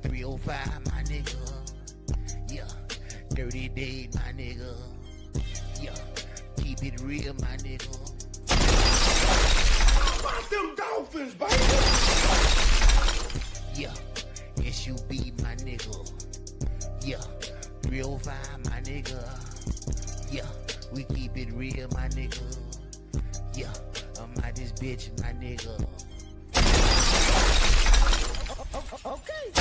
305, my nigga. Yeah, 30 days, my nigga. Yeah, keep it real, my nigga. How about them Dolphins, baby? Yeah, SUB, my nigga. Yeah, 305, my nigga. Yeah, we keep it real, my nigga. Yeah, I'm out this bitch, my nigga. Okay.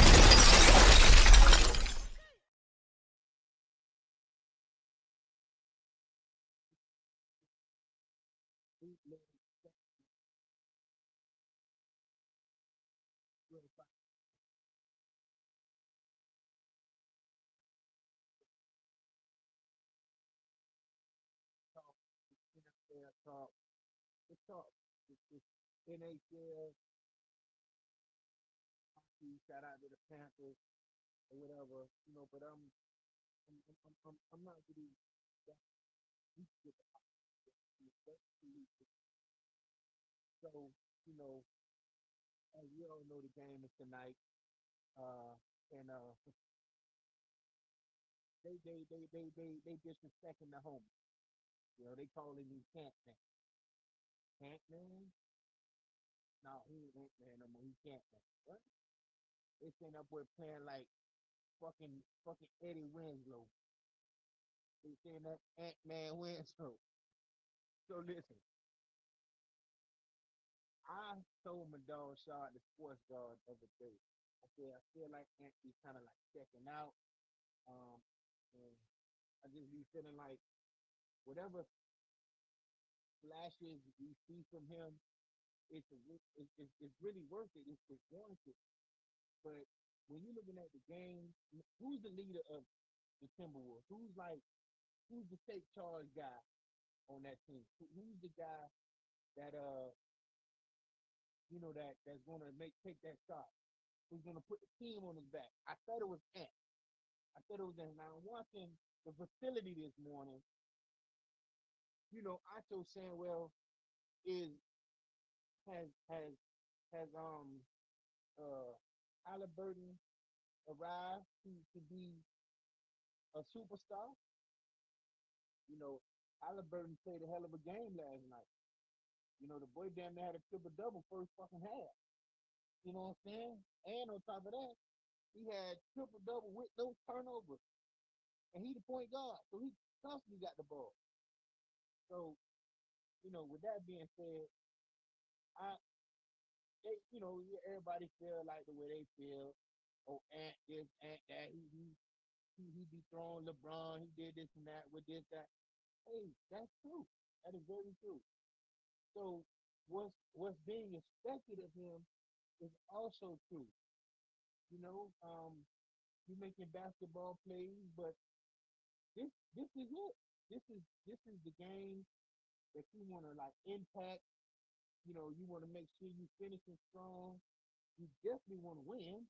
Talk. It's talk. It's NHL. Shout out to the Panthers or whatever, But I'm not really that deep with the so as we all know, the game is tonight. And they disrespecting the home. They calling him Ant-Man. Ant-Man? No, he ain't Ant-Man no more. He's Ant-Man. What? They stand up with playing like fucking Eddie Winslow. They saying that Ant-Man Winslow. So listen, I told my dog Shard, the sports guard, the other day. I said I feel like Ant-Man's kind of like checking out. And I just be feeling like whatever flashes we see from him, it's really worth it. It's warranted. But when you're looking at the game, who's the leader of the Timberwolves? Who's the take charge guy on that team? Who's the guy that that's gonna take that shot? Who's gonna put the team on his back? I thought it was Ant. Now I'm watching the facility this morning. Acho saying, well, has Halliburton arrived to be a superstar? Halliburton played a hell of a game last night. The boy damn near had a triple-double first fucking half. You know what I'm saying? And on top of that, he had triple-double with no turnovers. And he the point guard, so he constantly got the ball. So, with that being said, everybody feel like the way they feel. Oh, Ant this, Ant that. He dethroned LeBron. He did this and that with this, that. Hey, that's true. That is very true. So what's being expected of him is also true. You're making basketball plays, but this is it. This is the game that you want to like impact. You want to make sure you finishing strong. You definitely want to win.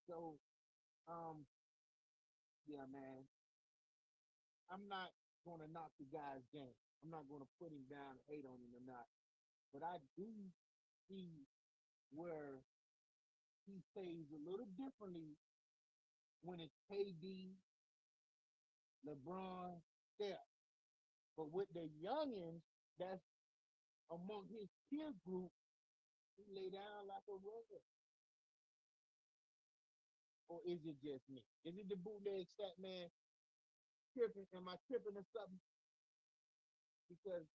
So, yeah, man. I'm not going to knock the guy's game. I'm not going to put him down, hate on him or not. But I do see where he plays a little differently when it's KD, LeBron, Steph. But with the youngins that's among his peer group, he lay down like a rug. Or is it just me? Is it the bootleg stat man tripping? Am I tripping or something? Because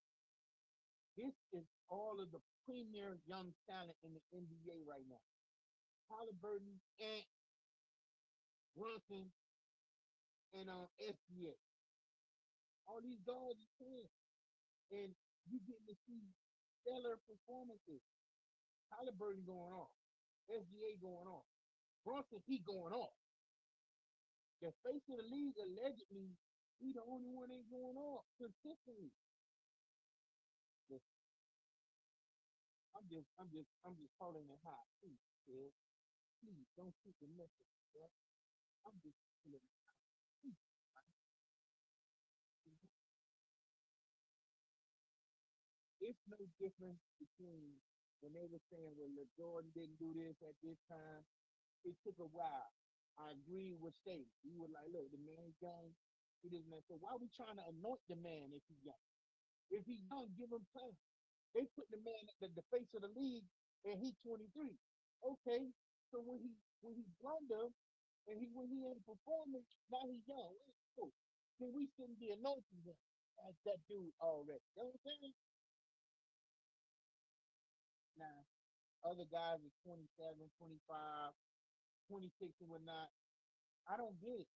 this is all of the premier young talent in the NBA right now. Halliburton, Ant, Brunson, and SGA. All these guys are playing. And you get to see stellar performances. Halliburton going off. SGA going off. Brunson, he going off. The face of the league, allegedly, he the only one ain't going off consistently. I'm just calling it hot. Please, kid. Please don't shoot the message. Yeah? I'm just calling it hot. Please. It's no difference between when they were saying, well, Jordan didn't do this at this time. it took a while. I agree with State. You were like, look, the man's young. He doesn't know. So why are we trying to anoint the man if he's young? If he's young, give him time. They put the man at the face of the league, and he's 23. Okay, so when he blunder, and when he ain't performing, now he's young. So then we shouldn't be anointing him as that dude already. You know what I'm saying? Now other guys are 27, 25, 26, and whatnot. I don't get it.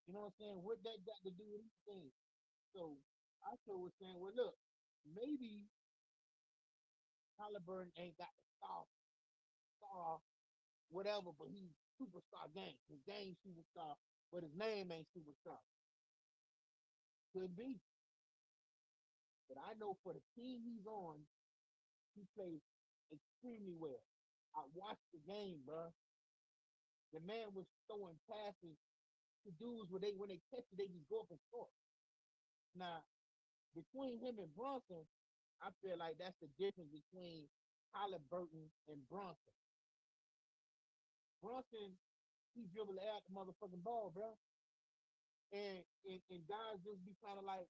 You know what I'm saying? What that got to do with anything? So I was saying, well, look, maybe Halliburton ain't got the star, whatever, but he's superstar game. His game superstar, but his name ain't superstar. Could be. But I know for the team he's on, he plays extremely well. I watched the game, bro. The man was throwing passes to dudes when they catch it, they just go up and score. Now, between him and Brunson, I feel like that's the difference between Halliburton and Brunson. Brunson, he dribble out the motherfucking ball, bro. And guys just be kind of like,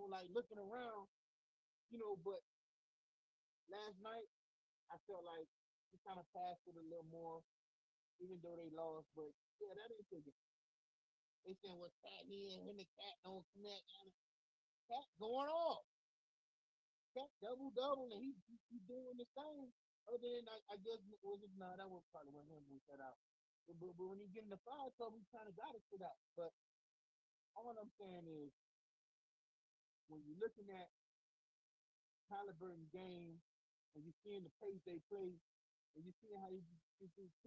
like looking around, but last night I felt like he kind of passed it a little more, even though they lost. But yeah, that ain't too good. They saying what's Cat here, him and Cat don't connect. Cat going off. Cat double, and he doing this thing. Other than I guess was it no, that was probably when him who set out. But when he get in the foul trouble, he kind of got it sit out. But all I'm saying is when you're looking at Halliburton game and you're seeing the pace they play, and you're seeing how he's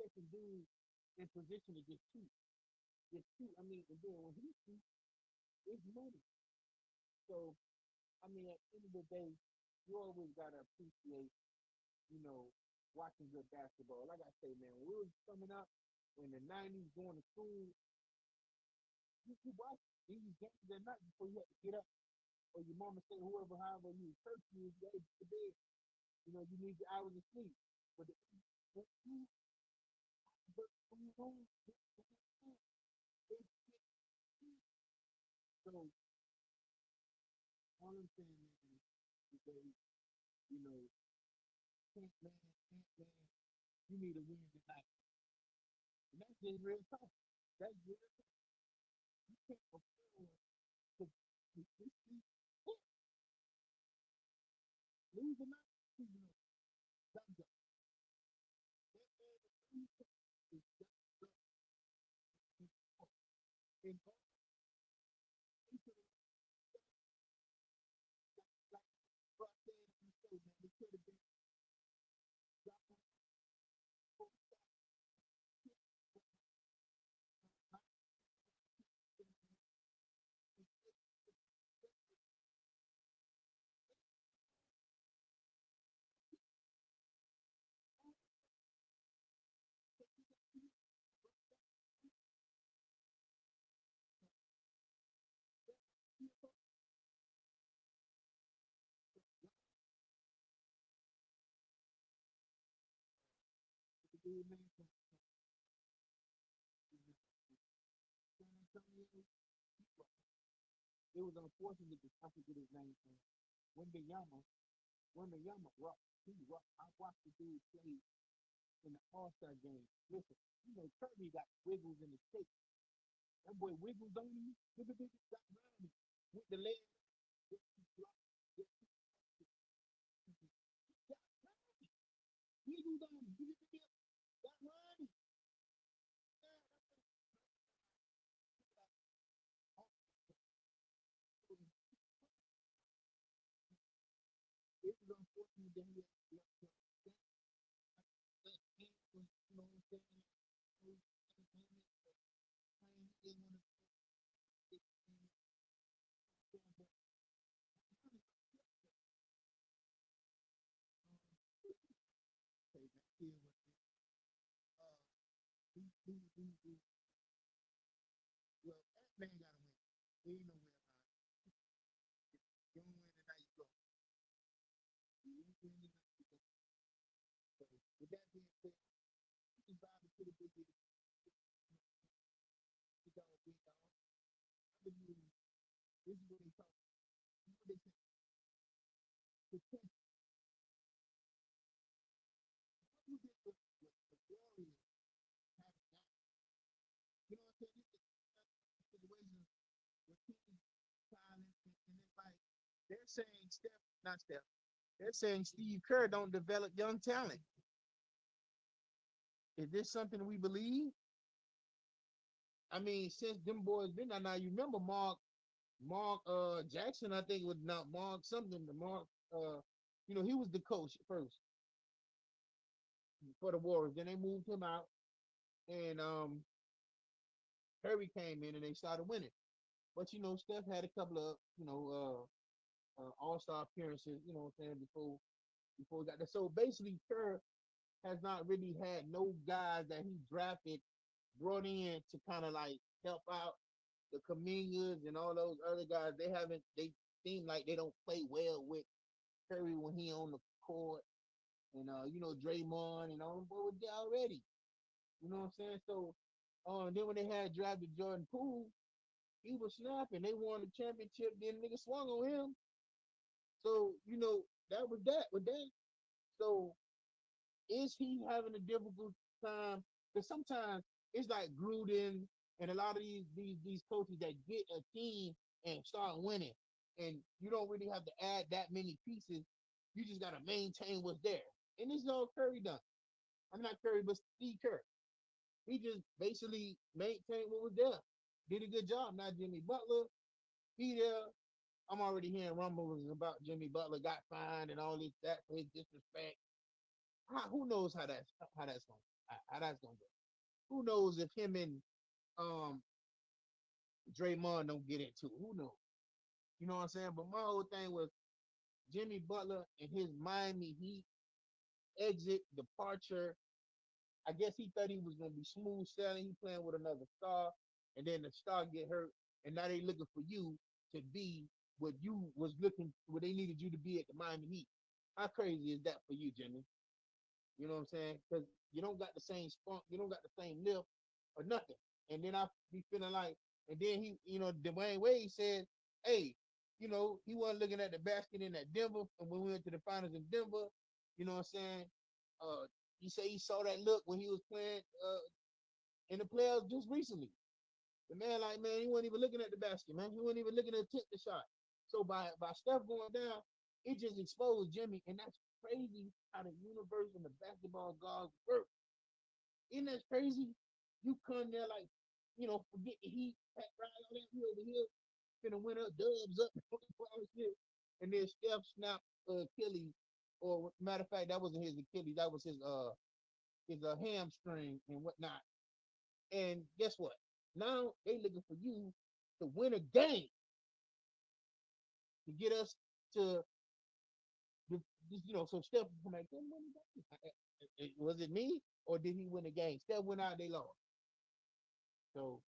catching dudes in position to just shoot. Just shoot. I mean, and then when he shoots, it's money. So, I mean, at the end of the day, you always gotta appreciate, you know, watching good basketball. Like I say, man, when we was coming up in the '90s, going to school, you watch these games at night before you have to get up, or your mama say whoever, however you church you, you able to bed. You need your hours of sleep. But but you, but you know, so all I'm saying is that you know, can't man, you need a win tonight, and that's just real tough. That's real tough. You can't afford to lose a night. You know, that's in it could have been to do man from San Antonio. It was unfortunate that I forget his name from Wembanyama. Wembanyama rock. He rock. I watched the dude play in the All-Star game. Listen, Kirby got wiggles in the shape. That boy wiggles on him. Look at this. Got around him with the leg. With the block. With got wiggles on him. Look at this. Got around him. It was unfortunate that he had that game was, what I'm saying? Playing, he didn't want to but say that kid was uh he well that man gotta win. He ain't no way about it. You don't win tonight, you go. You don't win tonight, you go. So with that being said, 55 to the big interview, this is what they talk. This is what they say. Potential. What you did with the Warriors have not. You know what I'm saying? This is a situation where teams silent and it's like they're saying Steph, not Steph. They're saying Steve Kerr don't develop young talent. Is this something we believe? I mean, since them boys been there, now you remember Mark Jackson, I think was not Mark something, the Mark he was the coach first for the Warriors. Then they moved him out and Curry came in and they started winning. But Steph had a couple of, all-star appearances, you know what I'm saying, before he got there. So basically Kerr has not really had no guys that he drafted, brought in to kind of like help out the Kamingas and all those other guys. They seem like they don't play well with Curry when he on the court. And Draymond and all them boys were there already. You know what I'm saying? So then when they had drafted Jordan Poole, he was snapping. They won the championship, then nigga swung on him. So, that was that with that. So is he having a difficult time? Because sometimes it's like Gruden and a lot of these coaches that get a team and start winning, and you don't really have to add that many pieces. You just gotta maintain what's there, and this is all Curry done. I'm not Curry, but Steve Kerr. He just basically maintained what was there. Did a good job. Not Jimmy Butler. He there. I'm already hearing rumbles about Jimmy Butler got fined and all this that for his disrespect. Who knows how that's gonna go? Who knows if him and um Draymond don't get into it? Who knows? You know what I'm saying? But my whole thing was Jimmy Butler and his Miami Heat exit departure. I guess he thought he was gonna be smooth sailing. He playing with another star, and then the star get hurt, and now they looking for you to be what they needed you to be at the Miami Heat. How crazy is that for you, Jimmy? You know what I'm saying? Because you don't got the same spunk, you don't got the same lift or nothing. And then I be feeling like, and then Dwayne Wade said, hey, he wasn't looking at the basket in that Denver, and when we went to the finals in Denver, you know what I'm saying? He said he saw that look when he was playing in the playoffs just recently. The man, like, man, he wasn't even looking at the basket, man. He wasn't even looking to attempt the shot. So by Steph going down, it just exposed Jimmy, and that's crazy how the universe and the basketball gods work. Isn't that crazy? You come there like, forget the Heat, Pat Riley, all that, we over here, finna win up, dubs up, all this shit. And then Steph snapped Achilles, or matter of fact, that wasn't his Achilles, that was his hamstring and whatnot. And guess what? Now they looking for you to win a game to get us to, so Steph come back. Was it me or did he win the game? Steph went out, they lost. So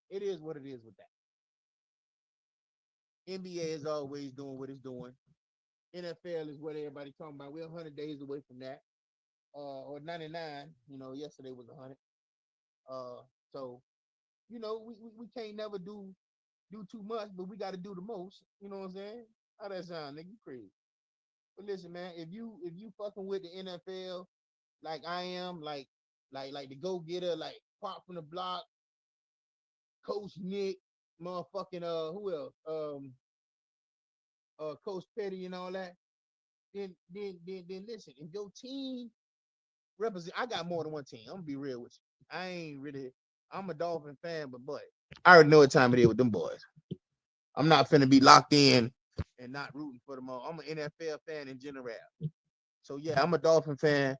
it is what it is with that. NBA is always doing what it's doing. NFL is what everybody talking about. We're 100 days away from that, or 99. Yesterday was 100. So we can't never do too much, but we got to do the most. You know what I'm saying? How that sound, nigga? You crazy? But listen, man, if you fucking with the NFL like I am, like the go getter, like Pop from the Block, Coach Nick, motherfucking who else? Coach Petty and all that. Then listen, if your team represent, I got more than one team. I'm gonna be real with you. I'm a Dolphin fan, but boy, I already know what time it is with them boys. I'm not finna be locked in and not rooting for them all. I'm an NFL fan in general. So yeah, I'm a Dolphin fan,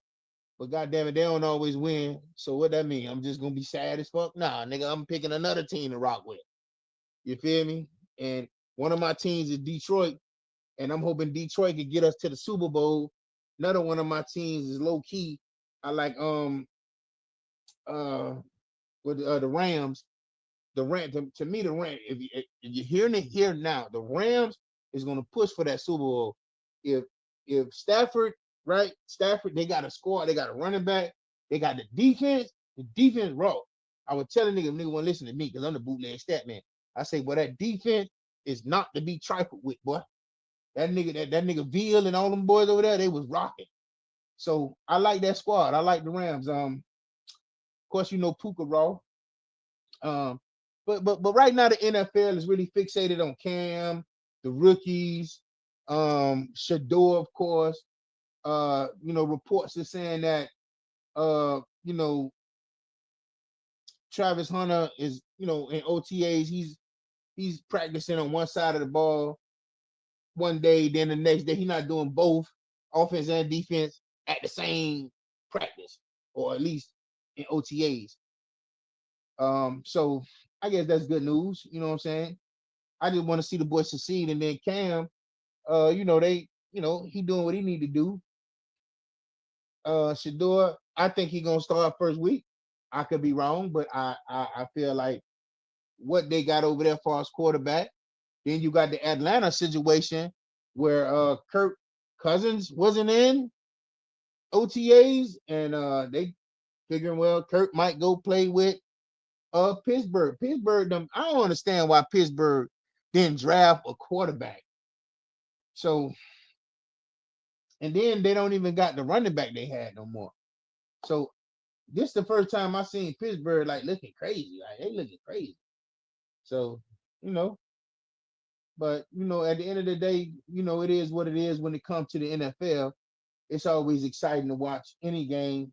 but goddamn it, they don't always win. So what that mean? I'm just gonna be sad as fuck? Nah, nigga, I'm picking another team to rock with. You feel me? And one of my teams is Detroit, and I'm hoping Detroit could get us to the Super Bowl. Another one of my teams is low key. I like with the Rams. To me, the Rams. If you're hearing it here now, the Rams is gonna push for that Super Bowl. If Stafford, right? Stafford, they got a squad, they got a running back, they got the defense. The defense raw. I was telling nigga want to listen to me because I'm the bootleg stat man. I say, well, that defense is not to be trifled with, boy. That nigga Veal and all them boys over there, they was rocking. So I like that squad. I like the Rams. Of course, you know Puka Raw. Um, but right now the NFL is really fixated on Cam, the rookies, Shador, of course. Reports are saying that you know, Travis Hunter is, in OTAs, he's practicing on one side of the ball one day, then the next day he's not doing both offense and defense at the same practice, or at least in OTAs. So I guess that's good news. You know what I'm saying? I just want to see the boys succeed, and then Cam, he doing what he need to do. Shador, I think he gonna start first week. I could be wrong, but I feel like what they got over there for as quarterback. Then you got the Atlanta situation where Kirk Cousins wasn't in OTAs, and they figuring, well, Kirk might go play with Pittsburgh. I don't understand why Pittsburgh didn't draft a quarterback. So, and then they don't even got the running back they had no more. So this is the first time I seen Pittsburgh like looking crazy. Like they looking crazy. So, you know, but at the end of the day, it is what it is when it comes to the NFL. It's always exciting to watch any game.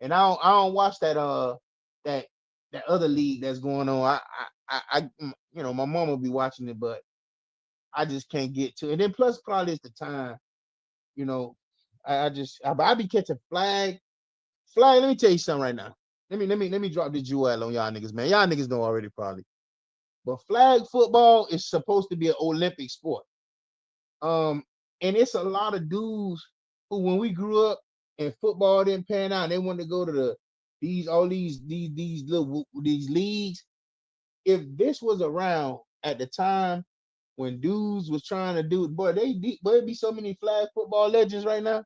And I don't watch that that other league that's going on. My mom will be watching it, but I just can't get to it. And then plus probably it's the time, you know. I be catching flag. Flag, let me tell you something right now. Let me drop the jewel on y'all niggas, man. Y'all niggas know already probably. But flag football is supposed to be an Olympic sport. Um, and it's a lot of dudes who, when we grew up and football didn't pan out, they wanted to go to these leagues. If this was around at the time when dudes was trying to do it, boy, it'd be so many flag football legends right now.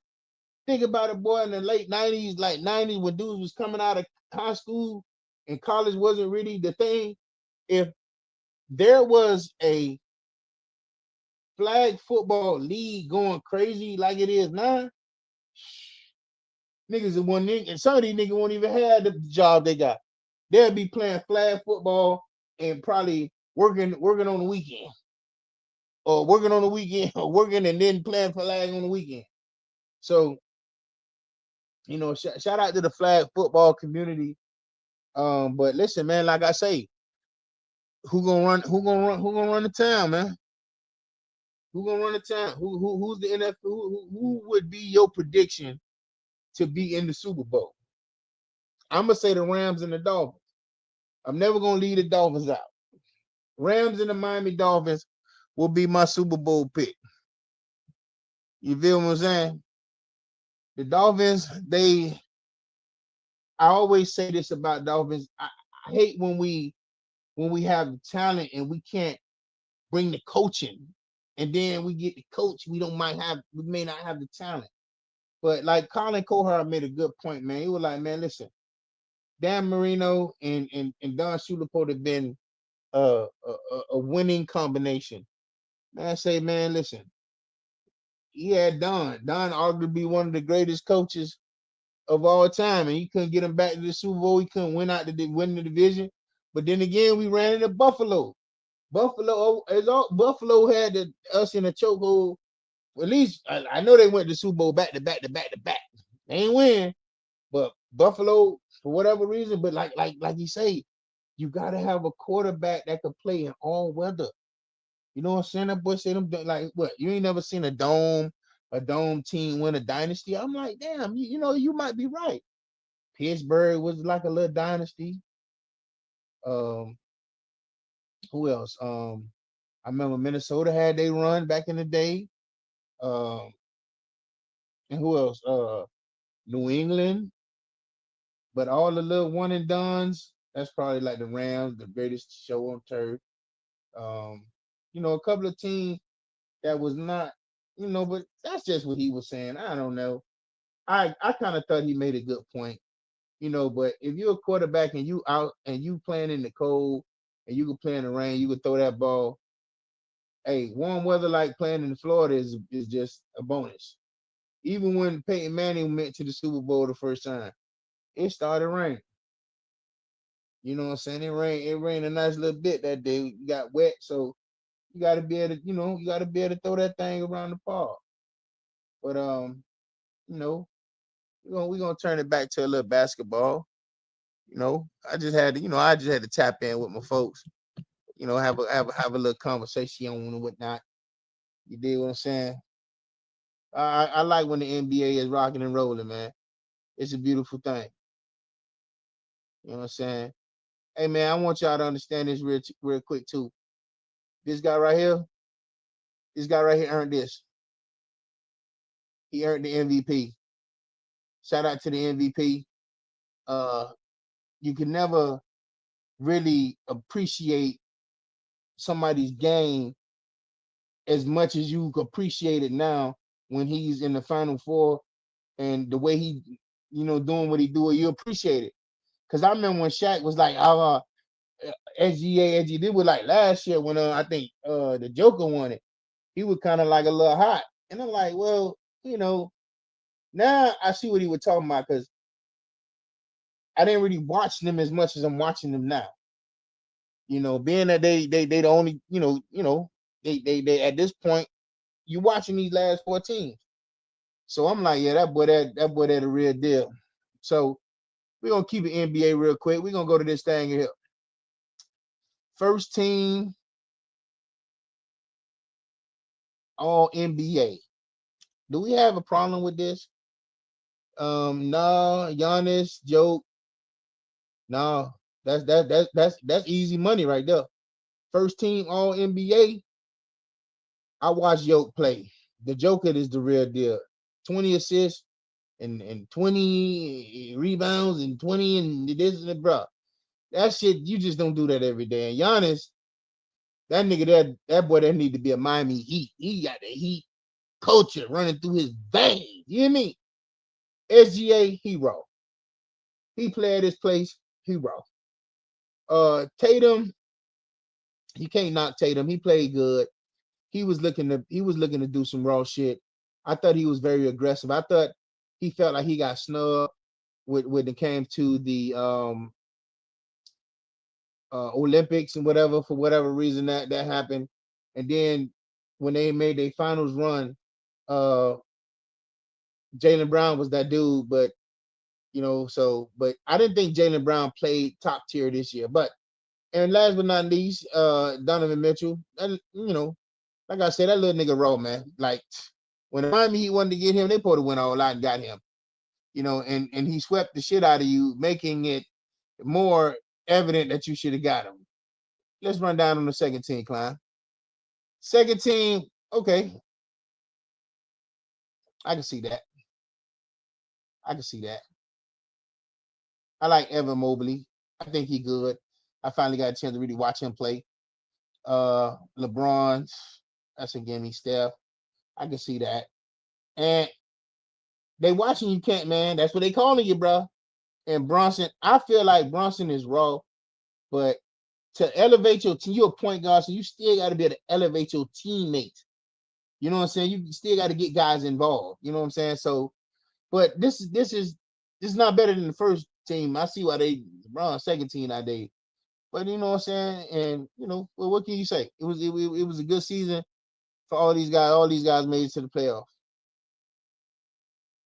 Think about it, boy, in the late 90s, like 90s, when dudes was coming out of high school and college wasn't really the thing. If there was a flag football league going crazy like it is now, niggas in one nigga, and some of these niggas won't even have the job they got. They'll be playing flag football and probably working on the weekend, or working and then playing flag on the weekend. So, shout out to the flag football community. But listen, man, like I say, who gonna run the town, man? Who gonna run the town? Who's the NFL? Who would be your prediction to be in the Super Bowl? I'm gonna say the Rams and the Dolphins. I'm never gonna leave the Dolphins out. Rams and the Miami Dolphins will be my Super Bowl pick. You feel what I'm saying? The Dolphins, I always say this about Dolphins. I hate when we have talent and we can't bring the coaching, and then we get the coach. We may not have the talent. But like Colin Cohart made a good point, man. He was like, man, listen, Dan Marino and Don Shula have been a winning combination. Man, I say, man, listen, he had Don. Don arguably one of the greatest coaches of all time, and he couldn't get him back to the Super Bowl. He couldn't win the division. But then again, we ran into Buffalo. Buffalo had us in a chokehold. At least I know they went to the Super Bowl back to back to back to back. They ain't win, but Buffalo for whatever reason. But like you say, you gotta have a quarterback that could play in all weather. You know what I'm saying? That boy said them like what? You ain't never seen a dome team win a dynasty. I'm like, damn, you might be right. Pittsburgh was like a little dynasty. Um, who else? I remember Minnesota had they run back in the day. Um, and who else? New England. But all the little one and dones, that's probably like the Rams, the greatest show on turf. Um, a couple of teams that was not, but that's just what he was saying. I don't know. I kind of thought he made a good point, but if you're a quarterback and you out and you playing in the cold and you can play in the rain. You can throw that ball. Hey, warm weather like playing in Florida is just a bonus. Even when Peyton Manning went to the Super Bowl the first time, it started raining. You know what I'm saying? It rained a nice little bit that day. You got wet, so you got to be able to, you got to be able to throw that thing around the park. But you know, we're gonna turn it back to a little basketball. I just had to tap in with my folks. Have a little conversation and whatnot. You dig what I'm saying? I like when the NBA is rocking and rolling, man. It's a beautiful thing. You know what I'm saying? Hey, man, I want y'all to understand this real quick too. This guy right here, earned this. He earned the MVP. Shout out to the MVP. Uh, you can never really appreciate somebody's game as much as you appreciate it now when he's in the Final Four and the way he, doing what he do. You appreciate it. Cause I remember when Shaq was like, SGA. This was like last year when I think the Joker won it. He was kind of like a little hot, and I'm like, well, now I see what he was talking about because I didn't really watch them as much as I'm watching them now. Being that they the only, they at this point you watching these last 4 teams. So I'm like, yeah, that boy that a real deal. So we're gonna keep it NBA real quick. We're gonna go to this thing here. First team all NBA. Do we have a problem with this? No, Giannis, joke. No, that's easy money right there. First team all NBA. I watch Yoke play. The Joker is the real deal. 20 assists and 20 rebounds and 20 and this and that, bro. That shit, you just don't do that every day. And Giannis, that nigga, that boy, that need to be a Miami Heat. He got the Heat culture running through his veins. You hear me? SGA, hero. He played his place, hero. Tatum, you can't knock Tatum. He played good. He was looking to do some raw shit. I thought he was very aggressive. I thought he felt like he got snubbed when it came to the Olympics and whatever, for whatever reason that happened. And then when they made their finals run, uh Jaylen Brown was that dude, but but I didn't think Jaylen Brown played top tier this year. But and last but not least, Donovan Mitchell. Like I said, that little nigga raw, man. Like when the Miami Heat wanted to get him, they probably went all out and got him. And he swept the shit out of you, making it more evident that you should have got him. Let's run down on the second team, Klein. Second team, okay, I can see that. I can see that. I like Evan Mobley. I think he good. I finally got a chance to really watch him play. LeBron's, that's a gimme. Steph, I can see that. And they watching you, can't, man. That's what they calling you, bro. And Bronson, I feel like Bronson is raw, but to elevate your team, you're a point guard, so you still got to be able to elevate your teammates. You know what I'm saying? You still got to get guys involved. You know what I'm saying? So, but this is not better than the first team. I see why they LeBron second team nowadays. But you know what I'm saying? And well, what can you say? It was a good season for all these guys. All these guys made it to the playoffs.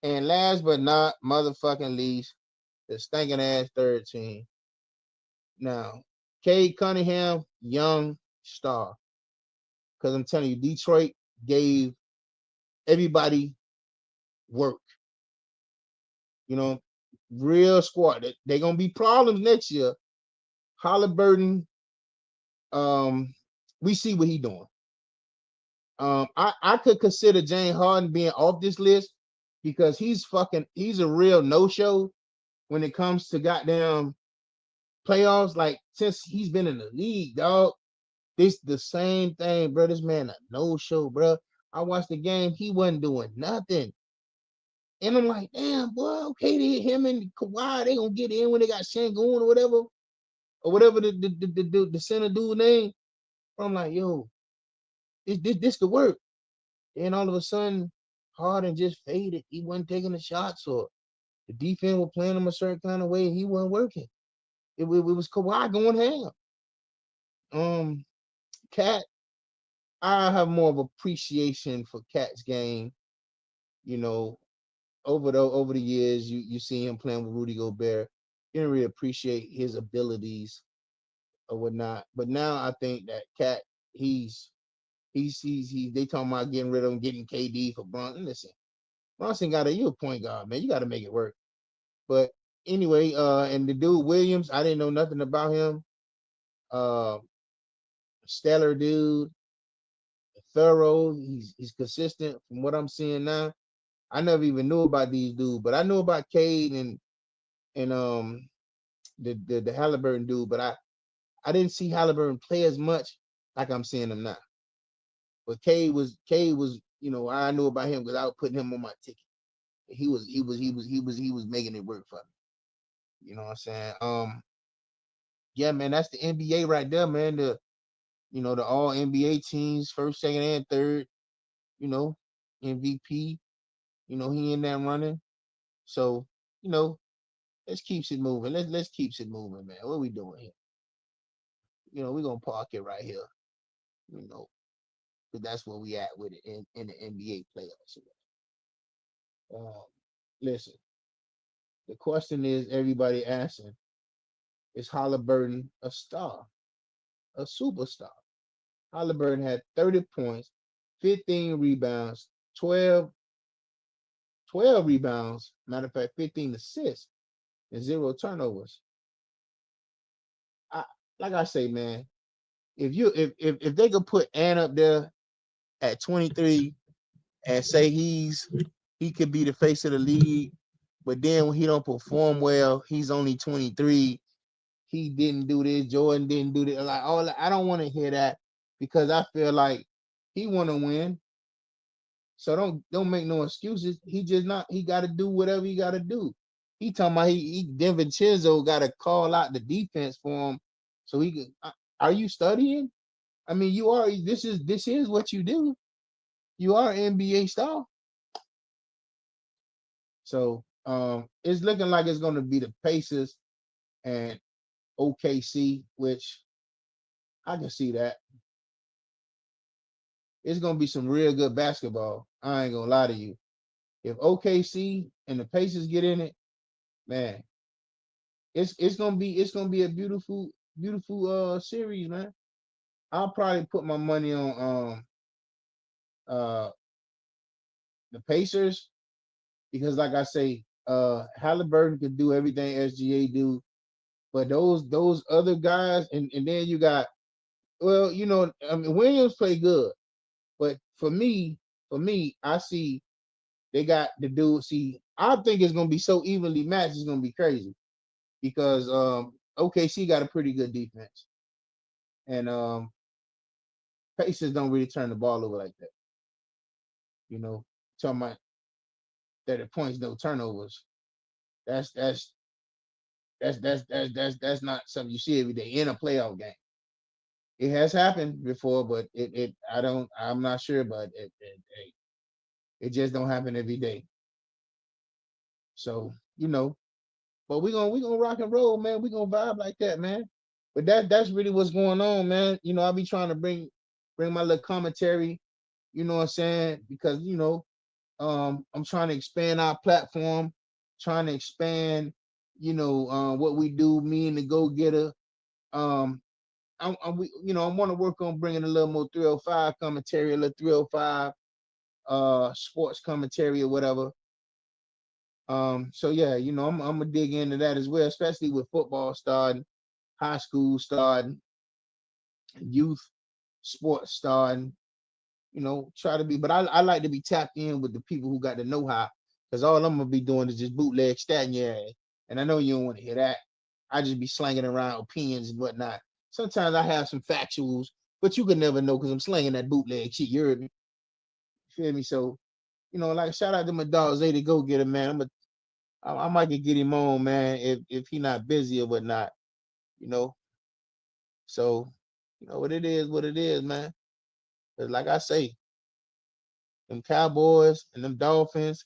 And last but not motherfucking least, the stinking ass third team. Now, Cade Cunningham, young star. Because I'm telling you, Detroit gave everybody work. Real squad. They're gonna be problems next year. Halliburton, we see what he doing. I could consider James Harden being off this list because he's a real no-show when it comes to goddamn playoffs. Like since he's been in the league, dog. This the same thing, bro. This man a no-show, bro. I watched the game, he wasn't doing nothing. And I'm like, damn, boy, okay, him and Kawhi, they gonna get in when they got Şengün or whatever. or whatever the center dude name. I'm like, yo, this could work. And all of a sudden, Harden just faded. He wasn't taking the shots, or the defense was playing him a certain kind of way, and he wasn't working. It was Kawhi going ham. Cat, I have more of appreciation for Cat's game. You know, over the years, you see him playing with Rudy Gobert. You didn't really appreciate his abilities or whatnot. But now I think that Cat, he's they talking about getting rid of him, getting KD for Brunson. Listen, Brunson you a point guard, man. You got to make it work. But anyway, and the dude Williams, I didn't know nothing about him. Stellar dude, thorough. He's consistent from what I'm seeing now. I never even knew about these dudes, but I knew about Cade and the Halliburton dude, but I didn't see Halliburton play as much like I'm seeing him now. But Cade was I knew about him because I was putting him on my ticket. He was making it work for me. You know what I'm saying? Yeah, man, that's the NBA right there, man. The all NBA teams, first, second, and third, MVP, he in there running. So, let's keep it moving. Let's keep it moving, man. What we doing here? We're gonna park it right here, because that's where we at with it in the NBA playoffs. Listen, the question is everybody asking, is Halliburton a star, a superstar? Halliburton had 30 points, 15 rebounds, 12 rebounds, matter of fact, 15 assists, and 0 turnovers. Like I say, man, if they could put Ant up there at 23 and say he could be the face of the league, but then when he don't perform well, he's only 23. He didn't do this. Jordan didn't do this. Like I don't want to hear that because I feel like he want to win. So don't make no excuses. He got to do whatever he got to do. He talking about he DiVincenzo got to call out the defense for him so he can. Are you studying? I mean, you are. This is what you do. You are an NBA star. So it's looking like it's going to be the Pacers and OKC, which I can see that. It's going to be some real good basketball. I ain't going to lie to you. If OKC and the Pacers get in it, man, it's gonna be a beautiful series, man. I'll probably put my money on the Pacers because, like I say, Halliburton could do everything SGA do, but those other guys, and then you got, well, Williams play good, but for me, I see they got the dude. See, I think it's gonna be so evenly matched, it's gonna be crazy because OKC got a pretty good defense, and Pacers don't really turn the ball over like that. Talking about 30 points, no turnovers. That's not something you see every day in a playoff game. It has happened before, but I'm not sure, but it just don't happen every day. So, but we're gonna rock and roll, man. We're gonna vibe like that, man. But that's really what's going on, man. I'll be trying to bring my little commentary, you know what I'm saying? Because, I'm trying to expand our platform, trying to expand, what we do, me and the Go-Getter. I want to work on bringing a little more 305 commentary, a little 305 sports commentary or whatever. So yeah, I'm gonna dig into that as well, especially with football starting, high school starting, youth sports starting. Try to be, but I like to be tapped in with the people who got the know-how, because all I'm gonna be doing is just bootleg stat in your ass. And I know you don't want to hear that. I just be slanging around opinions and whatnot. Sometimes I have some factuals, but you could never know because I'm slanging that bootleg shit. You heard me? Feel me? So, like shout out to my dog ZayDaGoGetta, man. I might get him on, man, if he not busy or whatnot. So, what it is, man. But like I say, them Cowboys and them Dolphins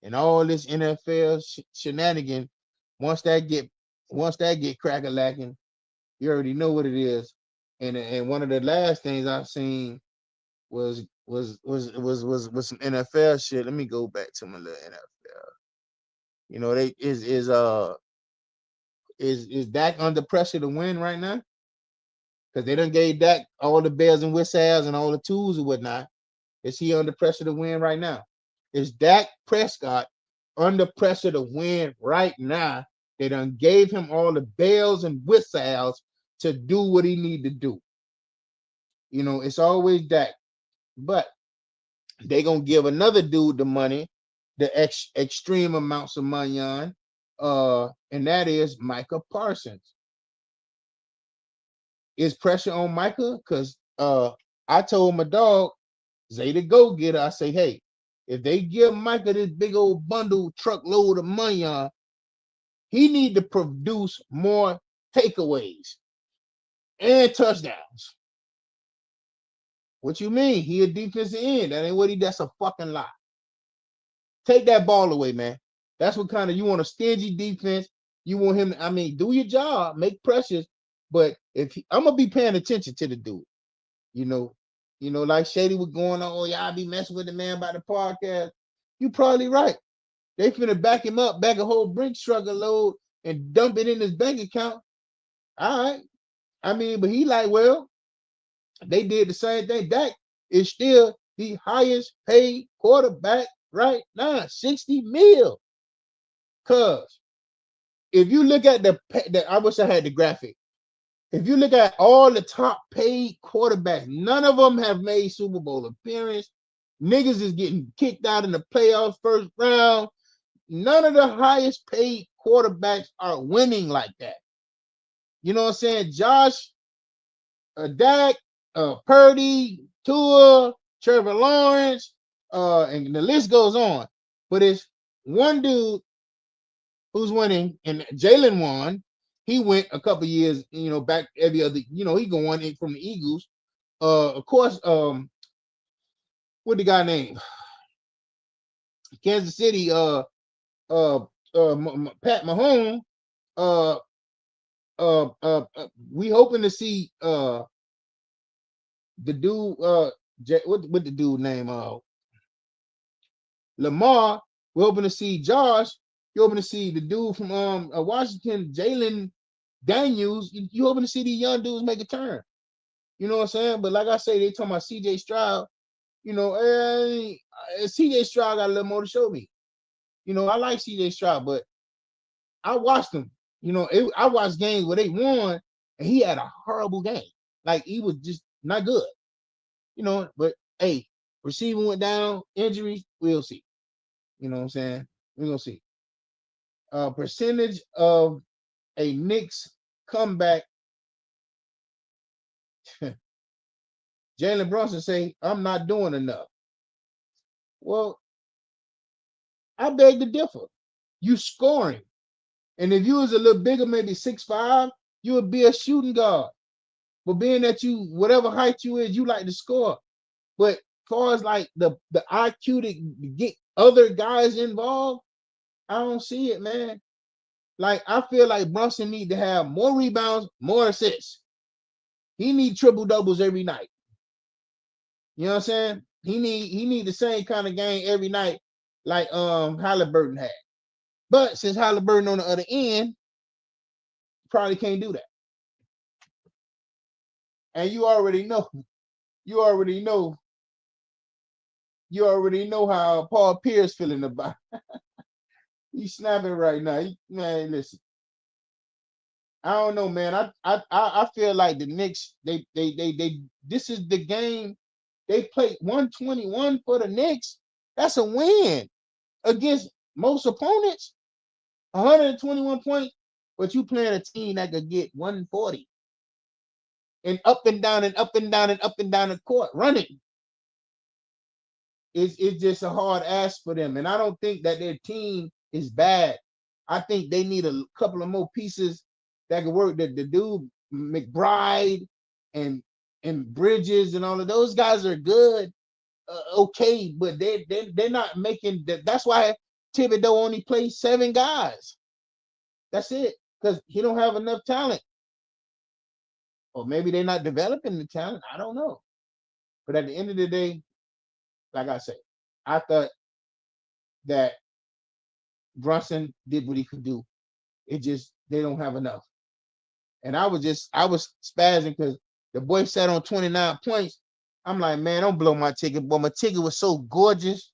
and all this NFL shenanigan, once that get crack a lacking, you already know what it is. And one of the last things I've seen was some NFL shit. Let me go back to my little NFL. They is Dak under pressure to win right now? Because they done gave Dak all the bells and whistles and all the tools and whatnot. Is he under pressure to win right now? Is Dak Prescott under pressure to win right now? They done gave him all the bells and whistles to do what he need to do. It's always Dak. But they gonna give another dude the money, the extreme amounts of money on, and that is Micah Parsons. Is pressure on Micah? Because I told my dog, ZayDaGoGetta, I say, hey, if they give Micah this big old bundle truckload of money on, he need to produce more takeaways and touchdowns. What you mean? He a defensive end. That ain't what that's a fucking lie. Take that ball away, man. That's what kind of you want a stingy defense. You want him, do your job, make pressures. But I'm gonna be paying attention to the dude. Like Shady was going on, oh, y'all be messing with the man about the podcast. You probably right. They finna back him up, back a whole Brinks truck of load and dump it in his bank account. All right. But he like, well, they did the same thing. Dak is still the highest paid quarterback right now, 60 mil. Cause if you look at I wish I had the graphic. If you look at all the top paid quarterbacks, none of them have made Super Bowl appearance. Niggas is getting kicked out in the playoffs first round. None of the highest paid quarterbacks are winning like that. You know what I'm saying? Josh, Dak, Purdy, Tua, Trevor Lawrence, and the list goes on. But it's one dude who's winning, and Jalen won. He went a couple years, back every other, he going in from the Eagles. Of course, what the guy named? Kansas City, Pat Mahomes. We hoping to see the dude, what the dude name? Lamar. We're hoping to see Josh. You're hoping to see the dude from Washington, Jalen Daniels. You hoping to see these young dudes make a turn. You know what I'm saying? But like I say, they talking about CJ Stroud. CJ Stroud got a little more to show me. I like CJ Stroud, but I watched him. I watched games where they won, and he had a horrible game. Like, he was just not good. But hey, receiving went down, injuries, we'll see. You know what I'm saying? We're gonna see. Percentage of a Knicks comeback. Jalen Brunson say, I'm not doing enough. Well, I beg to differ. You scoring. And if you was a little bigger, maybe 6'5", you would be a shooting guard. But being that you, whatever height you is, you like to score. But as far as like the IQ to get other guys involved, I don't see it, man. Like, I feel like Brunson need to have more rebounds, more assists. He need triple doubles every night. You know what I'm saying? He need the same kind of game every night like Halliburton had. But since Halliburton on the other end, probably can't do that. And you already know how Paul Pierce feeling about it. He's snapping right now. Man, listen. I don't know, man. I feel like the Knicks, they this is the game. They played 121 for the Knicks. That's a win against most opponents. 121 points, but you playing a team that could get 140 and up and down and up and down and up and down the court running. It's just a hard ask for them, and I don't think that their team is bad. I think they need a couple of more pieces that can work. The dude McBride and Bridges and all of those guys are good, okay, but they're not making that. That's why Thibodeau only plays 7 guys. That's it, because he don't have enough talent, or maybe they're not developing the talent. I don't know. But at the end of the day, like I say, I thought that Brunson did what he could do. It just they don't have enough. And I was spazzing because the boy sat on 29 points. I'm like, man, don't blow my ticket. But my ticket was so gorgeous.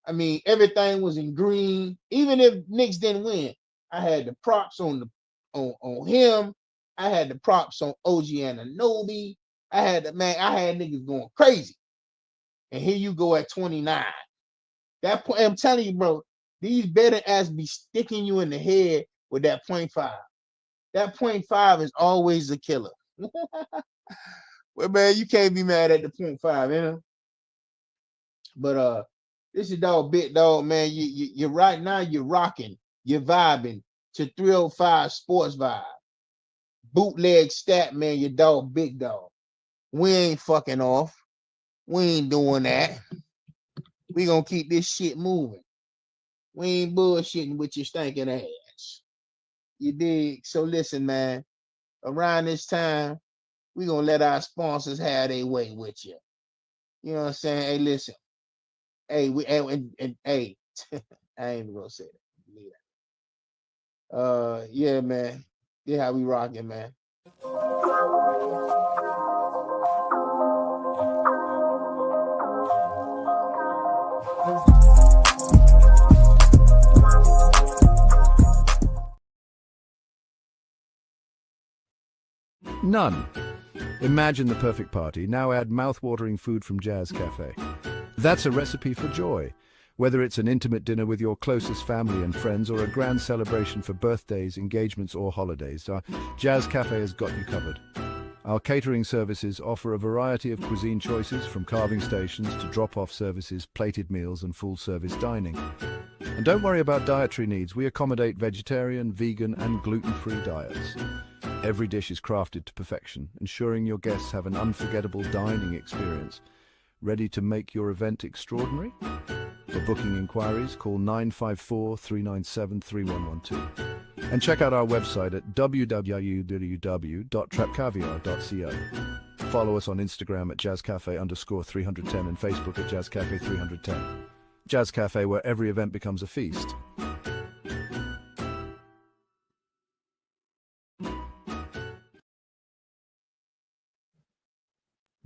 I mean, everything was in green. Even if Knicks didn't win, I had the props on him. I had the props on OG Anunoby. I had niggas going crazy. And here you go at 29. That point, I'm telling you, bro, these betting ass be sticking you in the head with that 0.5. That 0.5 is always a killer. Well, man, you can't be mad at the 0.5, you know. But this is dog big dog, man. You're right now, you're rocking, you're vibing to 305 Sports Vibe. Bootleg stat, man, your dog big dog. We ain't fucking off. We ain't doing that. We gonna keep this shit moving. We ain't bullshitting with your stinking ass. You dig? So listen, man. Around this time, we gonna let our sponsors have their way with you. You know what I'm saying? Hey, listen. Hey, hey, I ain't even gonna say that. Yeah, man. Yeah, how we rocking, man. None. Imagine the perfect party. Now add mouth-watering food from Jazz Cafe. That's a recipe for joy. Whether it's an intimate dinner with your closest family and friends or a grand celebration for birthdays, engagements or holidays, Jazz Cafe has got you covered. Our catering services offer a variety of cuisine choices from carving stations to drop-off services, plated meals and full-service dining. And don't worry about dietary needs. We accommodate vegetarian, vegan and gluten-free diets. Every dish is crafted to perfection, ensuring your guests have an unforgettable dining experience. Ready to make your event extraordinary? For booking inquiries, call 954-397-3112. And check out our website at www.trapcaviar.co. Follow us on Instagram at jazzcafe_310 and Facebook at jazzcafe310. Jazz Cafe, where every event becomes a feast.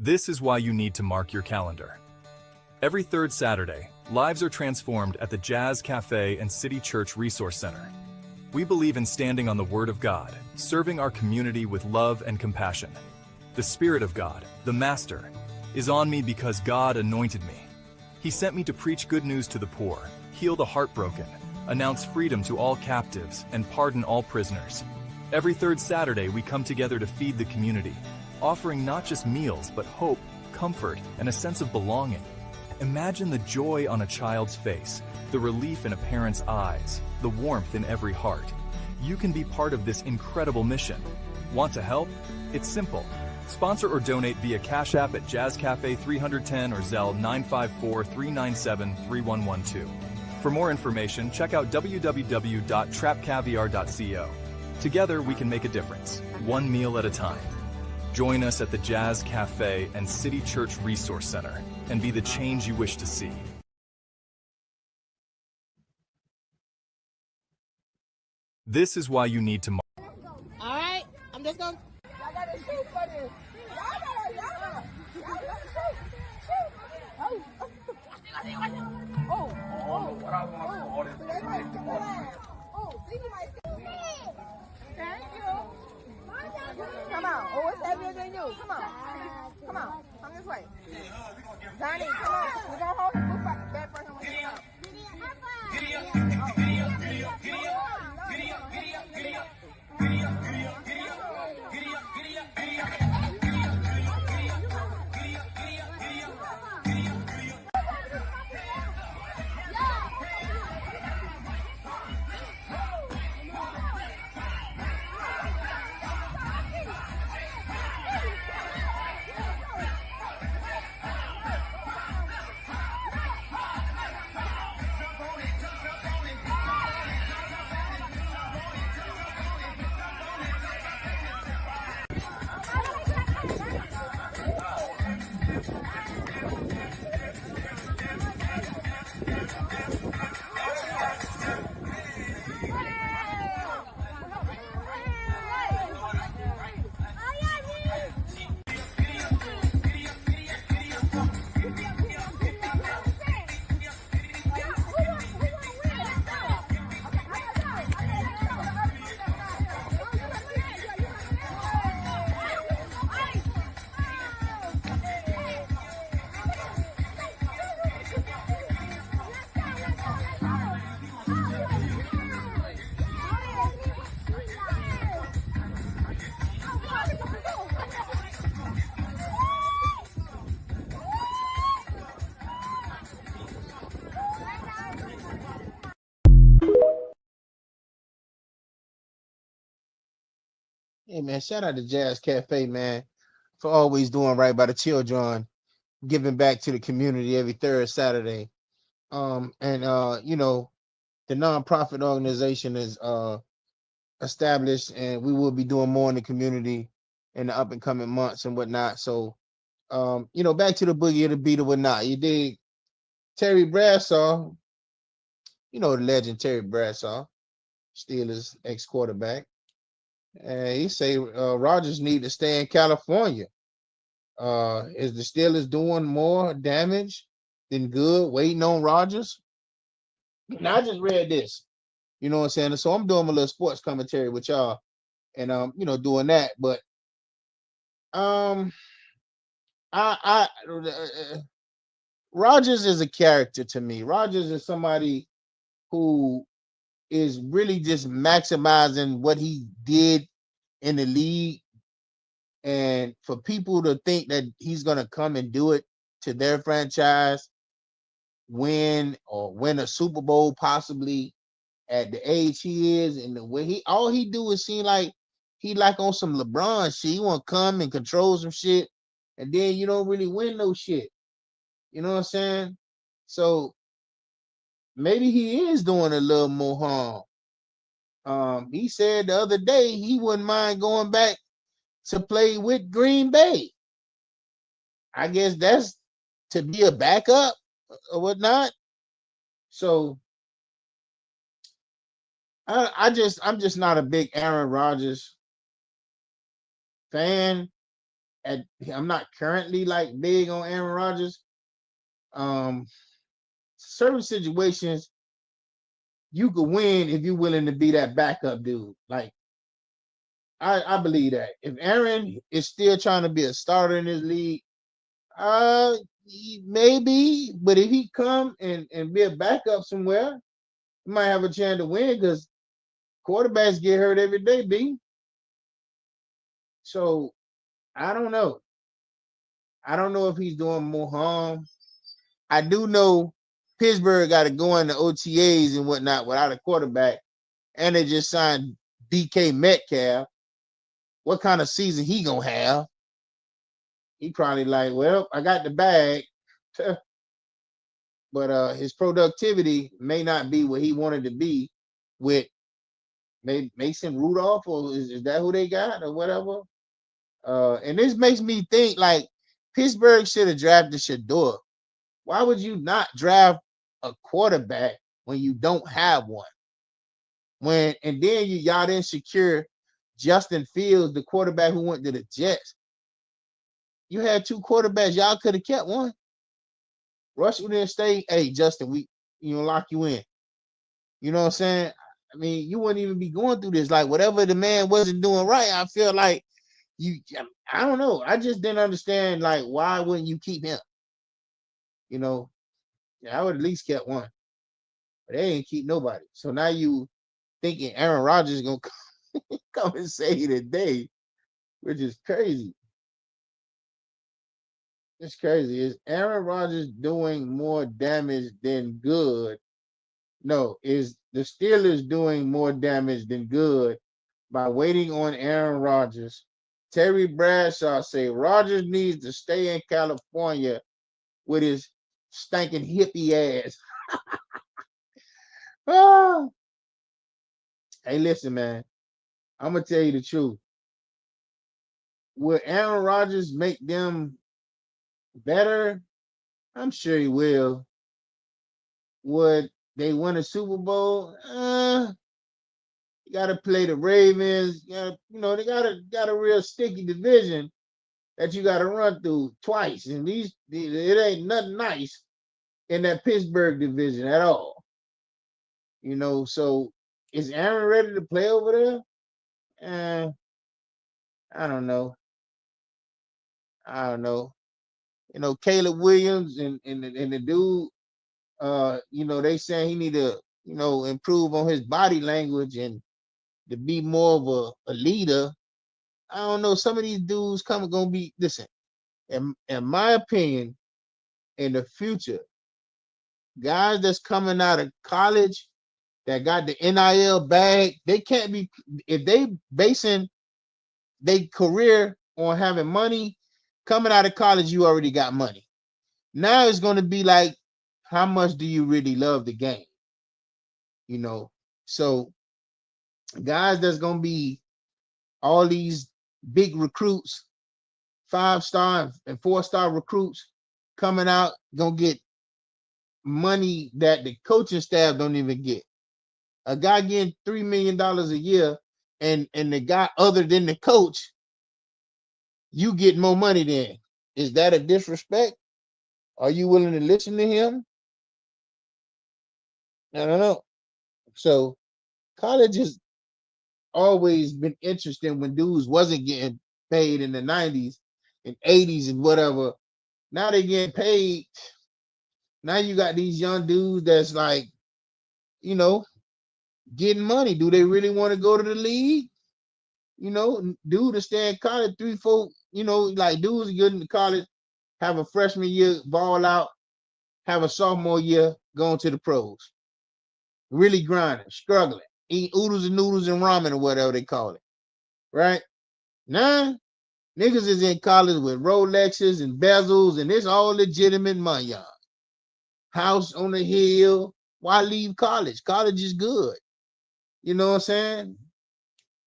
This is why you need to mark your calendar. Every third Saturday, lives are transformed at the Jazz Cafe and City Church Resource Center. We believe in standing on the Word of God, serving our community with love and compassion. The Spirit of God, the Master, is on me because God anointed me. He sent me to preach good news to the poor, heal the heartbroken, announce freedom to all captives, and pardon all prisoners. Every third Saturday, we come together to feed the community, offering not just meals, but hope, comfort, and a sense of belonging. Imagine the joy on a child's face, the relief in a parent's eyes, the warmth in every heart. You can be part of this incredible mission. Want to help? It's simple. Sponsor or donate via Cash App at Jazz Cafe 310 or Zelle 954-397-3112. For more information, check out www.trapcaviar.co. Together, we can make a difference, one meal at a time. Join us at the Jazz Cafe and City Church Resource Center and be the change you wish to see. This is why you need to mark. All right, I'm just gonna. I gotta shoot for this. Y'all gotta shoot. What I want for all this. They might skip the line. Ziggy might skip the line. Thank you. Come on. It's heavier than you. Come on. Come this way. Johnny, come on. We're gonna hold the book back for him. Giddy up. Hey man, shout out to Jazz Cafe, man, for always doing right by the children, giving back to the community every third Saturday. And you know, the nonprofit organization is established, and we will be doing more in the community in the up and coming months and whatnot. So, you know, back to the boogie of the beat or whatnot. You dig Terry Bradshaw, you know, the legend Terry Bradshaw, Steelers ex quarterback. And he say Rodgers need to stay in California. Is the Steelers doing more damage than good waiting on Rodgers? Now I just read this, you know what I'm saying? So I'm doing my little sports commentary with y'all, and you know, doing that. But um, Rodgers is a character to me. Rodgers is somebody who is really just maximizing what he did in the league, and for people to think that he's gonna come and do it to their franchise, win a Super Bowl possibly at the age he is, and the way he do is seem like he like on some LeBron shit. He want to come and control some shit, and then you don't really win no shit. You know what I'm saying? So maybe he is doing a little more harm. He said the other day he wouldn't mind going back to play with Green Bay. I guess that's to be a backup or whatnot. So I'm just not a big Aaron Rodgers fan. I'm not currently like big on Aaron Rodgers. Um, Certain situations you could win if you're willing to be that backup dude. Like I believe that if Aaron is still trying to be a starter in this league, uh, maybe. But if he come and be a backup somewhere, he might have a chance to win because quarterbacks get hurt every day, B. So I don't know. I don't know if he's doing more harm. I do know Pittsburgh got to go into OTAs and whatnot without a quarterback, and they just signed DK Metcalf. What kind of season he gonna have? He probably like, well, I got the bag, but his productivity may not be what he wanted to be with maybe Mason Rudolph, or is that who they got or whatever? And this makes me think like Pittsburgh should have drafted Shador. Why would you not draft a quarterback when you don't have one? And then y'all didn't secure Justin Fields, the quarterback who went to the Jets. You had two quarterbacks, y'all could have kept one. Russell didn't stay. Hey, Justin, we lock you in. You know what I'm saying? I mean, you wouldn't even be going through this. Like whatever the man wasn't doing right, I feel like I don't know. I just didn't understand like why wouldn't you keep him? You know, I would at least kept one. But they ain't keep nobody. So now you thinking Aaron Rodgers is gonna come and save the day, which is crazy. It's crazy. Is Aaron Rodgers doing more damage than good? No, is the Steelers doing more damage than good by waiting on Aaron Rodgers? Terry Bradshaw say Rodgers needs to stay in California with his stinking hippie ass. Ah. Hey, listen, man. I'm gonna tell you the truth. Will Aaron Rodgers make them better? I'm sure he will. Would they win a Super Bowl? You got to play the Ravens. They got a real sticky division that you got to run through twice, and it ain't nothing nice in that Pittsburgh division at all. So is Aaron ready to play over there? I don't know. I don't know. Caleb Williams and the dude, they saying he need to, improve on his body language and to be more of a leader. I don't know. Some of these dudes gonna be, listen, in my opinion, in the future, guys that's coming out of college that got the NIL bag, they can't be, if they basing they career on having money. Coming out of college, you already got money. Now it's going to be like, how much do you really love the game? You know, so guys, that's going to be all these big recruits, 5-star and 4-star recruits coming out, going to get money that the coaching staff don't even get. A guy getting $3 million a year, and the guy other than the coach, you get more money than. Is that a disrespect? Are you willing to listen to him? I don't know. So college has always been interesting when dudes wasn't getting paid in the 90s and 80s and whatever. Now they getting paid. Now you got these young dudes that's like, you know, getting money. Do they really want to go to the league? You know, dude to stay in college 3-4, you know, like dudes get into college, have a freshman year, ball out, have a sophomore year, going to the pros. Really grinding, struggling, eating oodles and noodles and ramen or whatever they call it. Right? Now, niggas is in college with Rolexes and bezels, and it's all legitimate money, y'all. House on the hill. Why leave college? College is good. You know what I'm saying?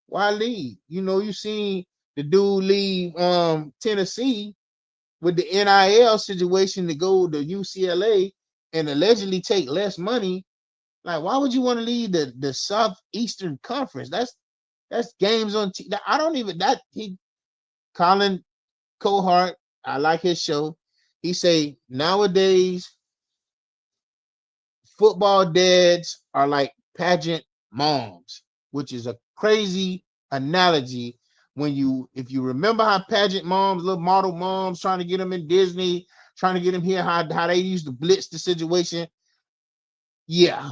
Why leave? You know, you seen the dude leave Tennessee with the NIL situation to go to UCLA and allegedly take less money. Like, why would you want to leave the Southeastern Conference? That's games on. I don't even that he Colin Cohart. I like his show. He say nowadays football dads are like pageant moms, which is a crazy analogy. If you remember how pageant moms, little model moms, trying to get them in Disney, trying to get them here, how they used to blitz the situation. Yeah.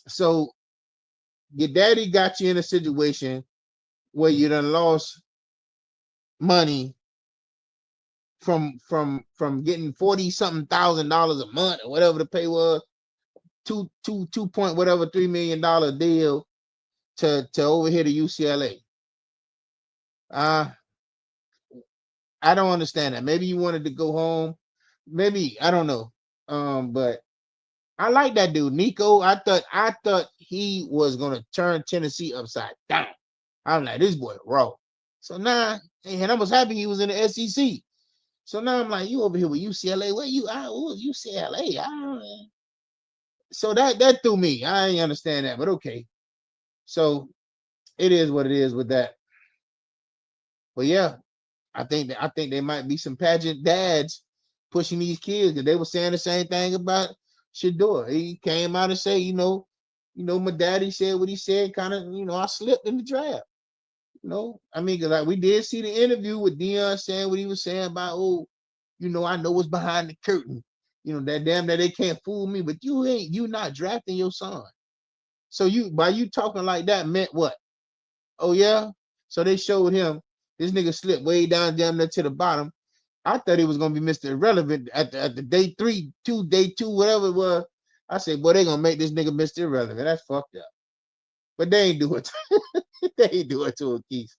So your daddy got you in a situation where you done lost money from getting 40 something $1,000 a month or whatever the pay was, two point whatever $3 million deal to over here to UCLA. I don't understand that. Maybe you wanted to go home. Maybe I don't know. But I like that dude, Nico. I thought he was gonna turn Tennessee upside down. I'm like, this boy raw. So now, and I was happy he was in the SEC. So now I'm like, you over here with UCLA? Where you? UCLA. So that threw me. I ain't understand that, but okay. So it is what it is with that. But yeah, I think there might be some pageant dads pushing these kids, because they were saying the same thing about Shador. He came out and say, my daddy said what he said. Kind of, I slipped in the draft. I mean, because like we did see the interview with Deion saying what he was saying about, I know what's behind the curtain. That damn that they can't fool me, but you not drafting your son. So by you talking like that meant what? Oh yeah. So they showed him this nigga slipped way down there to the bottom. I thought he was gonna be Mr. Irrelevant at the day two, whatever it was. I said, boy, they gonna make this nigga Mr. Irrelevant. That's fucked up. But they ain't do it. They ain't do it to him, Keith.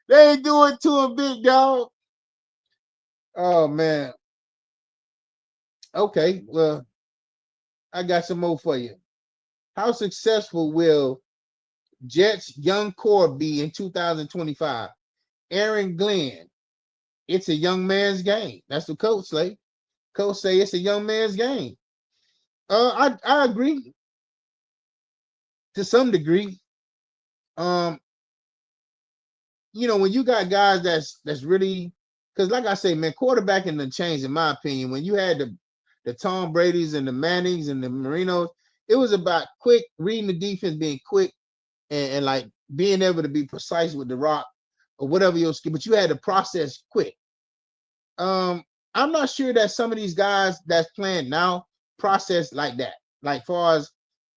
They ain't do it to him, big dog. Oh man. Okay, well, I got some more for you. How successful will Jets' young core be in 2025? Aaron Glenn. It's a young man's game. That's what coach say. Coach say it's a young man's game. I agree to some degree. When you got guys that's really, because like I say, man, quarterbacking done changed in my opinion. When you had the Tom Brady's and the Mannings and the Marinos, it was about quick reading the defense, being quick, and like being able to be precise with the rock or whatever your skill, but you had to process quick. I'm not sure that some of these guys that's playing now process like that, like far as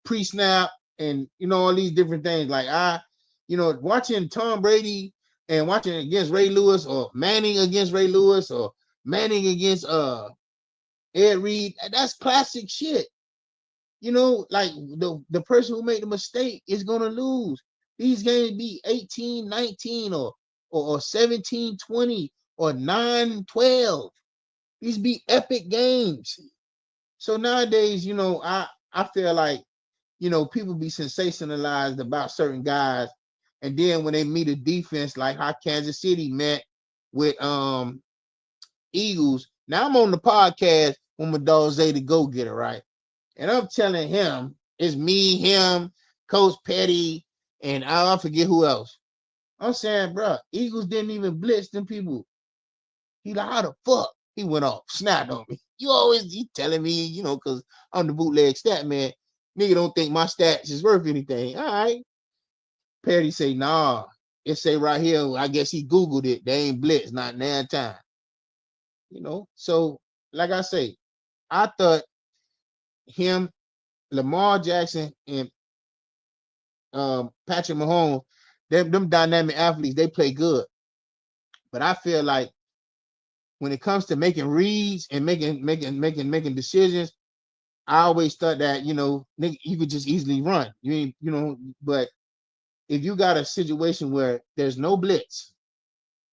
pre-snap and all these different things. Like watching Tom Brady and watching against Ray Lewis, or Manning against Ray Lewis, or Manning against Ed Reed, that's classic shit. Like the person who made the mistake is gonna lose. These games be 18-19 or 17-20 or 9-12. These be epic games. So nowadays, I feel like, people be sensationalized about certain guys. And then when they meet a defense like how Kansas City met with Eagles. Now I'm on the podcast with my dog ZayDaGoGetta, right? And I'm telling him it's me, him, Coach Petty, and I forget who else. I'm saying, bro, Eagles didn't even blitz them people. He like, how the fuck? He went off, snapped on me. You telling me, because I'm the bootleg stat man. Nigga don't think my stats is worth anything. All right. Petty say, nah. It say right here, I guess he Googled it. They ain't blitz, not nan time. So like I say, I thought him, Lamar Jackson, and Patrick Mahomes, them dynamic athletes, they play good. But I feel like when it comes to making reads and making decisions, I always thought that you could just easily run. But if you got a situation where there's no blitz,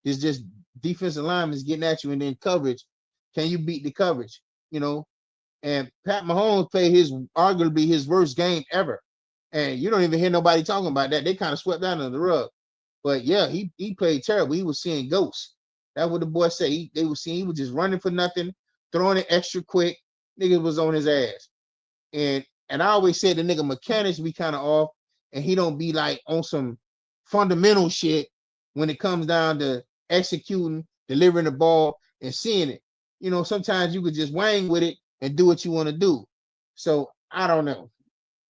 it's just defensive linemen getting at you and then coverage, can you beat the coverage? And Pat Mahomes played arguably his worst game ever. And you don't even hear nobody talking about that. They kind of swept that under the rug. But yeah, he played terrible. He was seeing ghosts. That's what the boy said. They were seeing he was just running for nothing, throwing it extra quick. Nigga was on his ass. And I always said the nigga mechanics be kind of off, and he don't be like on some fundamental shit when it comes down to executing, delivering the ball, and seeing it. Sometimes you could just wang with it and do what you want to do. So I don't know.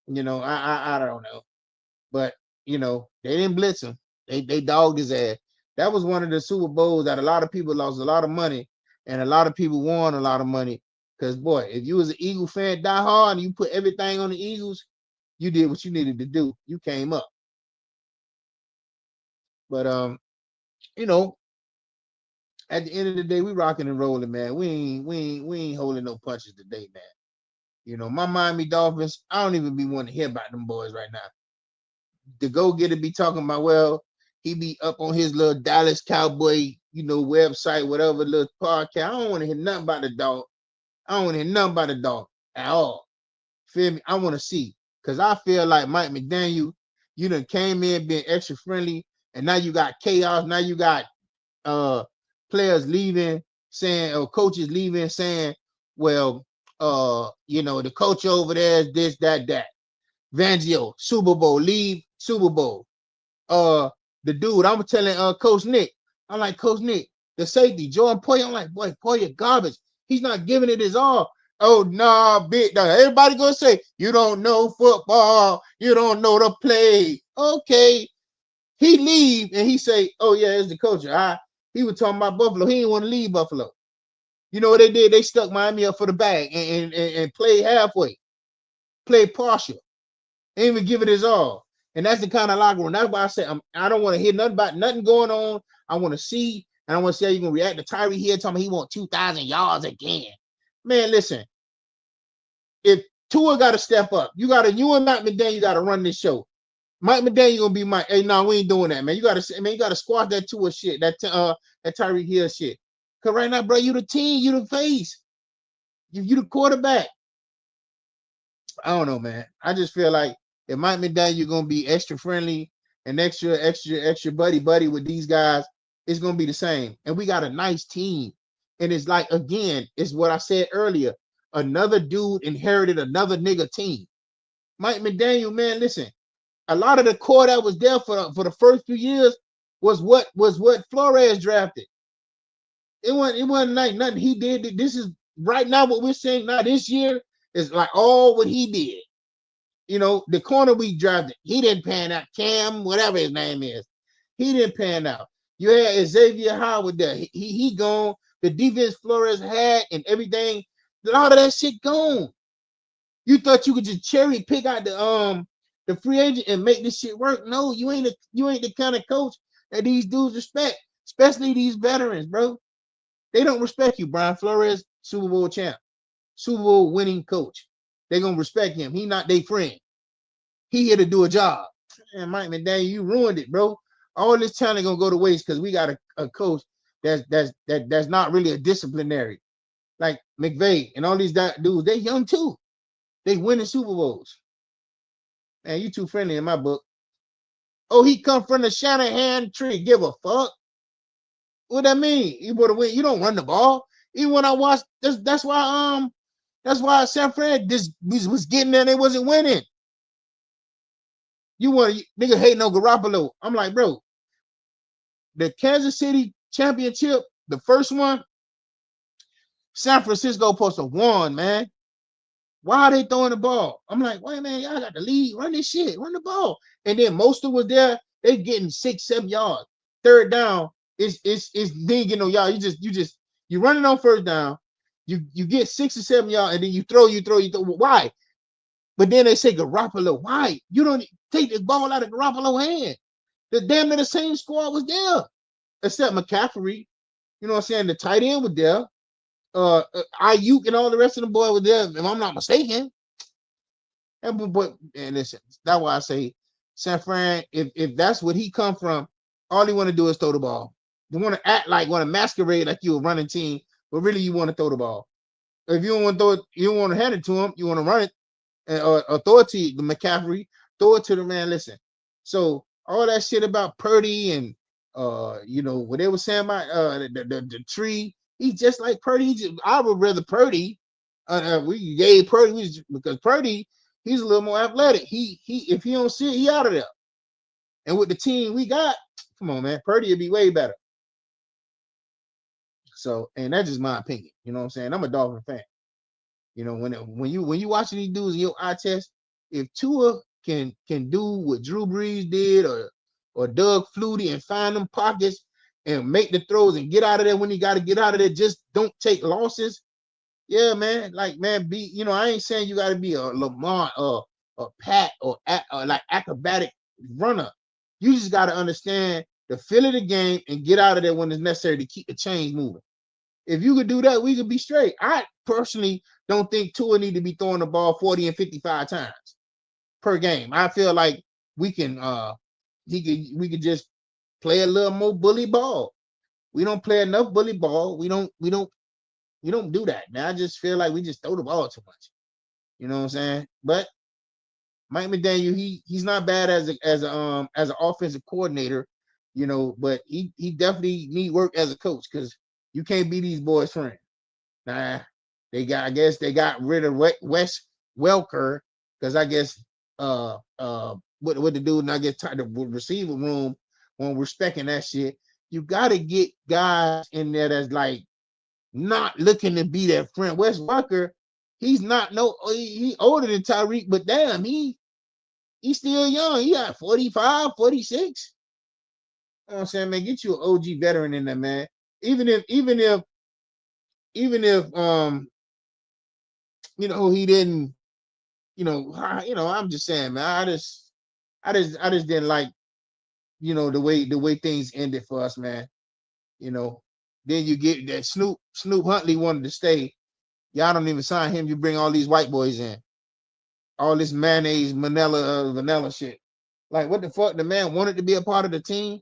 I don't know. But they didn't blitz him. They dogged his ass. That was one of the Super Bowls that a lot of people lost a lot of money, and a lot of people won a lot of money. Because boy, if you was an Eagle fan, die hard, and you put everything on the Eagles, you did what you needed to do. You came up. But at the end of the day, we rocking and rolling, man. We ain't holding no punches today, man. My Miami Dolphins, I don't even be wanting to hear about them boys right now. The go-getter be talking about, well, he be up on his little Dallas Cowboy, website, whatever little podcast. I don't want to hear nothing about the dog. I don't want to hear nothing about the dog at all. Feel me? I want to see. Because I feel like Mike McDaniel, you done came in being extra friendly, and now you got chaos. Now you got players leaving, saying, or coaches leaving, saying, well, the coach over there is this, that. Vangio, Super Bowl, leave Super Bowl. The dude, I'm telling Coach Nick, I'm like, Coach Nick, the safety, Jordan Poyer, I'm like, boy, Poyer garbage. He's not giving it his all. Oh, nah, big dog. Everybody gonna say, you don't know football, you don't know the play. Okay. He leave and he say, oh yeah, it's the coach. He was talking about Buffalo. He didn't want to leave Buffalo. You know what they did? They stuck Miami up for the bag and played halfway, played partial. Ain't even give it his all. And that's the kind of locker room. That's why I say I don't want to hear nothing about nothing going on. I want to see, and I want to see how you're going to react to Tyree here telling me he want 2,000 yards again. Man, listen. If Tua got to step up, you and Mike McDaniel got to run this show. Mike McDaniel going to be Mike. Hey, no, we ain't doing that, man. You got to squash that Tua shit, that Tyree Hill shit. Because right now, bro, you the team, you the face. You the quarterback. I don't know, man. I just feel like it might be that you're gonna be extra friendly and extra buddy with these guys. It's gonna be the same. And we got a nice team. And it's like, again, it's what I said earlier. Another dude inherited another nigga team. Mike McDaniel, man, listen. A lot of the core that was there for the first few years was what Flores drafted. It wasn't like nothing he did. This is right now what we're saying now this year is like all what he did. The corner we drafted, he didn't pan out. Cam, whatever his name is, he didn't pan out. You had Xavier Howard there. He gone. The defense Flores had and everything, a lot of that shit gone. You thought you could just cherry pick out the free agent and make this shit work? No, you ain't the kind of coach that these dudes respect, especially these veterans, bro. They don't respect you, Brian Flores, Super Bowl champ, Super Bowl winning coach. They gonna respect him. He not their friend. He here to do a job. Man, Mike McDaniel, you ruined it, bro. All this talent gonna go to waste because we got a coach that's not really a disciplinary. Like McVay and all these dudes, they young too. They winning Super Bowls. Man, you too friendly in my book. Oh, he come from the Shanahan tree. Give a fuck. What that mean? You want to win? You don't run the ball. Even when I watched, that's why San Fran just was getting there. They wasn't winning. You want nigga hating on Garoppolo? I'm like, bro, the Kansas City championship, the first one, San Francisco supposed to won, man. Why are they throwing the ball? I'm like, wait, man, y'all got the lead. Run this shit. Run the ball. And then Mostert was there. They getting 6-7 yards. Third down, it's didn't get no yards. You running on first down. You get 6 or 7 yards, and then you throw. Why? But then they say Garoppolo. Why? You don't take the ball out of Garoppolo's hand. The damn near the same squad was there, except McCaffrey. You know what I'm saying? The tight end was there. Ayuk and all the rest of the boys were there, if I'm not mistaken. And listen, that's why I say San Fran, if that's what he come from, all he want to do is throw the ball. You want to act like, want to masquerade like you a running team, but really you want to throw the ball. If you don't want to throw it, you don't want to hand it to him, you want to run it, or throw it to the McCaffrey, throw it to the man. Listen, so all that shit about Purdy and what they were saying about the tree. He's just like Purdy. I would rather Purdy. We gave Purdy because Purdy, he's a little more athletic. He if he don't see it, he out of there. And with the team we got, come on, man, Purdy would be way better. So, and that's just my opinion. You know what I'm saying? I'm a Dolphin fan. You know, when you watching these dudes in your eye test, if Tua can do what Drew Brees did or Doug Flutie and find them pockets and make the throws and get out of there when you got to get out of there, just don't take losses. Yeah, man. Like, man, I ain't saying you got to be a Lamar or a Pat or like acrobatic runner. You just got to understand the feel of the game and get out of there when it's necessary to keep the chains moving. If you could do that, we could be straight. I personally don't think Tua need to be throwing the ball 40 and 55 times per game. I feel like we can just play a little more bully ball. We don't play enough bully ball. We don't do that, man. I just feel like we just throw the ball too much. You know what I'm saying? But Mike McDaniel, he's not bad as an offensive coordinator, but he definitely need work as a coach because you can't be these boys' friend. Nah, I guess they got rid of Wes Welker because I guess what the dude, and I guess the receiver room when respecting that shit. You got to get guys in there that's like not looking to be their friend. Wes Welker, he's not he older than Tyreek, but damn, he's still young. He got 45, 46. You know what I'm saying, man? Get you an OG veteran in there, man. Even if he didn't, I'm just saying, man. I just didn't like, the way things ended for us, man. Then you get that Snoop Huntley wanted to stay. Y'all don't even sign him. You bring all these white boys in, all this mayonnaise, vanilla shit. Like, what the fuck? The man wanted to be a part of the team.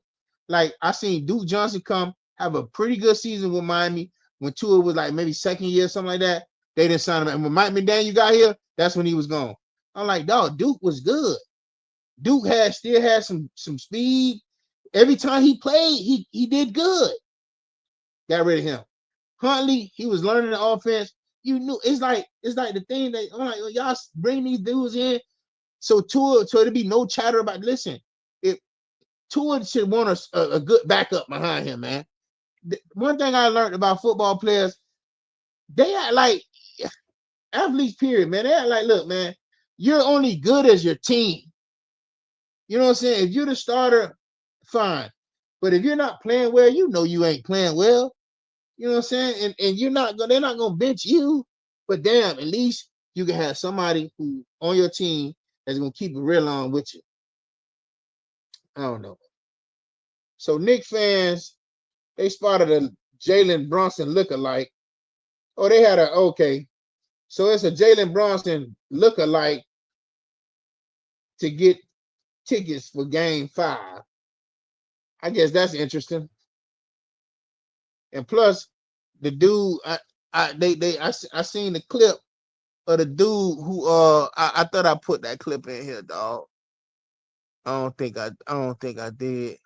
Like, I seen Duke Johnson come have a pretty good season with Miami when Tua was like maybe second year, something like that. They didn't sign him. And when Mike McDaniel got here, that's when he was gone. I'm like, dog, Duke was good. Duke still had some speed. Every time he played, he did good. Got rid of him. Huntley, he was learning the offense. You knew it's like the thing that I'm like, y'all bring these dudes in so there'll be no chatter about. Listen, if Tua should want a good backup behind him, man. One thing I learned about football players, they act like athletes, period, man. They act like, look, man, you're only good as your team. You know what I'm saying? If you're the starter, fine. But if you're not playing well, you ain't playing well. You know what I'm saying? And they're not gonna bench you. But damn, at least you can have somebody who on your team that's gonna keep it real on with you. I don't know. So Knicks fans, they spotted a Jalen Brunson lookalike. Oh, they had okay. So it's a Jalen Brunson lookalike to get tickets for Game 5. I guess that's interesting. And plus, the dude, I seen the clip of the dude who I thought I put that clip in here, dog. I don't think I did.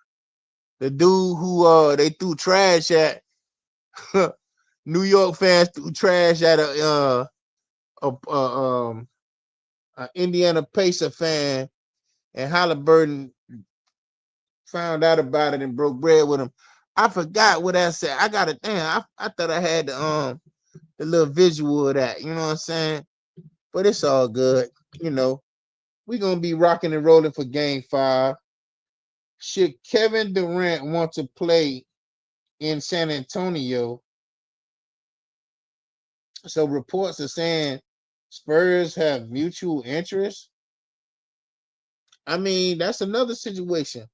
The dude who they threw trash at, New York fans threw trash at a Indiana Pacer fan, and Halliburton found out about it and broke bread with him. I forgot what I said. I got it. Damn, I thought I had the little visual of that. You know what I'm saying? But it's all good. You know, we're gonna be rocking and rolling for Game 5. Should Kevin Durant want to play in San Antonio? So reports are saying Spurs have mutual interest. I mean, that's another situation.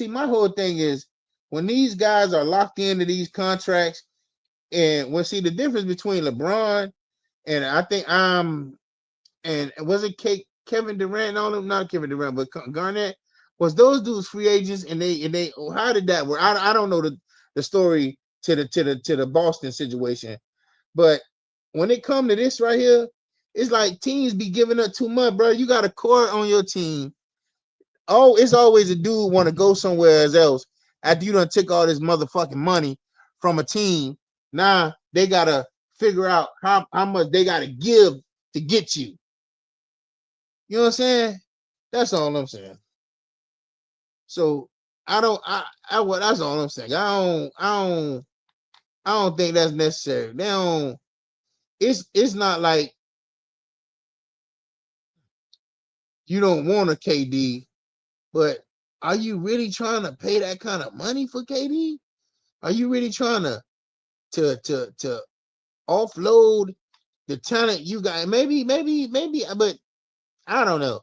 My whole thing is when these guys are locked into these contracts, and see the difference between LeBron and I think and was it Kevin Durant and all them, not Kevin Durant, but Garnett, was those dudes free agents, and they how did that work? I don't know the story to the Boston situation, but when it come to this right here, it's like teams be giving up too much, bro. You got a core on your team. Oh, it's always a dude want to go somewhere else after you done took all this motherfucking money from a team. Now they gotta figure out how much they gotta give to get you. You know what I'm saying? That's all I'm saying. So that's all I'm saying. I don't think that's necessary. It's not like you don't want a KD, but are you really trying to pay that kind of money for KD? Are you really trying to offload the talent you got? Maybe, but I don't know.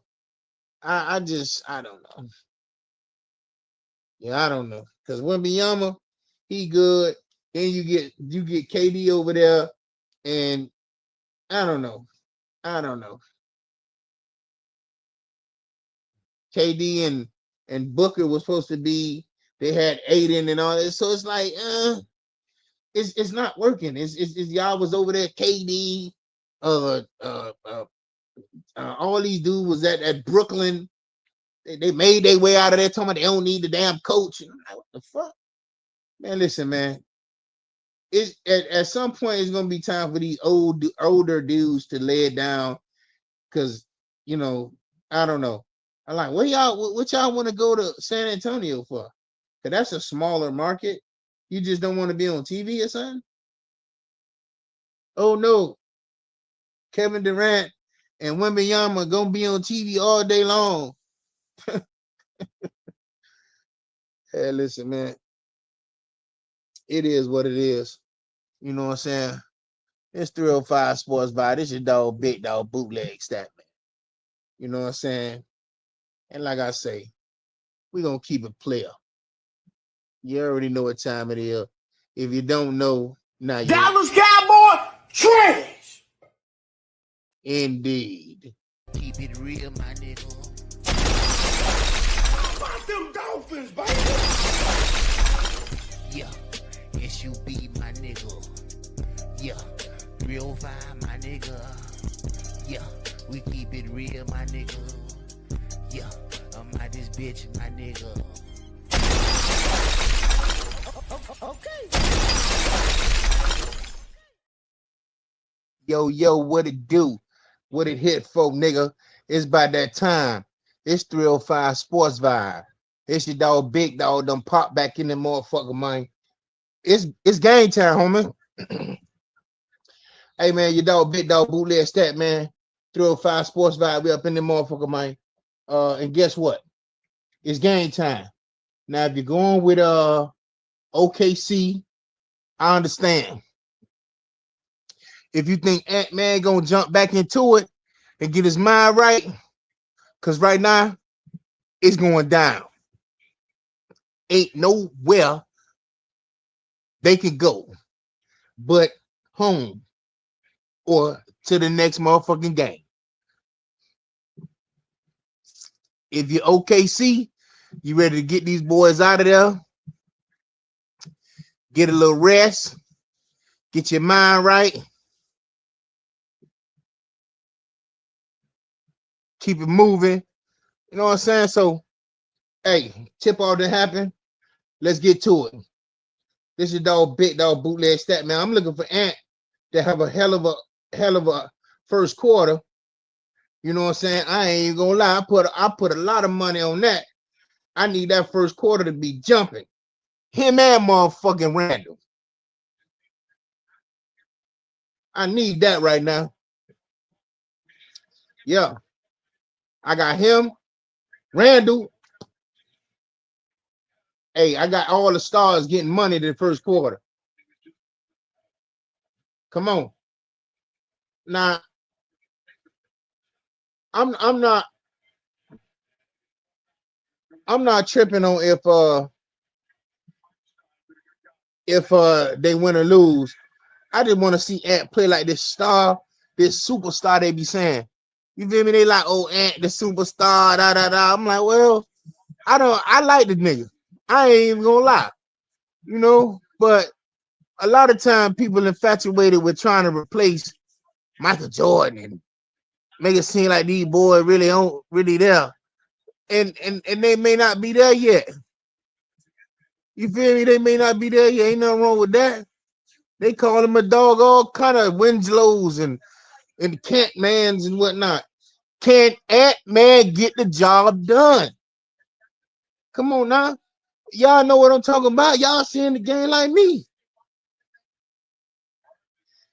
I don't know. Yeah, I don't know. Because Wembanyama, he good. Then you get KD over there, and I don't know. KD and Booker was supposed to be. They had Aiden and all this, so it's like, it's not working. It's y'all was over there. KD, all these dudes was at Brooklyn. They made their way out of there, talking about they don't need the damn coach. And I'm like, what the fuck, man? Listen, man. It's at some point it's gonna be time for these older dudes to lay it down, because I don't know. I like what y'all want to go to San Antonio for? Because that's a smaller market. You just don't want to be on TV or something? Oh no, Kevin Durant and Wembanyama gonna be on TV all day long. Hey, listen, man. It is what it is. You know what I'm saying? It's 305 Sports Vibe. This your dog, Big Dog Bootleg Stat, man. You know what I'm saying? And like I say, we're gonna keep it player. You already know what time it is. If you don't know, now you Dallas Cowboy trash. Indeed. Keep it real, my nigga. How about them Dolphins, baby? Yeah, SUB, my nigga. Yeah, real vibe, my nigga. Yeah, we keep it real, my nigga. Yeah, I'm out this bitch, my nigga. Okay. Yo, what it do? What it hit for, nigga? It's by that time. It's 305 Sports Vibe. It's your dog, Big Dog, done pop back in the motherfucker, man. It's game time, homie. Hey, man, your dog, Big Dog, Bootleg Stat, man. 305 Sports Vibe, we up in the motherfucker, man. And guess what? It's game time. Now, if you're going with OKC, I understand. If you think Ant-Man gonna jump back into it and get his mind right, because right now, it's going down. Ain't nowhere they can go but home or to the next motherfucking game. if you're OKC, you ready to get these boys out of there, get a little rest, get your mind right, keep it moving. You know what I'm saying? So, hey, tip all that happened. Let's get to it. This is dog, big dog, bootleg stat, man. I'm looking for Ant to have a hell of a first quarter. You know what I'm saying? I ain't even gonna lie. I put a lot of money on that. I need that first quarter to be jumping. Him and motherfucking Randall. I need that right now. Yeah. I got him, Randall. Hey, I got all the stars getting money the first quarter. Come on. Now, I'm not tripping on if they win or lose. I just want to see Ant play like this star, this superstar they be saying. You feel me? They like, oh, Ant, the superstar, da da da. I'm like, well, I like the nigga. I ain't even gonna lie. You know, but a lot of time people infatuated with trying to replace Michael Jordan and make it seem like these boys really aren't really there. And they may not be there yet. You feel me? They may not be there yet. Ain't nothing wrong with that. They call him a dog, all kind of Winslows and Cantmans and whatnot. Can Ant-Man get the job done? Come on now. Y'all know what I'm talking about. Y'all seeing the game like me.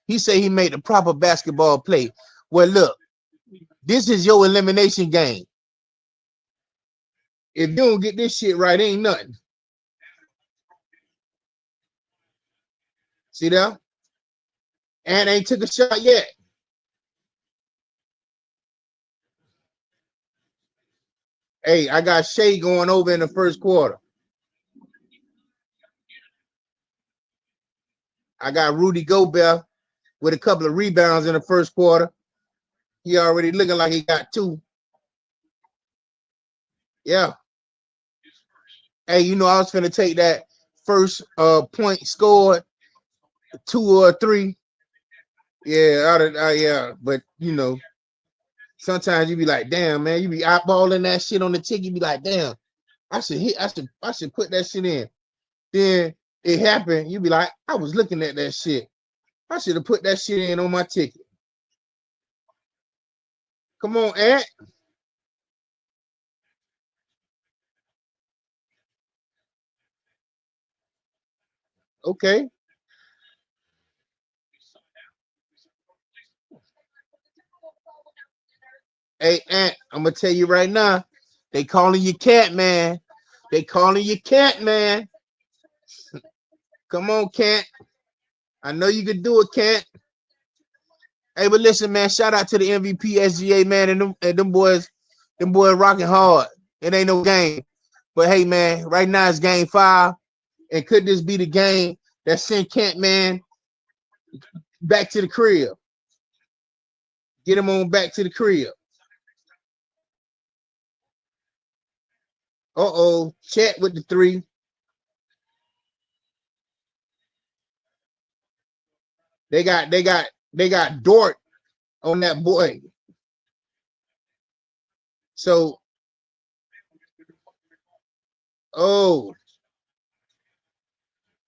He said he made the proper basketball play. Well, look, this is your elimination game. If you don't get this shit right, ain't nothing. See that? And ain't took a shot yet. Hey, I got Shea going over in the first quarter. I got Rudy Gobert with a couple of rebounds in the first quarter. He already looking like he got 2. Yeah. Hey, you know, I was finna take that first point scored, 2 or 3. Yeah, yeah. But you know, sometimes you be like, damn, man, you be eyeballing that shit on the ticket. You be like, damn, I should put that shit in. Then it happened. You be like, I was looking at that shit. I should have put that shit in on my ticket. Come on, Ant. Okay. Hey, Ant, I'm gonna tell you right now, they calling you Cat Man. They calling you Cat Man. Come on, Cat. I know you can do it, Cat. Hey, but listen, man, shout out to the MVP SGA, man, and them boys rocking hard. It ain't no game. But hey, man, right now it's game 5. And could this be the game that sent Kent, man, back to the crib? Get him on back to the crib. Uh-oh, Chet with the 3. They got Dort on that boy. So, oh,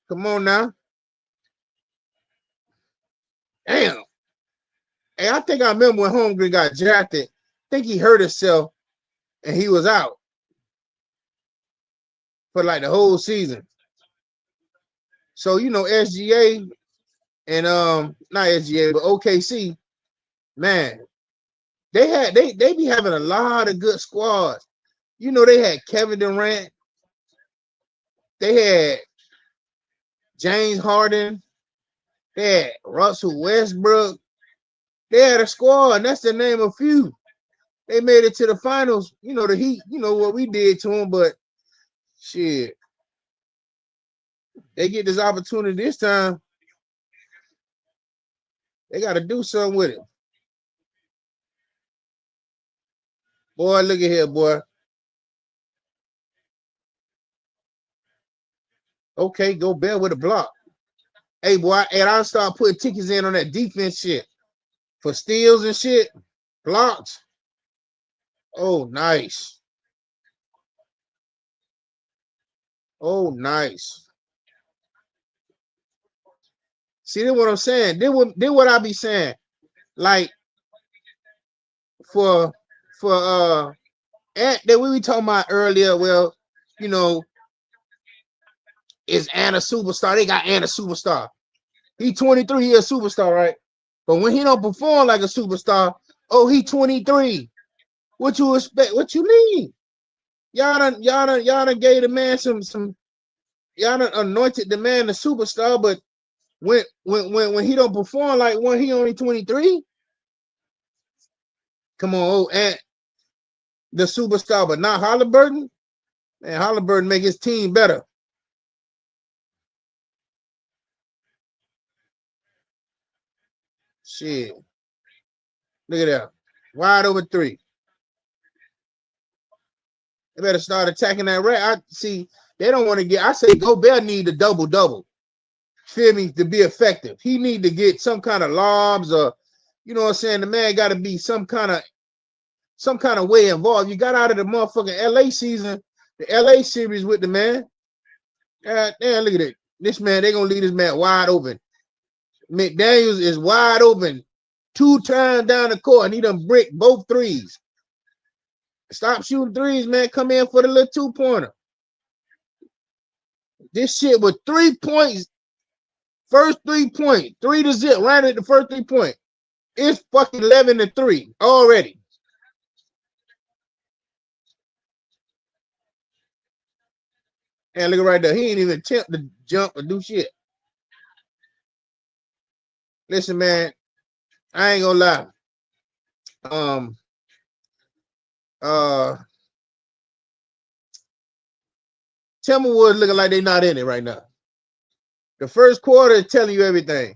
come on now. Damn. Hey, I think I remember when Holmgren got drafted. I think he hurt himself and he was out for like the whole season. So, you know, SGA and not SGA, but OKC, man, they be having a lot of good squads. You know, they had Kevin Durant, they had James Harden, they had Russell Westbrook, they had a squad, and that's the name of a few. They made it to the finals. You know, the Heat, you know what we did to them, but shit, they get this opportunity this time. They got to do something with it. Boy, look at here, boy. Okay, Gobert with a block. Hey, boy, and I'll start putting tickets in on that defense shit for steals and shit, blocks. Oh, nice. Oh, nice. See, that's what I'm saying. Then what I be saying. Like for that we were talking about earlier. Well, you know, is Anna superstar? They got Anna superstar. He 23, he a superstar, right? But when he don't perform like a superstar, oh, he 23. What you expect? What you mean? Y'all done gave the man some y'all done anointed the man the superstar, but when he don't perform like when he only 23, come on, oh, and the superstar, but not Halliburton. Man, Halliburton make his team better. Shit. Look at that. Wide over three. They better start attacking that red. I see they don't want to get. I say Gobert need a double-double. Feel me? To be effective. He need to get some kind of lobs or you know what I'm saying? The man got to be some kind of way involved. You got out of the motherfucking LA season, the LA series with the man. God damn, look at it. This man, they gonna leave this man wide open. McDaniels is wide open 2 times down the court, and he done brick both threes. Stop shooting threes, man. Come in for the little 2-pointer. This shit with 3 points. First 3 point, 3-0, right at the first 3 point. It's fucking 11-3 already. And look right there. He ain't even attempt to jump or do shit. Listen, man, I ain't gonna lie. Timberwolves looking like they not in it right now. The first quarter is telling you everything.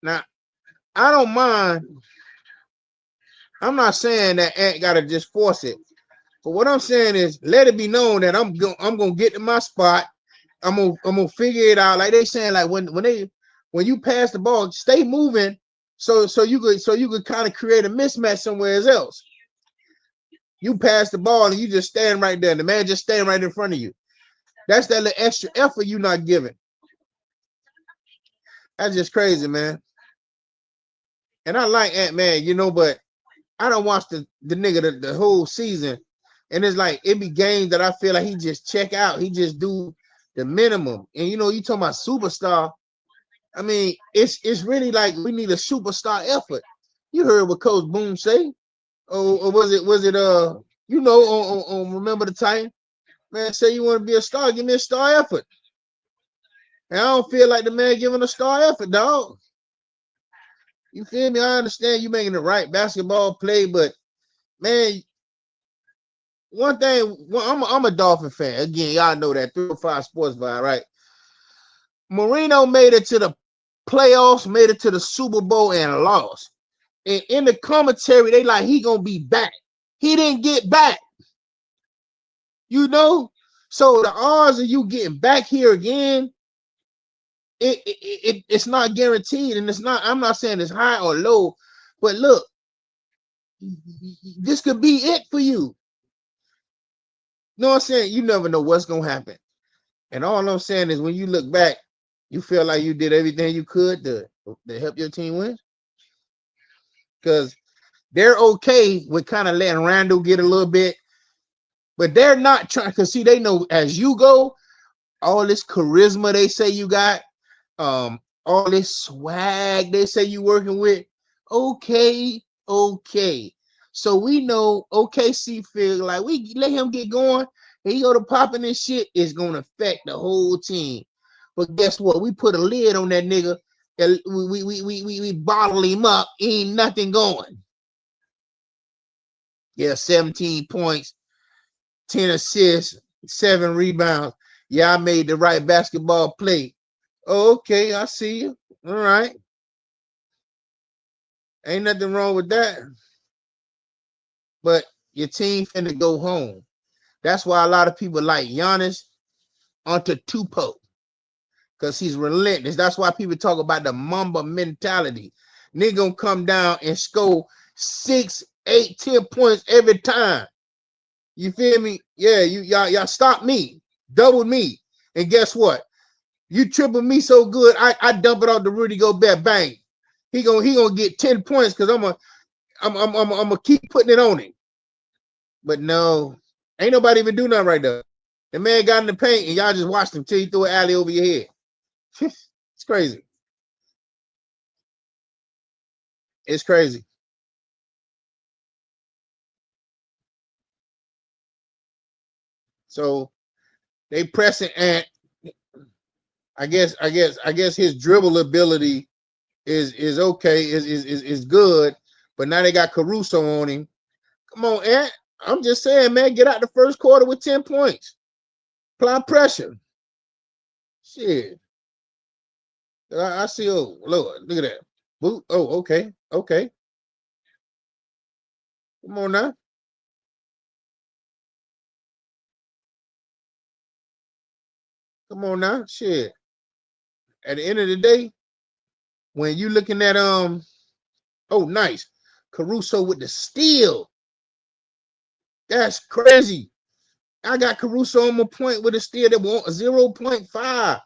Now, I don't mind. I'm not saying that Ant gotta just force it. But what I'm saying is let it be known that I'm gonna get to my spot. I'm gonna figure it out. Like they saying, like when you pass the ball, stay moving so you could kind of create a mismatch somewhere else. You pass the ball and you just stand right there. The man just stand right in front of you. That's that little extra effort you're not giving. That's just crazy, man. And I like Ant-Man, you know, but I don't watch the nigga the whole season. And it's like it be games that I feel like he just check out. He just do the minimum. And you know, you talking about superstar. I mean, it's really like we need a superstar effort. You heard what Coach Boone say? Or was it you know on Remember the Time? Man, say you want to be a star, give me a star effort. And I don't feel like the man giving a star effort, dog. You feel me? I understand you making the right basketball play, but man, one thing, I'm a Dolphin fan. Again, y'all know that 305 Sports Vibe, right? Marino made it to the playoffs, made it to the Super Bowl, and lost. And in the commentary, they like he gonna be back. He didn't get back. You know, so the odds of you getting back here again, it's not guaranteed, and it's not. I'm not saying it's high or low, but look, this could be it for you. You know what I'm saying? You never know what's gonna happen. And all I'm saying is when you look back, you feel like you did everything you could to help your team win. Because they're okay with kind of letting Randall get a little bit, but they're not trying, because see, they know as you go, all this charisma they say you got, all this swag they say you working with, okay. So we know OKC feel like we let him get going, and he go to popping this shit is gonna affect the whole team. But guess what? We put a lid on that nigga, and we bottle him up. Ain't nothing going. Yeah, 17 points, 10 assists, 7 rebounds. Yeah, I made the right basketball play. Okay, I see you. All right. Ain't nothing wrong with that. But your team finna go home. That's why a lot of people like Giannis. onto Tupo because he's relentless. That's why people talk about the Mamba mentality. Nigga gonna come down and score 6, 8, 10 points every time. You feel me? Yeah, y'all stop me, double me, and guess what? You triple me so good, I dump it off to Rudy Gobert, bang. He gonna get 10 points because I'm gonna keep putting it on him. But no, ain't nobody even do nothing right there. The man got in the paint and y'all just watched him till he threw an alley over your head. It's crazy. It's crazy. So they pressing Ant. I guess his dribble ability is okay, is good, but now they got Caruso on him. Come on, Ant. I'm just saying, man, get out the first quarter with 10 points. Apply pressure. Shit. I see. Oh, Lord, look at that. Boot. Oh, okay. Okay. Come on now. Come on now. Shit. At the end of the day, when you looking at oh, nice. Caruso with the steal. That's crazy. I got Caruso on my point with a steal that won't 0.5.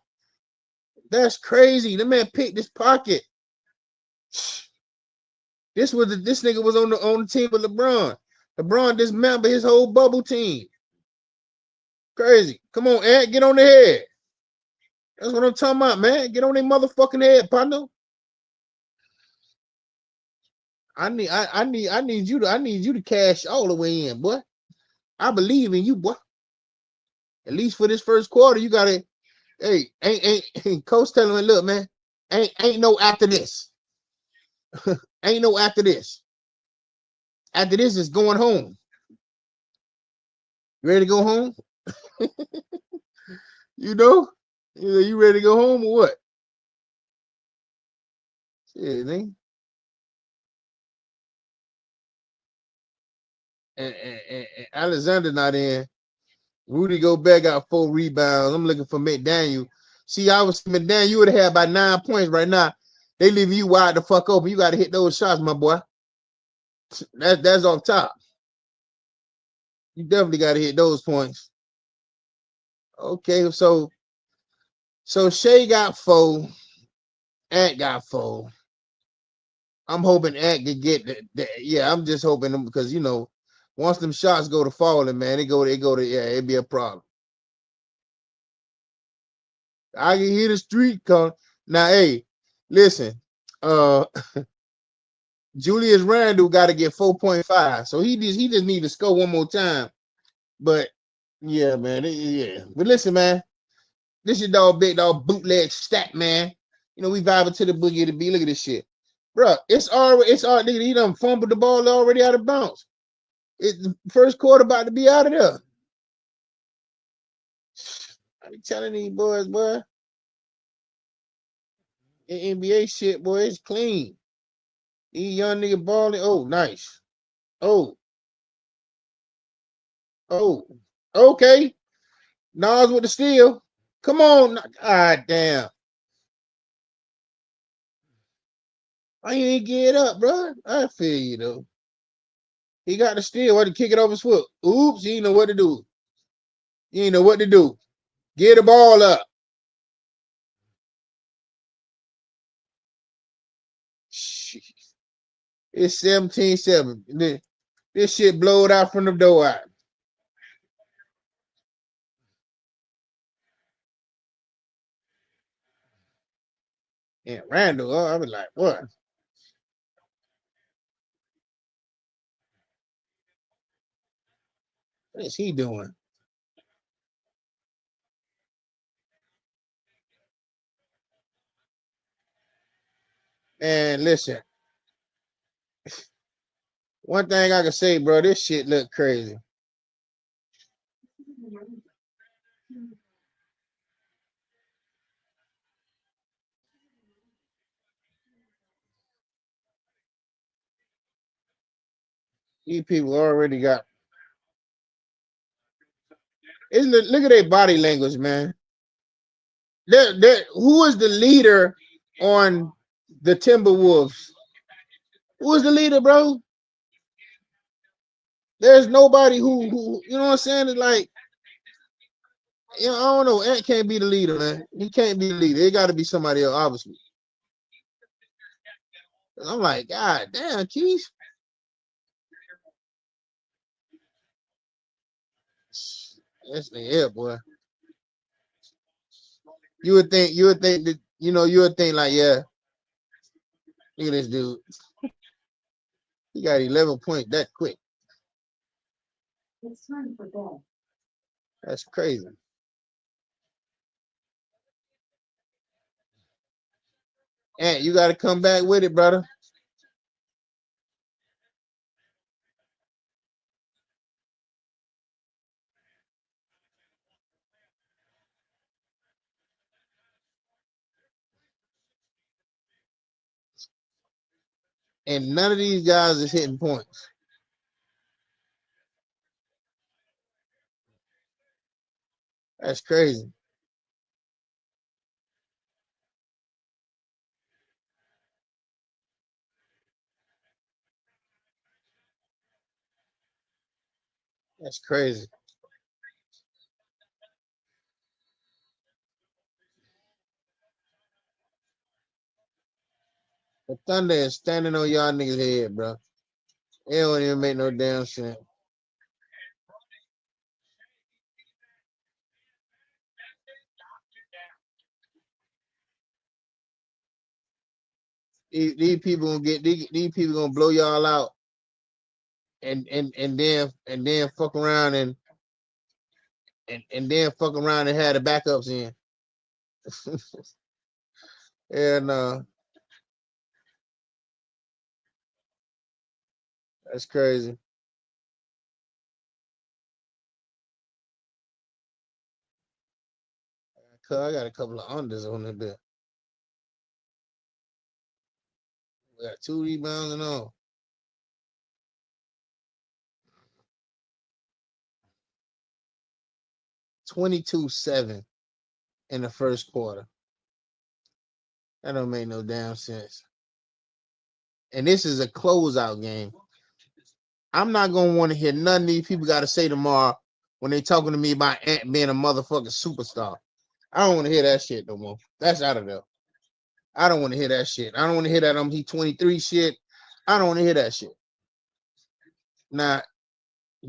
That's crazy. The man picked this pocket. This nigga was on the team with LeBron. LeBron dismembered his whole bubble team. Crazy. Come on, Ed, get on the head. That's what I'm talking about, man. Get on their motherfucking head, partner. I need you to cash all the way in, boy. I believe in you, boy. At least for this first quarter, you gotta. Hey, ain't coach telling me, look, man, ain't no after this. Ain't no after this. After this is going home. You ready to go home? You know? You ready to go home or what? Shit, man. And Alexander not in. Rudy Gobert got 4 rebounds. I'm looking for McDaniel. See, I was McDaniel. You would have had about 9 points right now. They leave you wide the fuck open. You got to hit those shots, my boy. That's off top. You definitely got to hit those points. Okay, so Shea got 4. Ant got 4. I'm hoping Ant could get that. Yeah, I'm just hoping them because once them shots go to falling, man, they go to it'd be a problem. I can hear the street come. Now, hey, listen, Julius Randle got to get 4.5. So he just need to score one more time. But yeah, man, yeah. But listen, man, this your dog, big dog, bootleg stat, man. We vibing to the boogie to be. Look at this shit. Bro, it's already, he done fumbled the ball already out of bounds. It's the first quarter about to be out of there. I be telling these boys, boy. NBA shit, boy, it's clean. These young nigga balling. Oh, nice. Oh, okay. Nas with the steal. Come on. God damn. Why you ain't get up, bro? I feel you, though. He got the steal. Why to kick it off his foot? Oops, he ain't know what to do. He ain't know what to do. Get the ball up. It's 17-7. This shit blowed out from the door out. And Randall, I was like, what? What is he doing? And listen, one thing I can say, bro, this shit look crazy. These people already got. Look at their body language, man. Who is the leader on the Timberwolves? Who is the leader, bro? There's nobody who you know what I'm saying? It's like, you know, I don't know. Ant can't be the leader, man. He can't be the leader. It got to be somebody else, obviously. I'm like, God damn, Keith. That's the hell, boy. You would think that, you would think like, yeah, look at this dude. He got 11 points that quick. It's time for bed. That's crazy. Ant, you got to come back with it, brother. And none of these guys is hitting points. That's crazy. That's crazy. The Thunder is standing on y'all niggas' head, bro. It don't even make no damn sense. These people gonna get these people gonna blow y'all out, and then fuck around and then fuck around and have the backups in. And that's crazy. I got a couple of unders on that bit. We got 2 rebounds and all. 22-7 in the first quarter. That don't make no damn sense. And this is a closeout game. I'm not gonna want to hear none of these people got to say tomorrow when they talking to me about Ant being a motherfucking superstar. I don't want to hear that shit no more. That's out of there. I don't want to hear that shit. I don't want to hear that he 23 shit. I don't want to hear that shit. Now,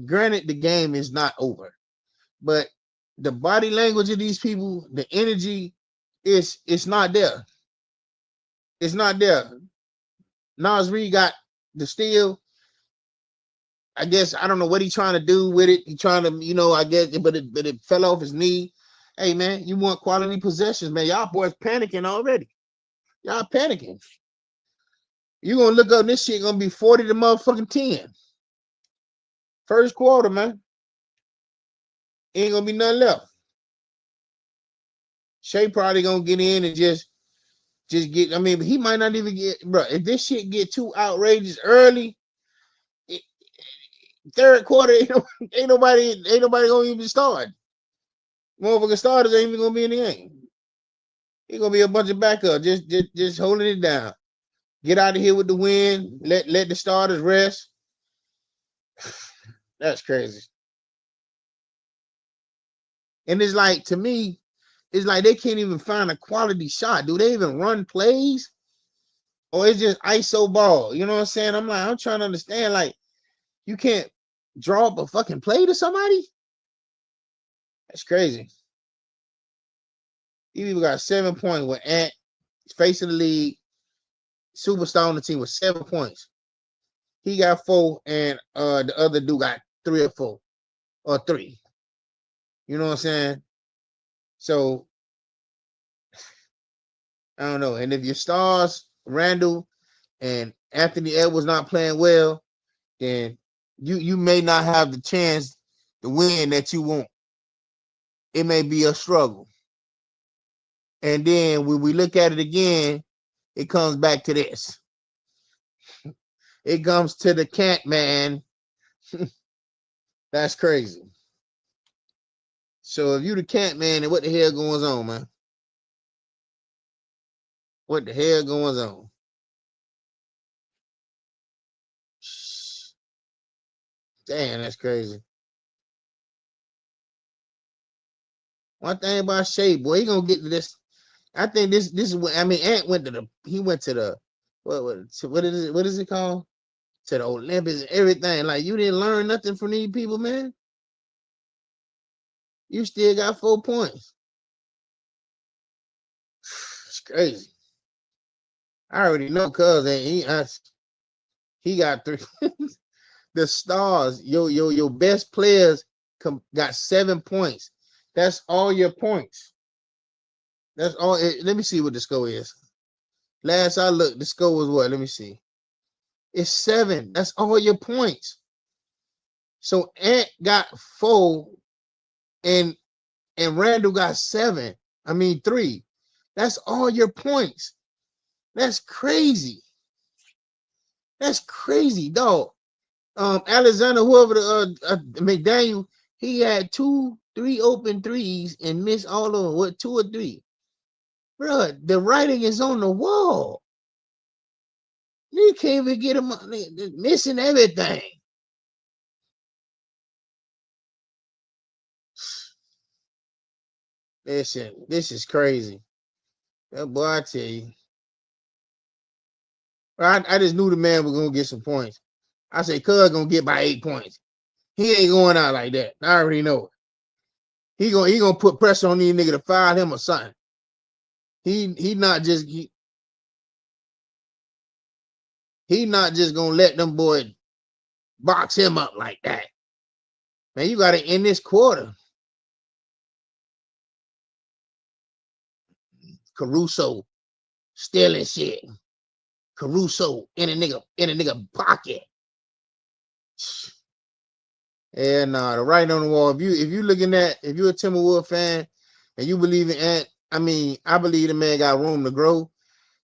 granted, the game is not over, but the body language of these people, the energy, it's not there. It's not there. Nas Reed got the steal. I guess I don't know what he's trying to do with it. He trying to, I guess, but it fell off his knee. Hey man, you want quality possessions, man. Y'all boys panicking already. Y'all panicking. You gonna look up this shit gonna be 40 to motherfucking 10. First quarter, man. Ain't gonna be nothing left. Shea probably gonna get in and just get. I mean, but he might not even get, bro. If this shit get too outrageous early, third quarter ain't nobody gonna even start. Motherfucking starters ain't even gonna be in the game. It's gonna be a bunch of backup, just holding it down. Get out of here with the win. Let the starters rest. That's crazy. And it's like, to me, it's like they can't even find a quality shot. Do they even run plays? Or it's just ISO ball? You know what I'm saying? I'm trying to understand, like, you can't draw up a fucking play to somebody? That's crazy. These people got 7 points with Ant facing the league. Superstar on the team with 7 points. He got 4, and the other dude got 3 or 4 or 3. You know what I'm saying? So I don't know. And if your stars, Randall and Anthony Edwards, not playing well, then you may not have the chance to win that you want. It may be a struggle. And then when we look at it again, it comes back to this. It comes to the cat man. That's crazy. So if you the cat man, then what the hell goes on, man? What the hell going on? Damn, that's crazy. One thing about Shea, boy, he gonna get to this. I think this is what I mean. Ant went to the what is it called? To the Olympics and everything. Like, you didn't learn nothing from these people, man. You still got 4 points. It's crazy. I already know, cuz he got 3. The stars, your best players got 7 points. That's all your points. That's all. Let me see what the score is. Last I looked, the score was what? Let me see. It's 7. That's all your points. So Ant got 4, and Randall got 7. I mean 3. That's all your points. That's crazy. That's crazy, dog. Alexander, whoever the McDaniel, he had 2, 3 open threes and missed all of them. What, 2 or 3? Bro, the writing is on the wall. You can't even get him missing everything. Listen, this is crazy. Boy, I tell you. I just knew the man was gonna get some points. I said, Cuz gonna get by 8 points. He ain't going out like that. I already know it. He gonna put pressure on these niggas to fire him or something. He not just not just gonna let them boys box him up like that. Man, you gotta end this quarter. Caruso stealing shit. Caruso in a nigga pocket. And the writing on the wall. If you're a Timberwolves fan and you believe in Ant, I mean, I believe the man got room to grow.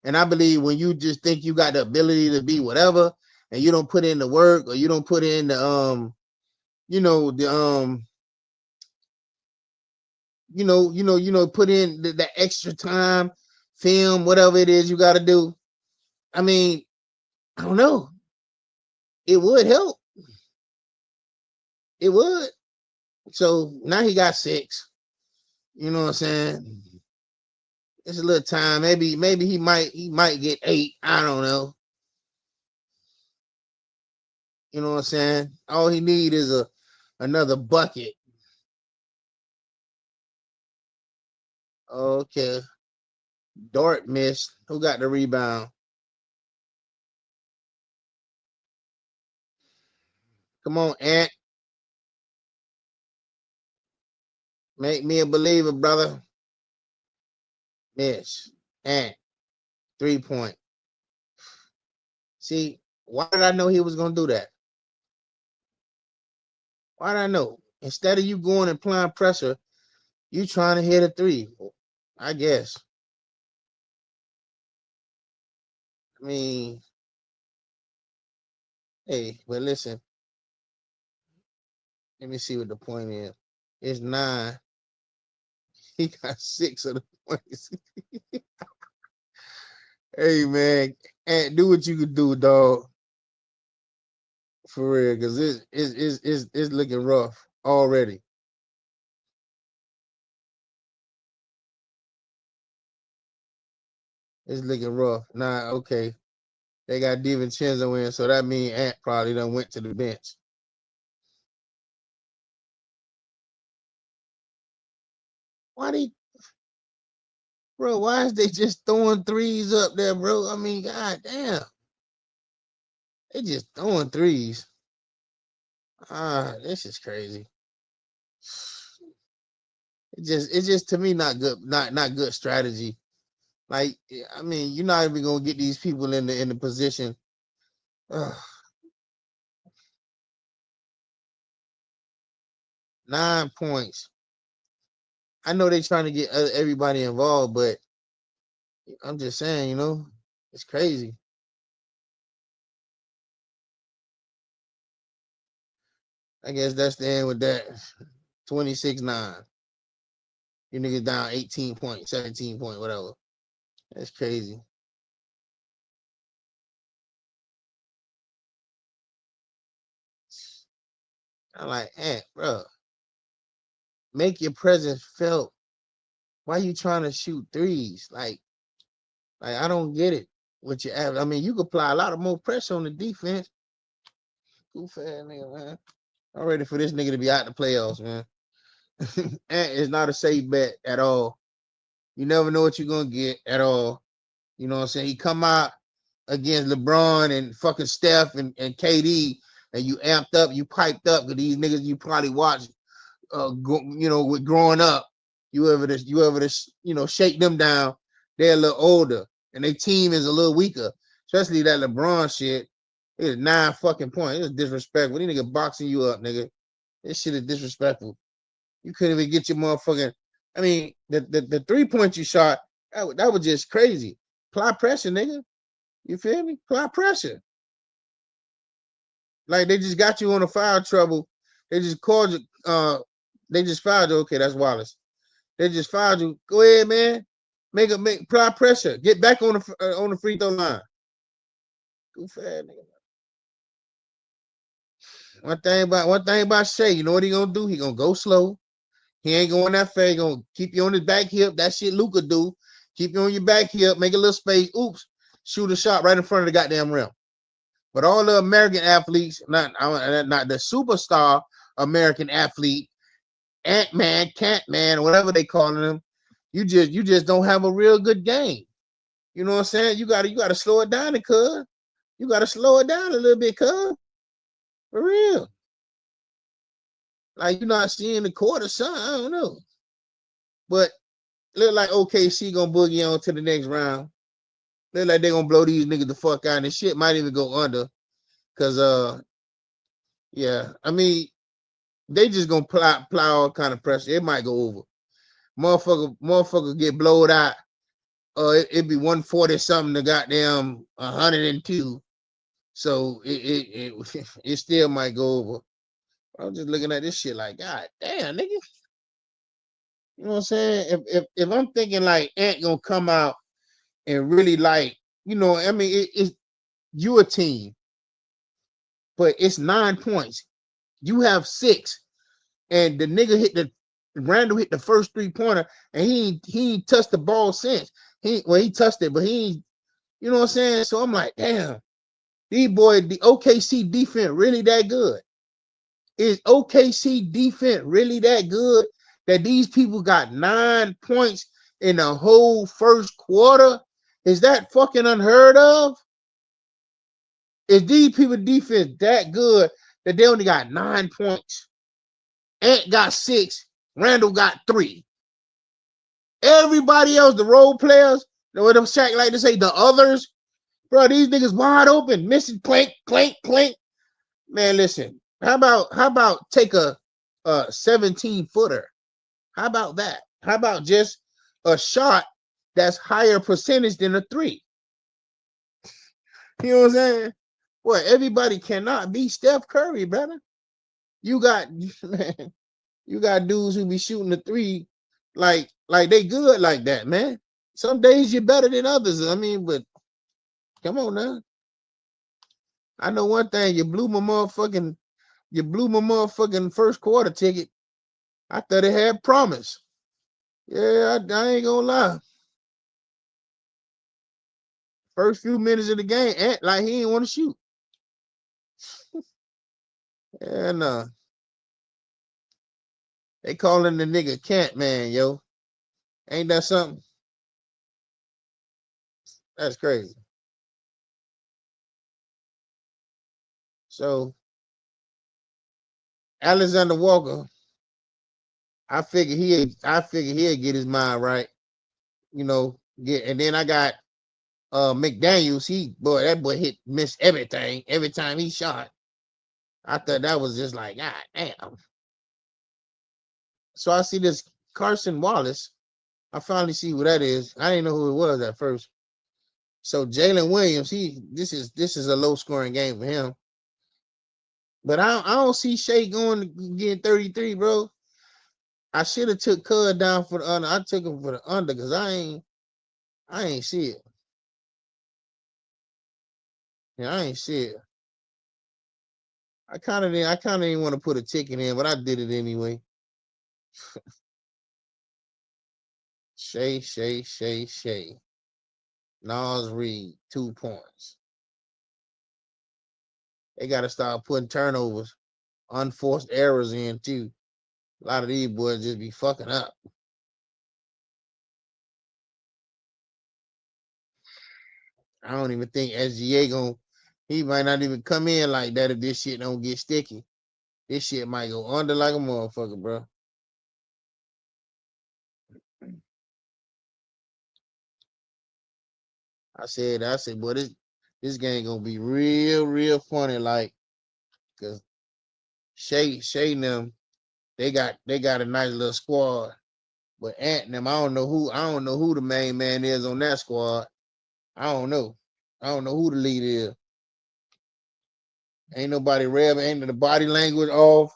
And I believe when you just think you got the ability to be whatever, and you don't put in the work, or you don't put in the put in the extra time, film, whatever it is you got to do. I mean, I don't know. It would help. It would. So now he got 6. You know what I'm saying? It's a little time. Maybe he might get 8. I don't know. You know what I'm saying? All he need is another bucket. Okay. Dort missed. Who got the rebound? Come on, Ant. Make me a believer, brother. Miss. Ant. 3-point. See, why did I know he was going to do that? Why did I know? Instead of you going and applying pressure, you trying to hit a 3. I guess. I mean, hey, but listen. Let me see what the point is. It's 9. He got 6 of the points. Hey, man, do what you can do, dog. For real, because it's looking rough already. It's looking rough. Nah, okay. They got DiVincenzo in, so that means Ant probably done went to the bench. Why is they just throwing threes up there, bro? I mean, god damn. They just throwing threes. This is crazy. It's just to me not good, not good strategy. Like, I mean, you're not even gonna get these people in the position. 9 points. I know they're trying to get everybody involved, but I'm just saying, it's crazy. I guess that's the end with that. 26-9. You niggas down 18 points, 17 points, whatever. That's crazy. I'm like, bro, make your presence felt. Why you trying to shoot threes? Like I don't get it. What you have? I mean, you could apply a lot of more pressure on the defense. Goof ass nigga, man. I'm ready for this nigga to be out the playoffs, man. Ant is not a safe bet at all. You never know what you're gonna get at all. You know what I'm saying? He come out against LeBron and fucking Steph and KD, and you amped up, you piped up because these niggas you probably watched, with growing up. You ever shake them down. They're a little older, and their team is a little weaker. Especially that LeBron shit. It is 9 fucking points. It was disrespectful. These nigga boxing you up, nigga. This shit is disrespectful. You couldn't even get your motherfucking. I mean, the 3 points you shot, that was just crazy. Apply pressure, nigga. You feel me? Apply pressure. Like they just got you on a foul trouble. They just called you. They just fouled you. Okay, that's Wallace. They just fouled you. Go ahead, man. Apply pressure. Get back on the free throw line. Goof ass nigga. One thing about Shea, you know what he gonna do? He gonna go slow. He ain't going that fast. He gonna keep you on his back hip. That shit Luka do. Keep you on your back hip. Make a little space. Oops. Shoot a shot right in front of the goddamn rim. But all the American athletes, not the superstar American athlete, Ant-Man, Cat-Man, whatever they calling them, you just don't have a real good game. You know what I'm saying? You gotta slow it down, cuz. You gotta slow it down a little bit, cuz. For real. Like you're not seeing the court or something. I don't know. But look like OKC gonna boogie on to the next round. Look like they're gonna blow these niggas the fuck out, and this shit might even go under. Cause yeah, I mean, they just gonna apply all kind of pressure. It might go over. Motherfucker get blowed out. It'd be 140 something to goddamn 102. So it still might go over. I'm just looking at this shit like, God damn, nigga. You know what I'm saying? If I'm thinking like Ant gonna come out and really like, I mean, it's you a team, but it's 9 points. You have 6, and the nigga Randall hit the first 3-pointer, and he ain't touched the ball since. He touched it, but he ain't, you know what I'm saying? So I'm like, damn, the OKC defense really that good? Is OKC defense really that good that these people got 9 points in the whole first quarter? Is that fucking unheard of? Is these people defense that good that they only got 9 points? Ant got 6, Randall got 3. Everybody else, the role players, what them Shaq like to say, the others, bro, these niggas wide open, missing clank, clank, clank. Man, listen, how about take a 17-footer? How about that? How about just a shot that's higher percentage than a 3? You know what I'm saying? Boy, everybody cannot be Steph Curry, brother. You got man, you got dudes who be shooting the 3 like they good like that, man. Some days you're better than others. I mean, but come on now. I know one thing, you blew my motherfucking first quarter ticket. I thought it had promise. Yeah, I ain't gonna lie. First few minutes of the game, Ant like he didn't want to shoot. And they calling the nigga Cat Man, yo. Ain't that something? That's crazy. So Alexander Walker, I figure he'll get his mind right. And then I got McDaniels. That boy missed everything every time he shot. I thought that was just like, God damn. So I see this Carson Wallace. I finally see who that is. I didn't know who it was at first. So Jalen Williams, this is a low scoring game for him. But I don't see Shea going getting 33, bro. I should have took Cud down for the under. I took him for the under because I ain't see it. Yeah, I ain't see it. I kind of didn't want to put a ticket in, but I did it anyway. Shay. Nas Reed, 2 points. They got to start putting turnovers, unforced errors in too. A lot of these boys just be fucking up. I don't even think SGA he might not even come in like that if this shit don't get sticky. This shit might go under like a motherfucker, bro. I said, boy, this game gonna be real funny, like, cause Shay and them, they got a nice little squad. But Ant and them, I don't know who the main man is on that squad. I don't know who the lead is. Ain't nobody revving, ain't the body language off.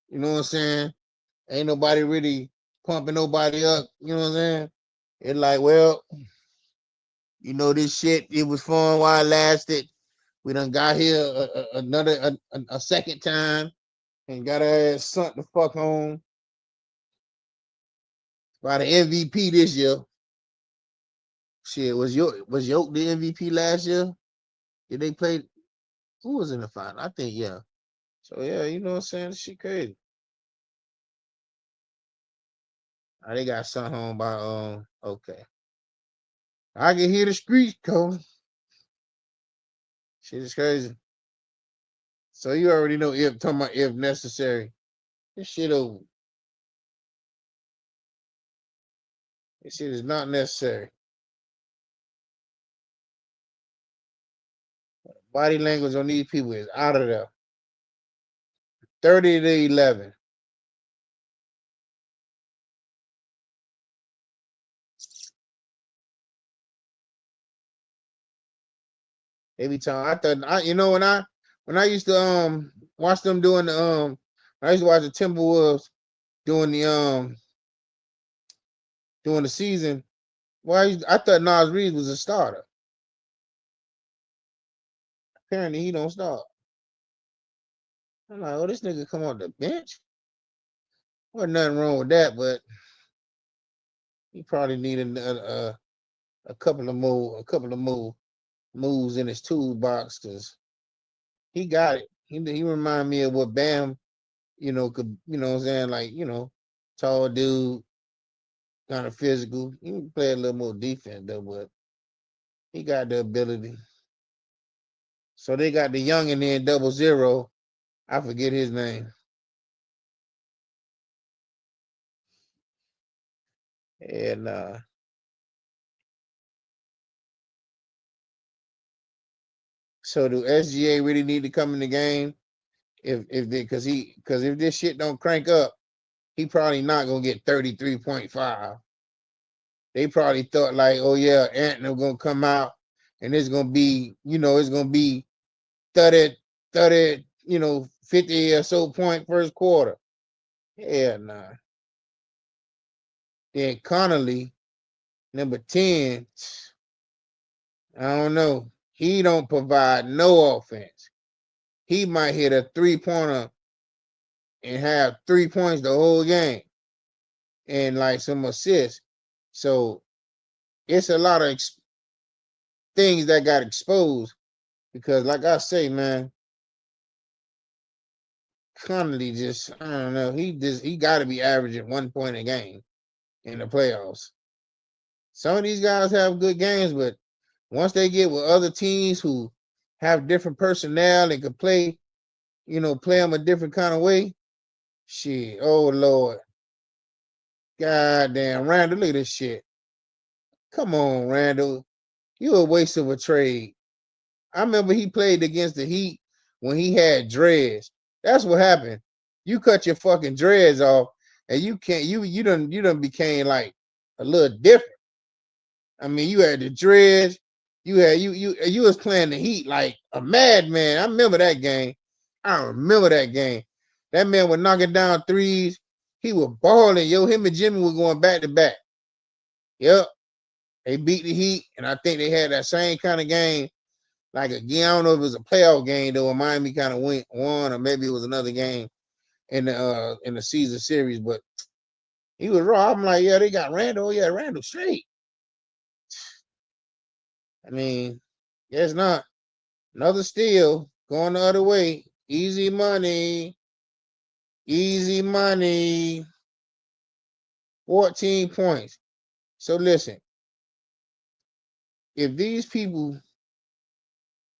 You know what I'm saying? Ain't nobody really pumping nobody up. You know what I'm saying? It's like, well, you know, this shit, it was fun while it lasted. We done got here a second time and got our ass sunk the fuck home by the MVP this year. Shit, was Yoke the MVP last year? Did they play? Who was in the final? I think, yeah. So yeah, you know what I'm saying? This shit crazy. They got sent home by okay. I can hear the streets going. Shit is crazy. So you already know talking about if necessary. This shit over. This shit is not necessary. Body language on these people is out of there. 30-11. Every time when I used to watch them doing the I used to watch the Timberwolves doing the season. I thought Nas Reed was a starter. Apparently he don't start. I'm like, oh, this nigga come on the bench. Wasn't nothing wrong with that, but he probably needed a couple of more moves in his toolbox because he got it. He remind me of what Bam, could, what I'm saying, like, tall dude, kind of physical. He can play a little more defense though, but he got the ability. So they got the youngin' in 00. I forget his name. And so do SGA really need to come in the game? Because if this shit don't crank up, he probably not gonna get 33.5. They probably thought like, oh yeah, Anthem gonna come out and it's gonna be, it's gonna be 30, 50 or so point first quarter. Yeah, nah. Then Connolly, number 10, I don't know. He don't provide no offense. He might hit a 3-pointer and have 3 points the whole game and like some assists. So it's a lot of things that got exposed because, like I say, man, Connolly just, I don't know. He got to be averaging 1 point a game in the playoffs. Some of these guys have good games, but once they get with other teams who have different personnel and can play them a different kind of way, shit, oh Lord. Goddamn, Randall, look at this shit. Come on, Randall. You a waste of a trade. I remember he played against the Heat when he had dreads. That's what happened. You cut your fucking dreads off, and you done became like a little different. I mean, you had the dreads. You was playing the Heat like a madman. I remember that game. That man was knocking down threes. He was balling. Him and Jimmy were going back to back. Yep. They beat the Heat, and I think they had that same kind of game Like again, I don't know if it was a playoff game though, or Miami kind of won, or maybe it was another game in the season series, but he was raw. I'm like, yeah, they got Randall. Yeah, Randall straight. I mean, guess not. Another steal going the other way. Easy money. Easy money. 14 points. So listen, if these people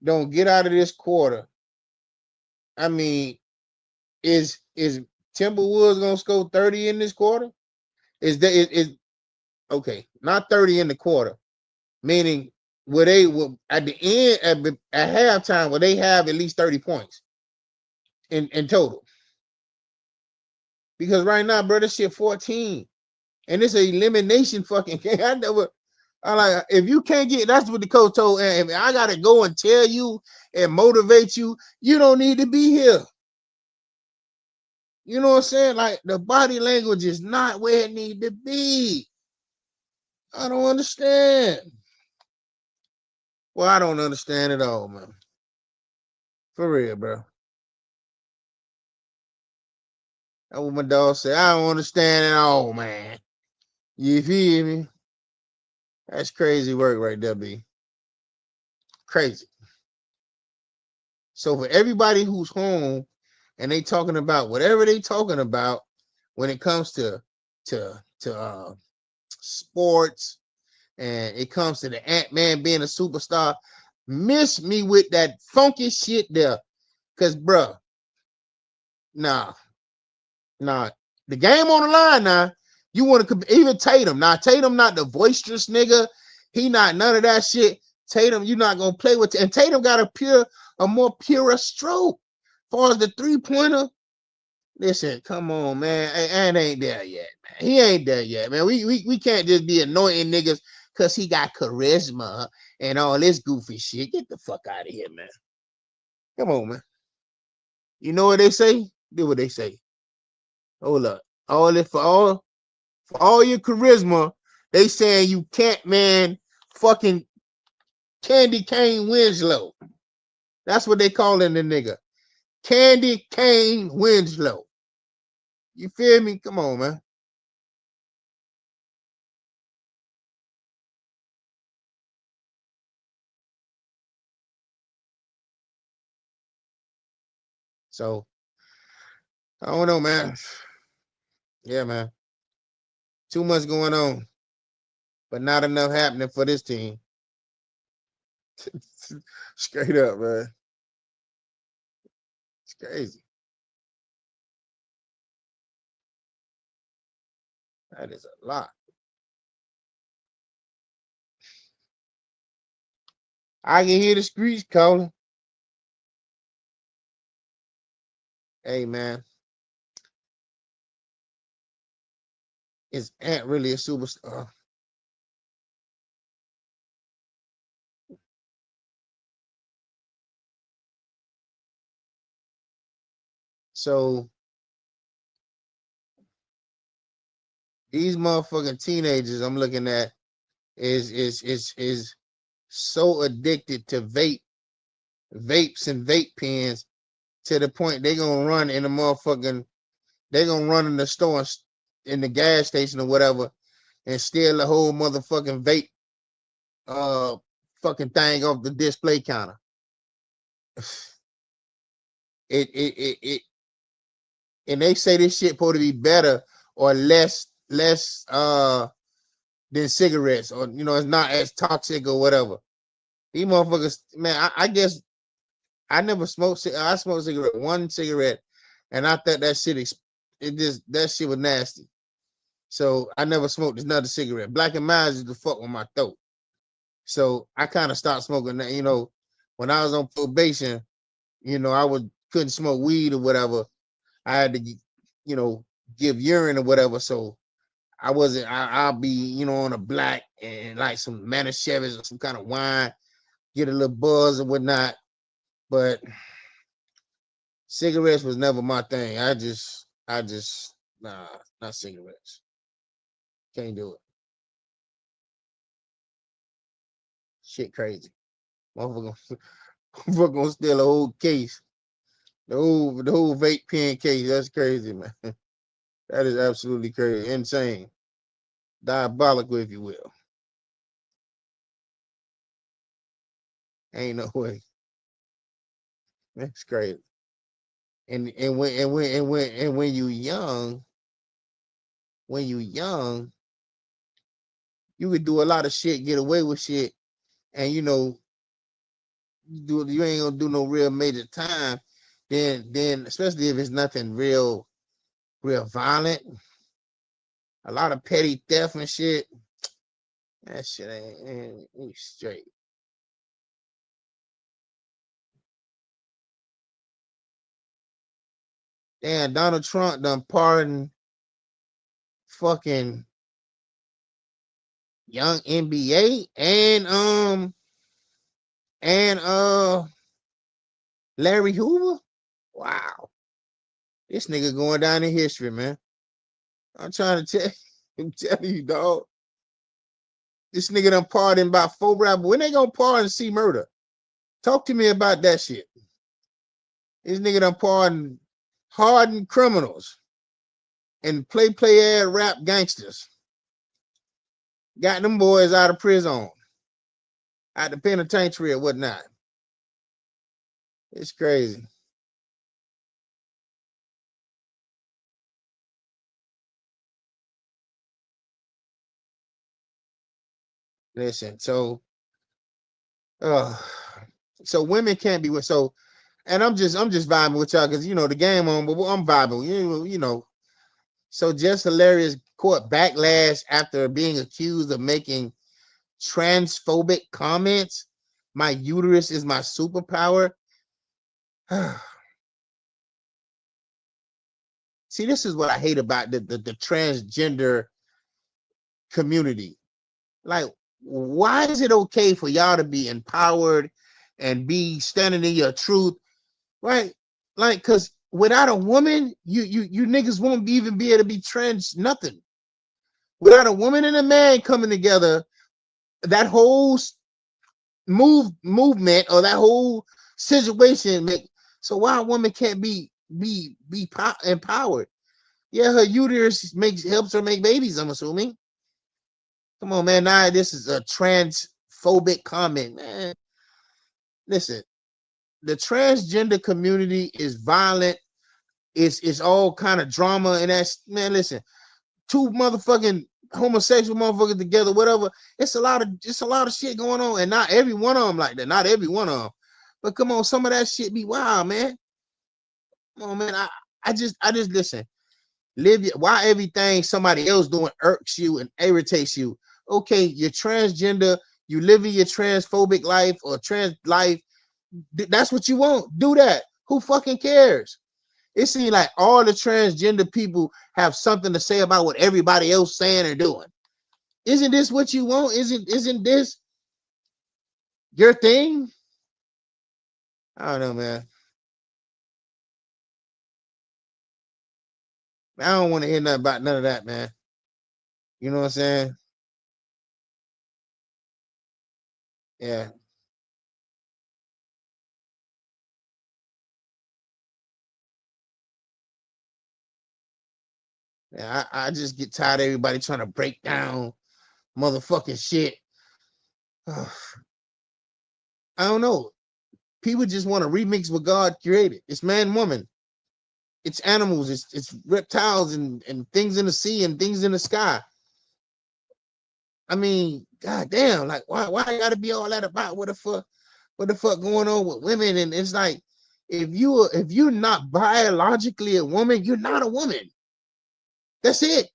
don't get out of this quarter, I mean, is Timberwolves gonna score 30 in this quarter? Is okay? Not 30 in the quarter, meaning will they will at the end at halftime will they have at least 30 points in total? Because right now, bro, this shit 14, and it's an elimination fucking game. I like if you can't get that's what the coach told. And I gotta go and tell you and motivate you. You don't need to be here. You know what I'm saying? Like the body language is not where it need to be. I don't understand. Well, I don't understand at all, man. For real, bro. That's what my dog said. I don't understand at all, man. You feel me? That's crazy work right there, B. Crazy. So for everybody who's home and they talking about whatever they talking about when it comes to sports and it comes to the Ant-Man being a superstar, miss me with that funky shit there. Cause bruh, nah. The game on the line now. You want to even Tatum. Now Tatum not the boisterous nigga. He not none of that shit. Tatum, you're not gonna play with and Tatum got a more pure stroke. As far as the 3-pointer, listen, come on, man. And ain't there yet, man. He ain't there yet, man. We can't just be anointing niggas because he got charisma and all this goofy shit. Get the fuck out of here, man. Come on, man. You know what they say? Do what they say. Hold up. For all your charisma, they saying you can't, man, fucking Candy Cane Winslow. That's what they calling the nigga. Candy Cane Winslow. You feel me? Come on, man. So, I don't know, man. Yeah, man. Too much going on, but not enough happening for this team. Straight up, man. It's crazy. That is a lot. I can hear the streets calling. Hey, man. Is Ant really a superstar? So these motherfucking teenagers I'm looking at is so addicted to vapes and vape pens to the point they gonna run in the motherfucking they gonna run in the store in the gas station or whatever and steal the whole motherfucking vape fucking thing off the display counter. It and they say this shit supposed to be better or less than cigarettes, or it's not as toxic or whatever. These motherfuckers, man, I guess I never smoked. I smoked one cigarette, and I thought that that shit was nasty. So I never smoked another cigarette. Black and Miles used to fuck with my throat. So I kind of stopped smoking that. When I was on probation, couldn't smoke weed or whatever. I had to, give urine or whatever. So I wasn't. I'll be, on a black and like some Manischewitz or some kind of wine, get a little buzz or whatnot. But cigarettes was never my thing. I just, nah, not cigarettes. Can't do it. Shit crazy. Motherfucker gonna steal a whole case. The whole vape pen case. That's crazy, man. That is absolutely crazy. Insane. Diabolical, if you will. Ain't no way. That's crazy. And when you young, you could do a lot of shit, get away with shit, and you ain't gonna do no real major time. Then especially if it's nothing real violent, a lot of petty theft and shit. That shit ain't straight. Damn, Donald Trump done pardoned fucking young NBA and Larry Hoover. Wow, this nigga going down in history, man. I'm trying to I'm telling you, dog. This nigga done pardoned about 4 rappers. When they gonna pardon C Murder? Talk to me about that shit. This nigga done pardoned hardened criminals and play ass rap gangsters. Got them boys out of prison, out the penitentiary or whatnot. It's crazy. Listen, so women can't be with and I'm just vibing with y'all because the game on, but I'm vibing, So Just Hilarious caught backlash after being accused of making transphobic comments. My uterus is my superpower. See, this is what I hate about the transgender community. Like, why is it okay for y'all to be empowered and be standing in your truth, right? Like, because without a woman, you niggas won't even be able to be trans nothing. Without a woman and a man coming together, that whole movement or that whole situation so why a woman can't be empowered? Yeah, her uterus helps her make babies, I'm assuming. Come on, man. Now this is a transphobic comment, man. Listen, the transgender community is violent. It's all kind of drama, and that's, man, listen, 2 motherfucking homosexual motherfuckers together, whatever. It's a lot of shit going on, and not every one of them like that. Not every one of them. But come on, some of that shit be wild, man. Come on, man. I just listen. Why everything somebody else doing irks you and irritates you? Okay, you're transgender, you living your transphobic life or trans life. That's what you want. Do that. Who fucking cares? It seems like all the transgender people have something to say about what everybody else saying or doing. Isn't this what you want? Isn't this your thing? I don't know, man. I don't want to hear nothing about none of that, man. You know what I'm saying? Yeah. Yeah, I just get tired of everybody trying to break down motherfucking shit. I don't know. People just want to remix what God created. It's man, woman. It's animals. It's reptiles and things in the sea and things in the sky. I mean, goddamn, like why I gotta be all that about what the fuck going on with women? And it's like, if you're not biologically a woman, you're not a woman. That's it.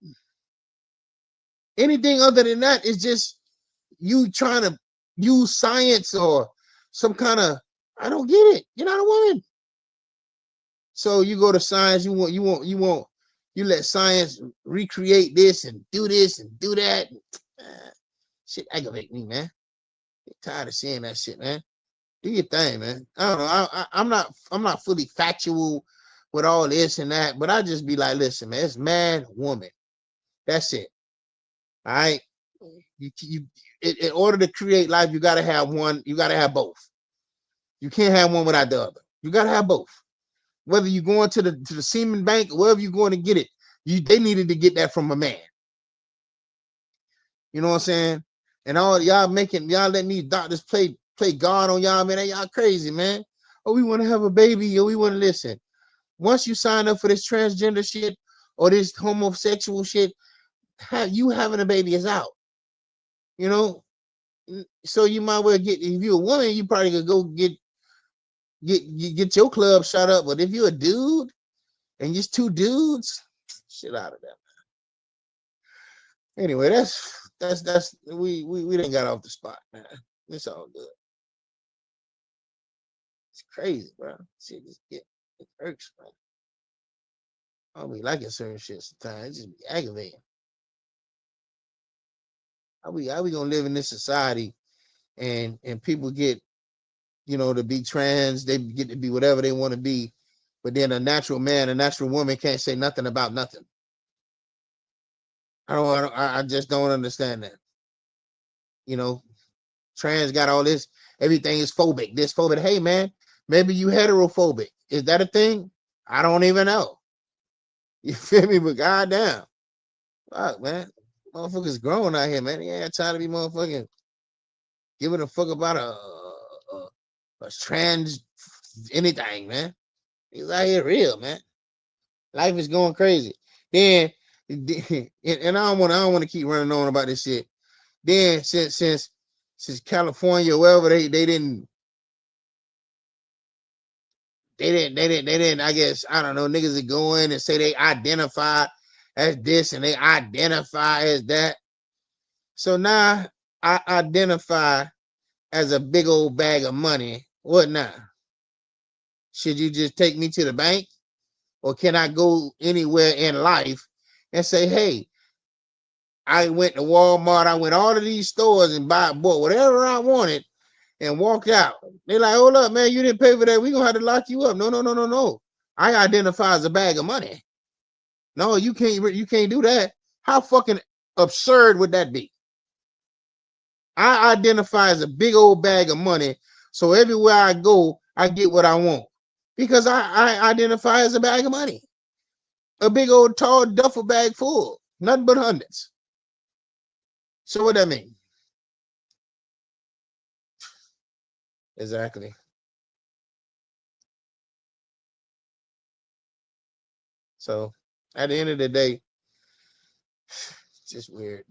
Anything other than that is just you trying to use science or some kind of, I don't get it. You're not a woman. So you go to science, you let science recreate this and do that. Shit aggravate me, man. I'm tired of seeing that shit, man. Do your thing, man. I don't know. I'm not fully factual with all this and that, but I just be like, listen, man, it's man, woman. That's it. All right. In order to create life, you gotta have one, you gotta have both. You can't have one without the other. You gotta have both. Whether you're going to the semen bank or wherever you're going to get it, they needed to get that from a man. You know what I'm saying? And all y'all letting these doctors play God on y'all, man. Y'all crazy, man. Oh, we want to have a baby, or we want to listen. Once you sign up for this transgender shit or this homosexual shit, you having a baby is out. You know, so you might well get, if you're a woman, you probably could go get your club shut up. But if you're a dude and just two dudes, shit out of that. Anyway, that's we didn't got off the spot, man. It's all good. It's crazy, bro. Shit just it irks, man. I don't be liking certain shit sometimes. It just be aggravating. How we gonna live in this society and people get, you know, to be trans, they get to be whatever they want to be, but then a natural man, a natural woman can't say nothing about nothing. I just don't understand that. You know, trans got all this, everything is phobic, this phobic. Hey man, maybe you heterophobic. Is that a thing? I don't even know. You feel me? But goddamn, fuck, man, motherfuckers growing out here, man. They ain't trying to be motherfucking giving a fuck about a trans anything, man. He's out here real, man. Life is going crazy. Then, and I don't want to keep running on about this shit. Then since California, wherever they didn't, I guess, I don't know, niggas that go in and say they identify as this and they identify as that. So now I identify as a big old bag of money. What now? Should you just take me to the bank? Or can I go anywhere in life and say, hey, I went to Walmart, I went all of these stores and bought whatever I wanted and walked out. They're like, hold up, man, you didn't pay for that. We're gonna have to lock you up. No. I identify as a bag of money. No, you can't do that. How fucking absurd would that be? I identify as a big old bag of money, so everywhere I go, I get what I want. Because I identify as a bag of money. A big old tall duffel bag full, nothing but hundreds. So what that mean? Exactly. So at the end of the day, it's just weird.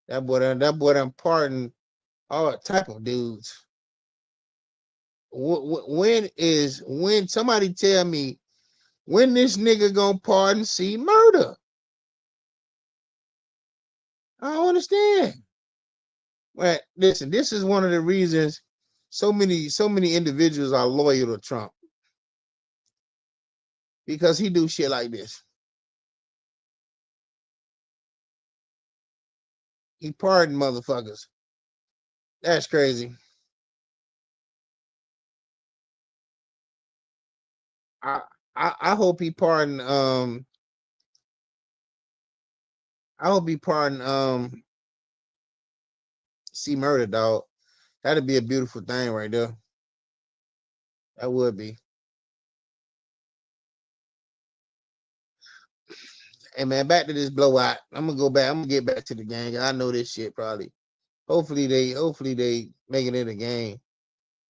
That boy done pardon all type of dudes. When somebody tell me when this nigga gonna pardon C murder? I don't understand. Well, listen, this is one of the reasons so many individuals are loyal to Trump. Because he do shit like this. He pardoned motherfuckers. That's crazy. I hope he pardoned C murder, dog. That'd be a beautiful thing right there. That would be. Hey man, back to this blowout. I'm gonna get back to the game. I know this shit probably. Hopefully they make it in the game.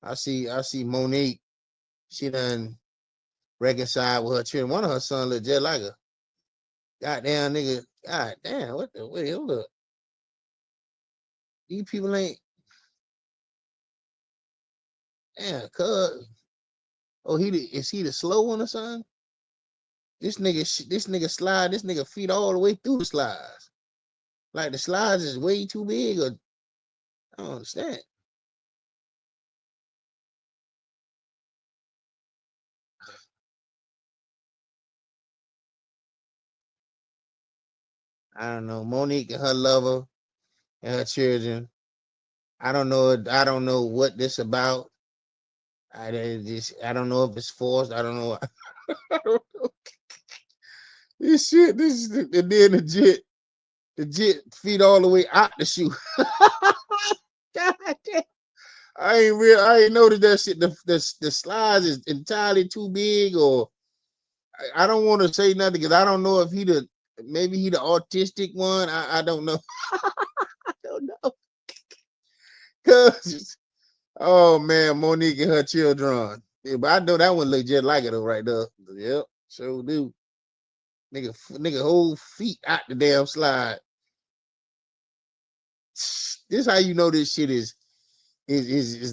I see Monique. She done reconciled with her children. One of her sons look just like her. Goddamn nigga. God damn, what the wait, hold up. These people ain't damn cuz. Oh, is he the slow one or something? This nigga slide, this nigga feet all the way through the slides. Like the slides is way too big, or I don't understand. I don't know. Monique and her lover and her children. I don't know what this about. I don't know if it's forced. I don't know. I don't know. This shit, this is the legit. legit feet all the way out the shoe. God damn. I ain't noticed that shit. The slides is entirely too big, or I don't want to say nothing because I don't know if maybe he the autistic one. I don't know. I don't know. Cause oh man, Monique and her children. Yeah, but I know that one look just like it though, right there. Yep, sure do. Nigga whole feet out the damn slide. This how you know this shit is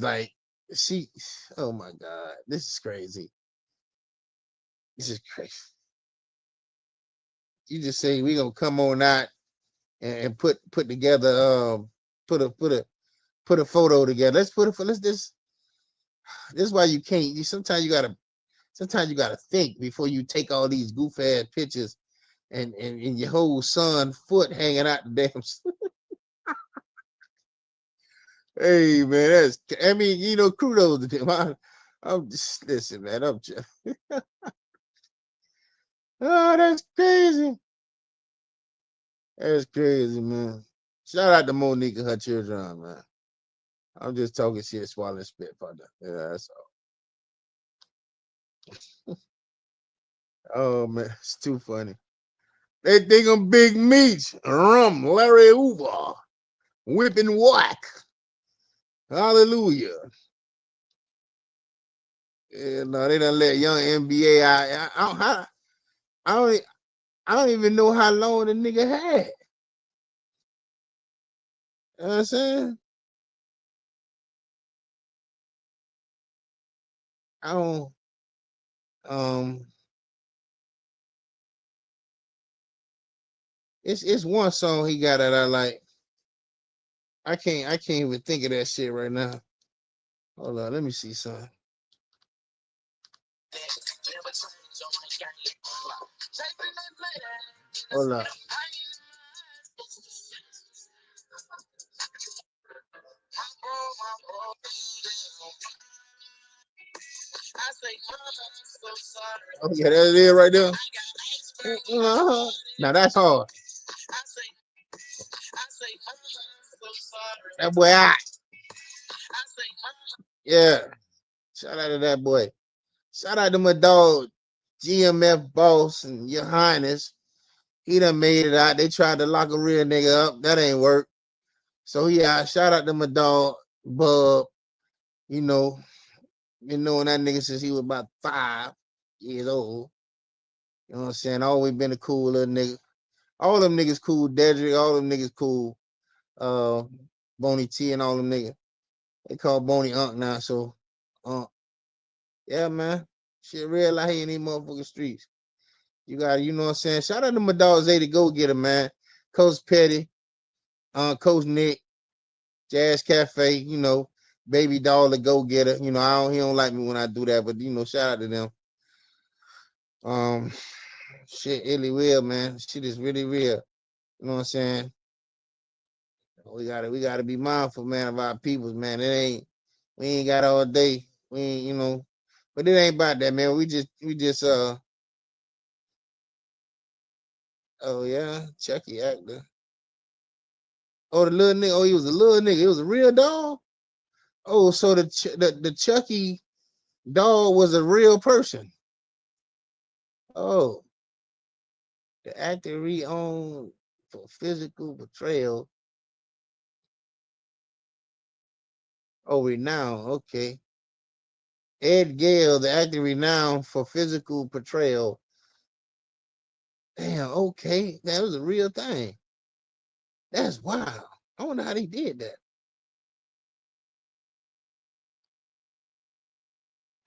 like she. Oh my god, this is crazy. This is crazy. You just say we gonna come on out and put together put a photo together. This is why you can't. Sometimes you gotta think before you take all these goof ass pictures and your whole son foot hanging out the damn. Hey man, kudos to them. I'm just listen, man. I'm just oh, that's crazy. That's crazy, man. Shout out to Monique and her children, man. I'm just talking shit, swallowing spit, partner. Yeah, that's all. Oh man, it's too funny. They think I'm Big Meech, Rum, Larry Hoover, Whipping Whack. Hallelujah. Yeah, no, they done let young NBA out. I don't even know how long the nigga had. You know what I'm saying? I don't it's one song he got that I like. I can't even think of that shit right now. Hold on, let me see something. Hold on. Oh yeah, that's it right there. Now that's hard. That boy out. Yeah. Shout out to that boy. Shout out to my dog, GMF Boss and Your Highness. He done made it out. They tried to lock a real nigga up. That ain't work. So yeah, shout out to my dog, Bub. Been knowing that nigga since he was about 5 years old. You know what I'm saying? Always been a cool little nigga. All them niggas cool. Dedrick, all them niggas cool. Boney T and all them niggas. They call Boney Unc now. So, yeah, man. Shit real out here in these motherfucking streets. You got, you know what I'm saying? Shout out to my dog ZayDaGoGetta, man. Coach Petty, Coach Nick, Jazz Cafe, Baby Doll the Go Getter. He don't like me when I do that, but shout out to them. Shit really real, man. Shit is really real. You know what I'm saying? We gotta be mindful, man, of our peoples, man. We ain't got all day. We ain't, but it ain't about that, man. We just oh yeah, Chucky actor. Oh, the little nigga. Oh, he was a little nigga. It was a real dog. Oh, so the Chucky dog was a real person. Oh, the actor re-owned for physical betrayal. Oh, renowned. Okay. Ed Gale, the actor renowned for physical betrayal. Damn, okay. That was a real thing. That's wild. I wonder how they did that.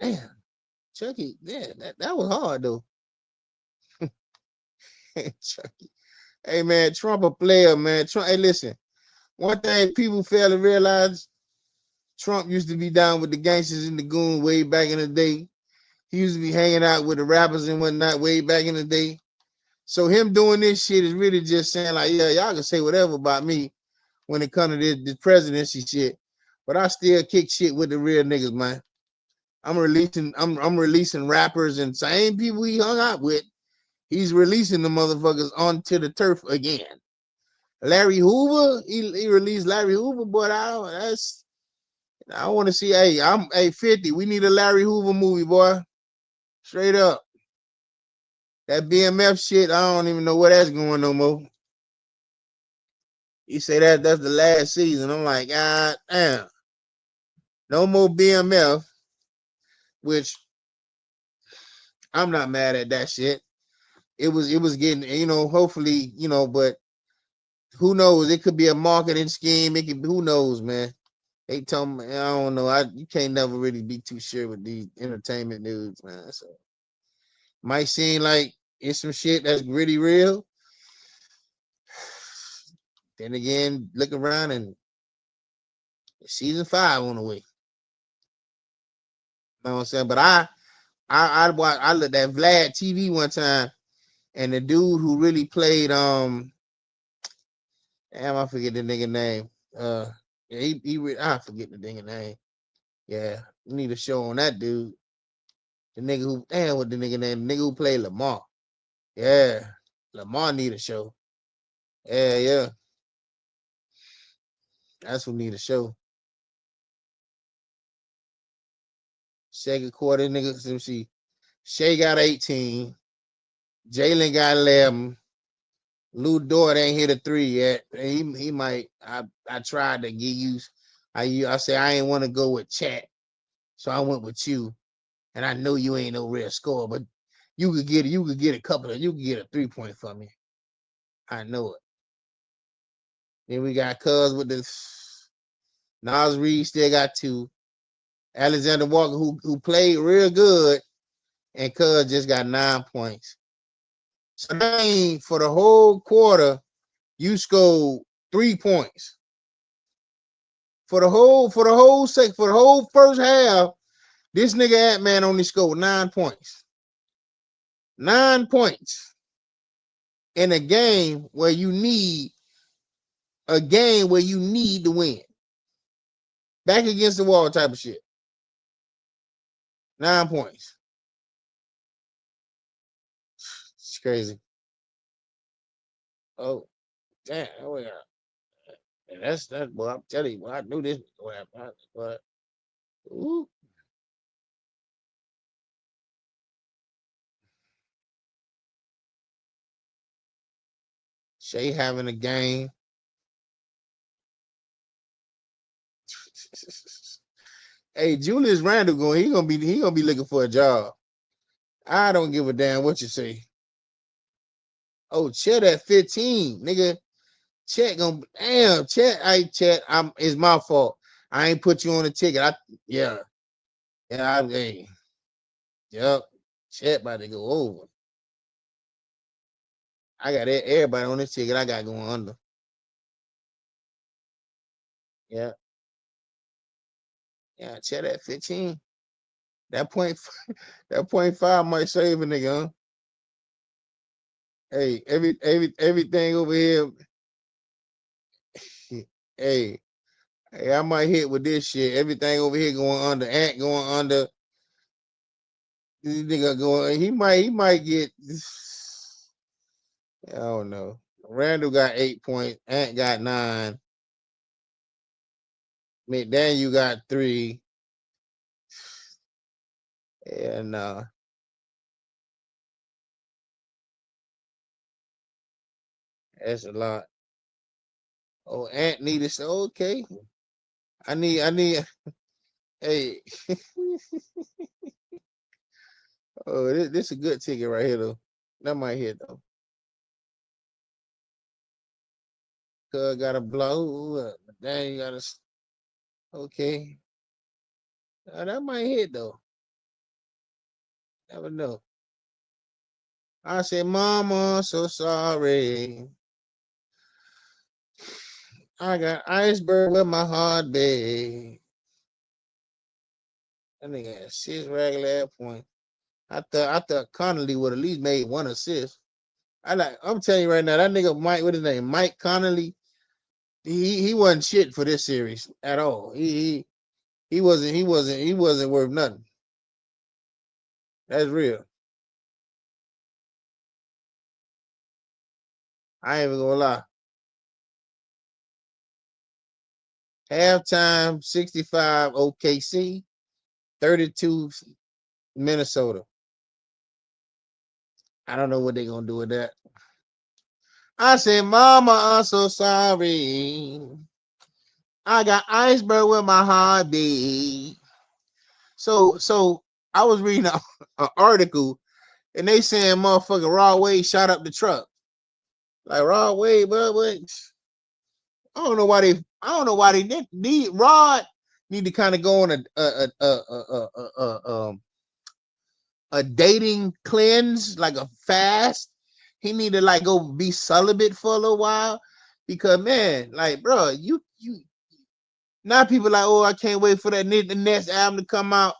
Damn. Chucky, yeah, that was hard though. Chucky. Hey man, Trump a player, man. Trump, hey, listen. One thing people fail to realize, Trump used to be down with the gangsters and the goon way back in the day. He used to be hanging out with the rappers and whatnot way back in the day. So him doing this shit is really just saying like, yeah, y'all can say whatever about me when it comes to this presidency shit, but I still kick shit with the real niggas, man. I'm releasing rappers and same people he hung out with. He's releasing the motherfuckers onto the turf again. Larry Hoover, he released Larry Hoover, but I want to see. Hey, 50. We need a Larry Hoover movie, boy. Straight up. That BMF shit, I don't even know where that's going no more. You say that's the last season. I'm like, God damn. No more BMF, which I'm not mad at that shit. It was getting, hopefully, but who knows? It could be a marketing scheme. It could, who knows, man. They tell me, I don't know. You can't never really be too sure with these entertainment dudes, man. So might seem like it's some shit that's really real. Then again, look around and season 5 on the way. You know what I'm saying? But I looked at Vlad TV one time, and the dude who really played damn, I forget the nigga name. I forget the nigga name. Yeah, we need a show on that dude. The nigga who, damn, what the nigga name? The nigga who played Lamar. Yeah, Lamar need a show. Yeah. That's who need a show. Second quarter, niggas. Let me see. Shea got 18. Jalen got 11. Lou Dort ain't hit a 3 yet. He might. I tried to give you. I say I ain't want to go with Chat, so I went with you. And I know you ain't no real scorer, but you could get a couple of, you could get a 3-point for me. I know it. Then we got Cuz with the Nas Reed still got 2. Alexander Walker, who played real good, and Cuz just got 9 points. So that means for the whole quarter, you scored 3 points. For the whole first half, this nigga Ant-Man only scored 9 points. 9 points in a game where you need to win. Back against the wall type of shit. 9 points. It's crazy. Oh, damn. Oh, yeah. And that's boy. I'm telling you, I knew this was going to happen. But ooh. Shay having a game. Hey, Julius Randle going. He gonna be looking for a job. I don't give a damn what you say. Oh, Chet at 15, nigga. Chet gonna damn Chet. Chet. It's my fault. I ain't put you on the ticket. Yep. Chet about to go over. I got everybody on this ticket. I got going under. Yeah. Yeah, Chet at 15. That point 5 might save a nigga, huh? Hey, everything over here. Hey, I might hit with this shit. Everything over here going under. Ant going under. This nigga going. He might get. I don't know. Randall got 8 points. Ant got 9. McDaniel got 3. And that's a lot. Oh, Ant needed. Okay. I need. Hey. Oh, this is a good ticket right here though. That might hit though. Cuz got a blow. Dang, got a. Okay. That might hit though. Never know. I said, Mama, so sorry. I got iceberg with my heart, babe. That nigga had 6 regular points. I thought Connolly would at least made 1 assist. I'm telling you right now, that nigga Mike, what his name? Mike Connolly. He wasn't shit for this series at all. He wasn't worth nothing. That's real. I ain't even gonna lie. Halftime 65 OKC, 32 Minnesota. I don't know what they're gonna do with that. I said, Mama, I'm so sorry. I got iceberg with my heartbeat. So I was reading an article and they saying motherfucking Rod Wave shot up the truck. Like Rod Wave, but I don't know why they need Rod need to kind of go on a dating cleanse, like a fast. He need to like go be celibate for a little while because man, like bro, you now people like, oh, I can't wait for the next album to come out.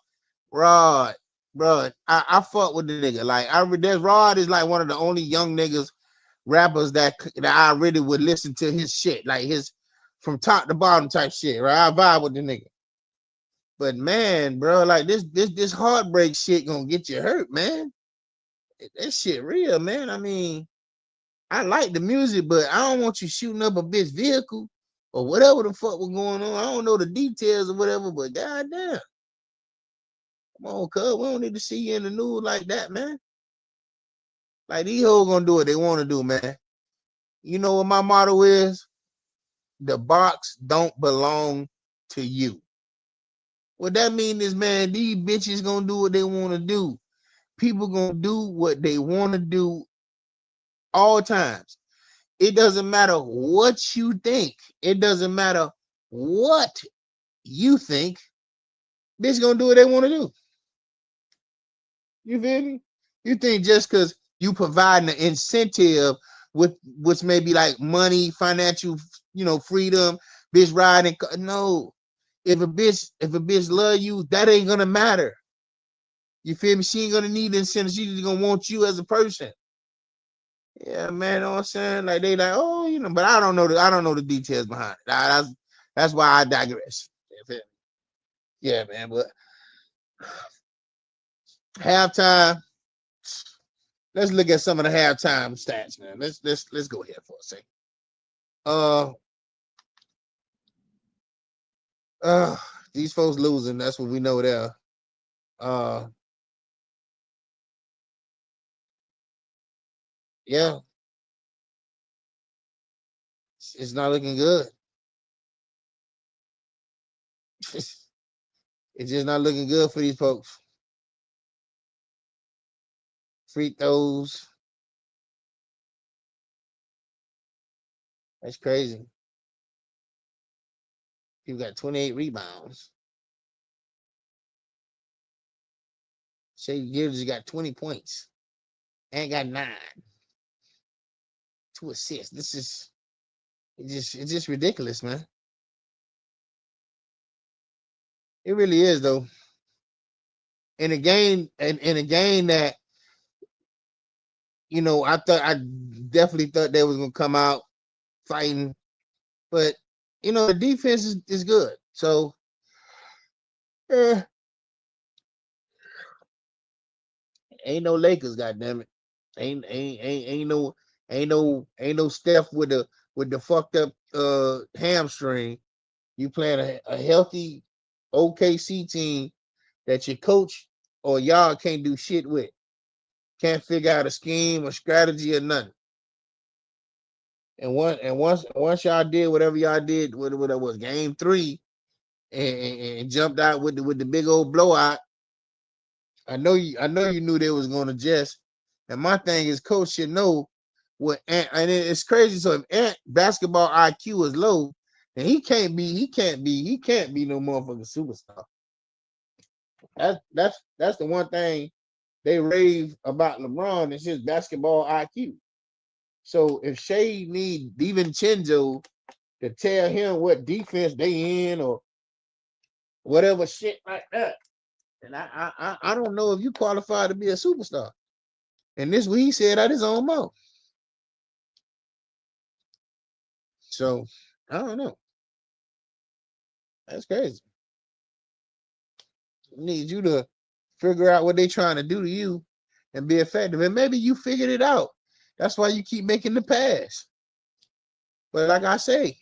Rod, bro, I fuck with the nigga. Like that Rod is like one of the only young niggas rappers that I really would listen to his shit, like his from top to bottom type shit, right? I vibe with the nigga. But man, bro, like this heartbreak shit gonna get you hurt, man. That shit real, man. I mean, I like the music, but I don't want you shooting up a bitch vehicle or whatever the fuck was going on. I don't know the details or whatever, but goddamn. Come on, cuz we don't need to see you in the news like that, man. Like these hoes gonna do what they want to do, man. You know what my motto is? The box don't belong to you. What that mean is, man, these bitches gonna do what they want to do. People gonna do what they want to do all times. It doesn't matter what you think. It doesn't matter what you think. Bitch gonna do what they want to do. You feel me? You think just because you providing an incentive with which may be like money, financial, freedom, bitch riding. No. If a bitch love you, that ain't gonna matter. You feel me? She ain't gonna need incentive. She's just gonna want you as a person. Yeah, man. You know what I'm saying? Like they like, oh, but I don't know the details behind it. That's why I digress. Yeah, man. But halftime. Let's look at some of the halftime stats, man. Let's go here for a second. These folks losing. That's what we know there. Yeah, it's not looking good. It's just not looking good for these folks. Free throws. That's crazy. People got 28 rebounds. Shea Gilgeous got 20 points and got 9. 2 assists. This is it's just ridiculous, man. It really is though. In a game that I definitely thought they was gonna come out fighting, but the defense is good. So ain't no Lakers, goddamn it. Ain't no Steph with the fucked up hamstring. You playing a healthy OKC team that your coach or y'all can't do shit with. Can't figure out a scheme or strategy or nothing. And once y'all did whatever y'all did, what it was game 3, and jumped out with the big old blowout. I know you knew they was gonna adjust. And my thing is, coach should know what. And it's crazy. So if Ant basketball IQ is low, then he can't be no motherfucking superstar. That's the one thing they rave about LeBron is his basketball IQ. So if Shea need DiVincenzo to tell him what defense they in or whatever shit like that, and I don't know if you qualify to be a superstar. And this what he said out his own mouth. So I don't know. That's crazy. Need you to figure out what they trying to do to you and be effective. And maybe you figured it out. That's why you keep making the pass. But like I say,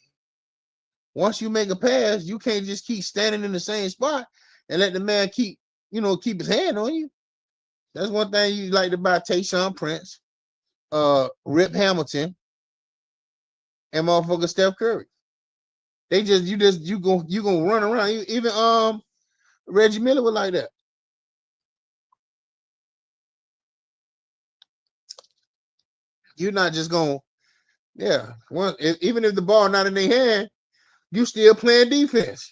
once you make a pass, you can't just keep standing in the same spot and let the man keep his hand on you. That's one thing you like about Tayshaun Prince, Rip Hamilton, and motherfucker Steph Curry. They you gonna run around. Even Reggie Miller was like that. You're not just gonna, even if the ball not in their hand, you still playing defense.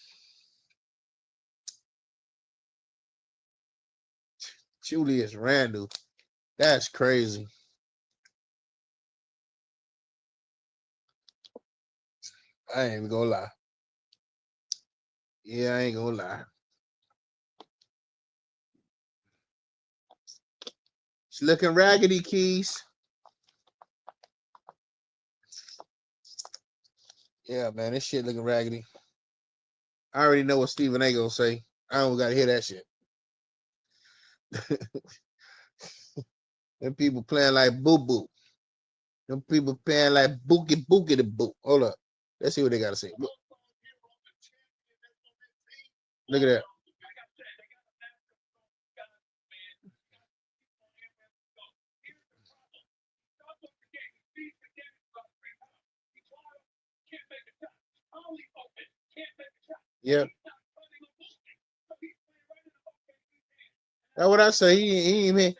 Julius Randle, that's crazy. I ain't even gonna lie. Yeah, I ain't gonna lie. It's looking raggedy, Keys. Yeah, man, this shit looking raggedy. I already know what Stephen A gonna say. I don't gotta hear that shit. Them people playing like boo-boo. Them people playing like bookie the boo. Hold up. Let's see what they gotta say. Look at that. Yeah. That's what I say. He ain't.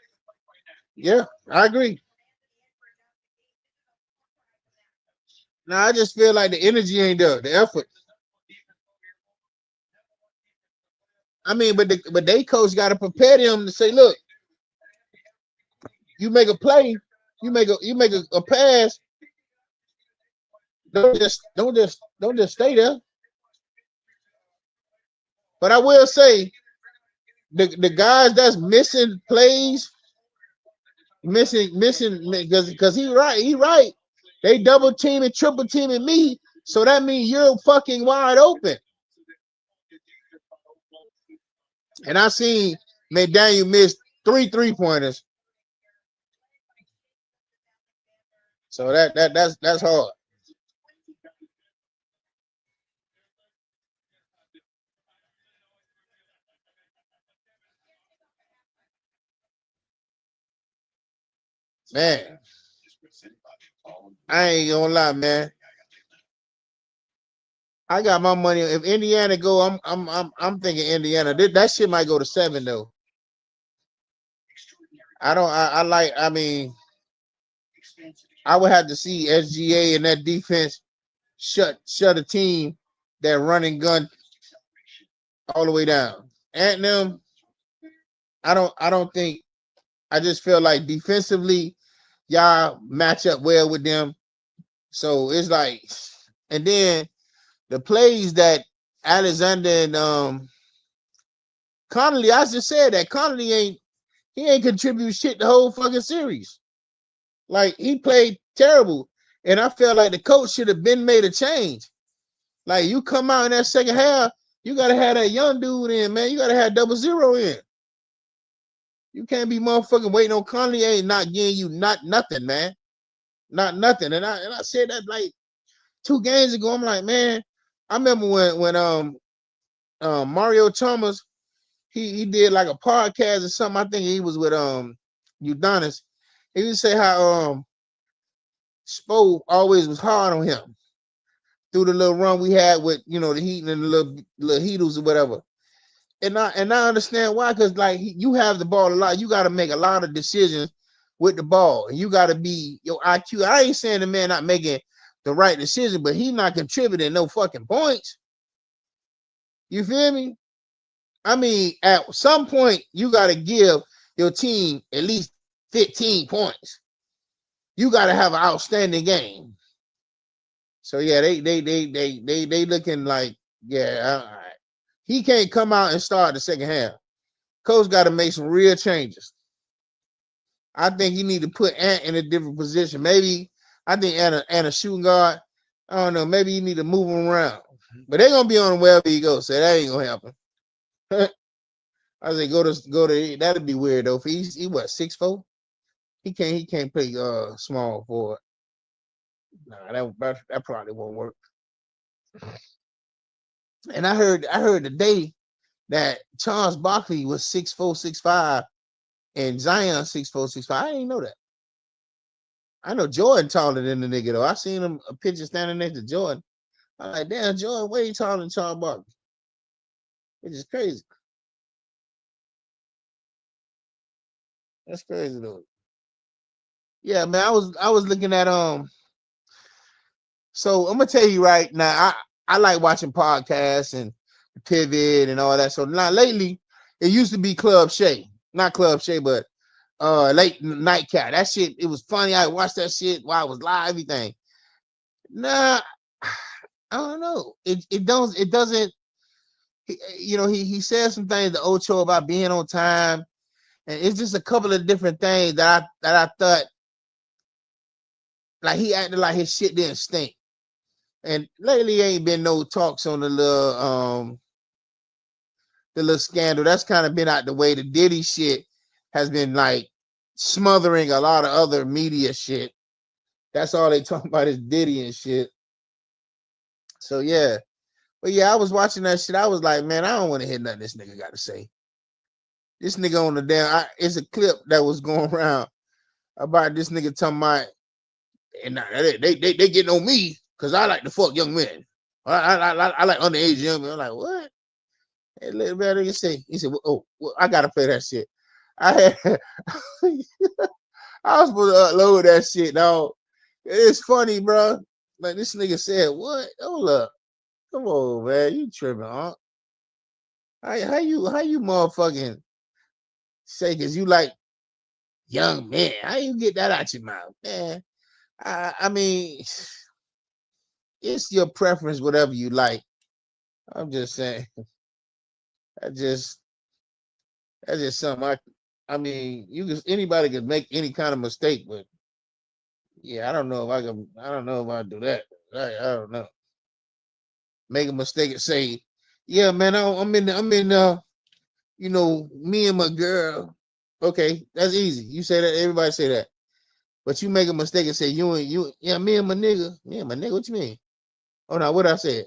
Yeah, I agree. Now I just feel like the energy ain't there, the effort. I mean, but they coach got to prepare them to say, look, you make a play, you make a pass. Don't just stay there. But I will say, the guys that's missing plays, missing because he right. They double teaming, triple teaming me, so that means you're fucking wide open. And I seen McDaniel miss 3 3-pointers. So that's hard. Man, I ain't gonna lie, man. I got my money. If Indiana go, I'm thinking Indiana. That shit might go to 7 though. I mean, I would have to see SGA and that defense shut a team that running gun all the way down. And them, I don't think. I just feel like defensively, y'all match up well with them. So it's like, and then the plays that Alexander and Connolly, I just said that Connolly ain't contribute shit the whole fucking series. Like he played terrible, and I felt like the coach should have been made a change. Like you come out in that second half, you gotta have that young dude in, man. You gotta have 00 in. You can't be motherfucking waiting on Connolly. Ain't not getting you nothing, man. Not nothing. And I said that like 2 games ago. I'm like, man, I remember when Mario Chalmers he did like a podcast or something. I think he was with Udonis. He would say how Spo always was hard on him through the little run we had with the Heat and the little Heatles or whatever. And I understand why, because like you have the ball a lot, you got to make a lot of decisions with the ball, and you got to be your IQ. I ain't saying the man not making the right decision, but he not contributing no fucking points. You feel me? I mean, at some point you got to give your team at least 15 points. You got to have an outstanding game. So yeah, they looking like he can't come out and start the second half. Coach got to make some real changes. I think he need to put Ant in a different position. Maybe I think Ant a shooting guard. I don't know. Maybe you need to move him around. But they're gonna be on wherever he goes. So that ain't gonna happen. I say go to that'd be weird though. If he what 6'4"? He can't play small forward. Nah, that probably won't work. And I heard today that Charles Barkley was 6'4", 6'5", and Zion 6'4", 6'5". I didn't know that. I know Jordan taller than the nigga though. I seen him a picture standing next to Jordan. I'm like, damn, Jordan way taller than Charles Barkley. Which is crazy. That's crazy though. Yeah, man. I was looking at So I'm gonna tell you right now, I like watching podcasts and Pivot and all that. So now lately, it used to be Club Shay, not Club Shay, but late nightcap. That shit, it was funny. I watched that shit while I was live, everything. Nah, I don't know. It doesn't. He said some things to Ocho about being on time, and it's just a couple of different things that I thought like he acted like his shit didn't stink. And lately ain't been no talks on the little scandal. That's kind of been out the way. The Diddy shit has been like smothering a lot of other media shit. That's all they talk about is Diddy and shit. So yeah. But yeah, I was watching that shit. I was like, man, I don't want to hear nothing this nigga got to say. This nigga on the damn, it's a clip that was going around about this nigga talking about, and they getting on me because I like to fuck young men. I like underage young men. I'm like, what? Hey, little better you say. He said, well, I gotta play that shit. I had I was supposed to upload that shit, dog. It's funny, bro. Like this nigga said, what? Hold up. Come on, man. You tripping, huh? How you motherfucking say cause you like young men? How you get that out your mouth, man? I mean, it's your preference, whatever you like. I'm just saying. That's just something I mean, anybody could make any kind of mistake, but yeah, I don't know if I do that. I don't know. Make a mistake and say, yeah, man, I'm in me and my girl. Okay, that's easy. You say that, everybody say that. But you make a mistake and say yeah, me and my nigga. Me and my nigga, what you mean? Oh no, what I said?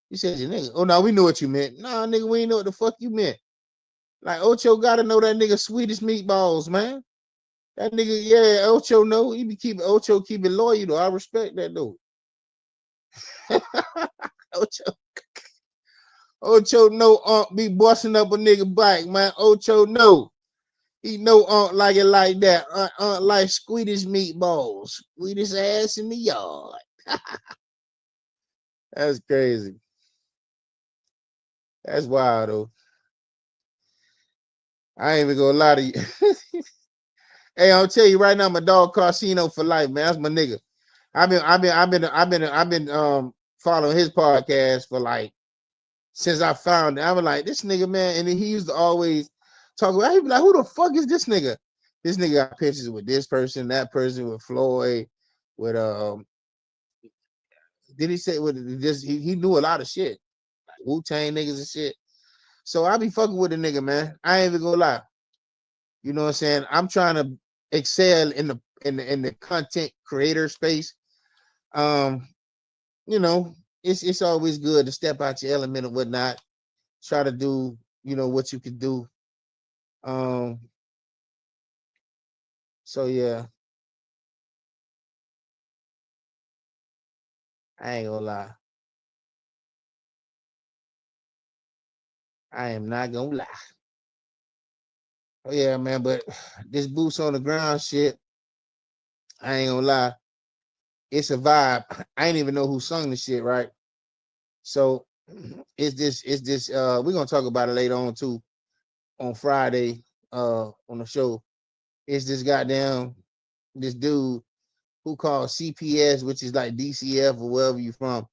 You said your nigga. Oh no, we knew what you meant. Nah, nigga, we ain't know what the fuck you meant. Like Ocho gotta know that nigga Swedish meatballs, man. That nigga, yeah, Ocho know. He be keeping Ocho keeping loyal though. I respect that dude. Ocho know be busting up a nigga back, man. Ocho know. He know like it like that. Like Swedish meatballs. Swedish ass in the yard. That's crazy. That's wild though. I ain't even gonna lie to you. Hey, I'll tell you right now, my dog Carsino for life, man. That's my nigga. I've been following his podcast for like since I found it. I was like, this nigga, man, and then he used to always talk about. He'd be like, who the fuck is this nigga? This nigga got pictures with this person, that person, with Floyd, with did he say with just he knew a lot of shit, like Wu-Tang niggas and shit. So I be fucking with the nigga, man. I ain't even gonna lie. You know what I'm saying? I'm trying to excel in the content creator space. Um, it's always good to step out your element and whatnot. Try to do, what you can do. So yeah, I ain't gonna lie. I am not gonna lie. Oh yeah, man, but this boots on the ground shit, I ain't gonna lie. It's a vibe. I ain't even know who sung the shit, right? So it's this we're gonna talk about it later on too on Friday on the show. It's this dude who called CPS, which is like DCF or wherever you from,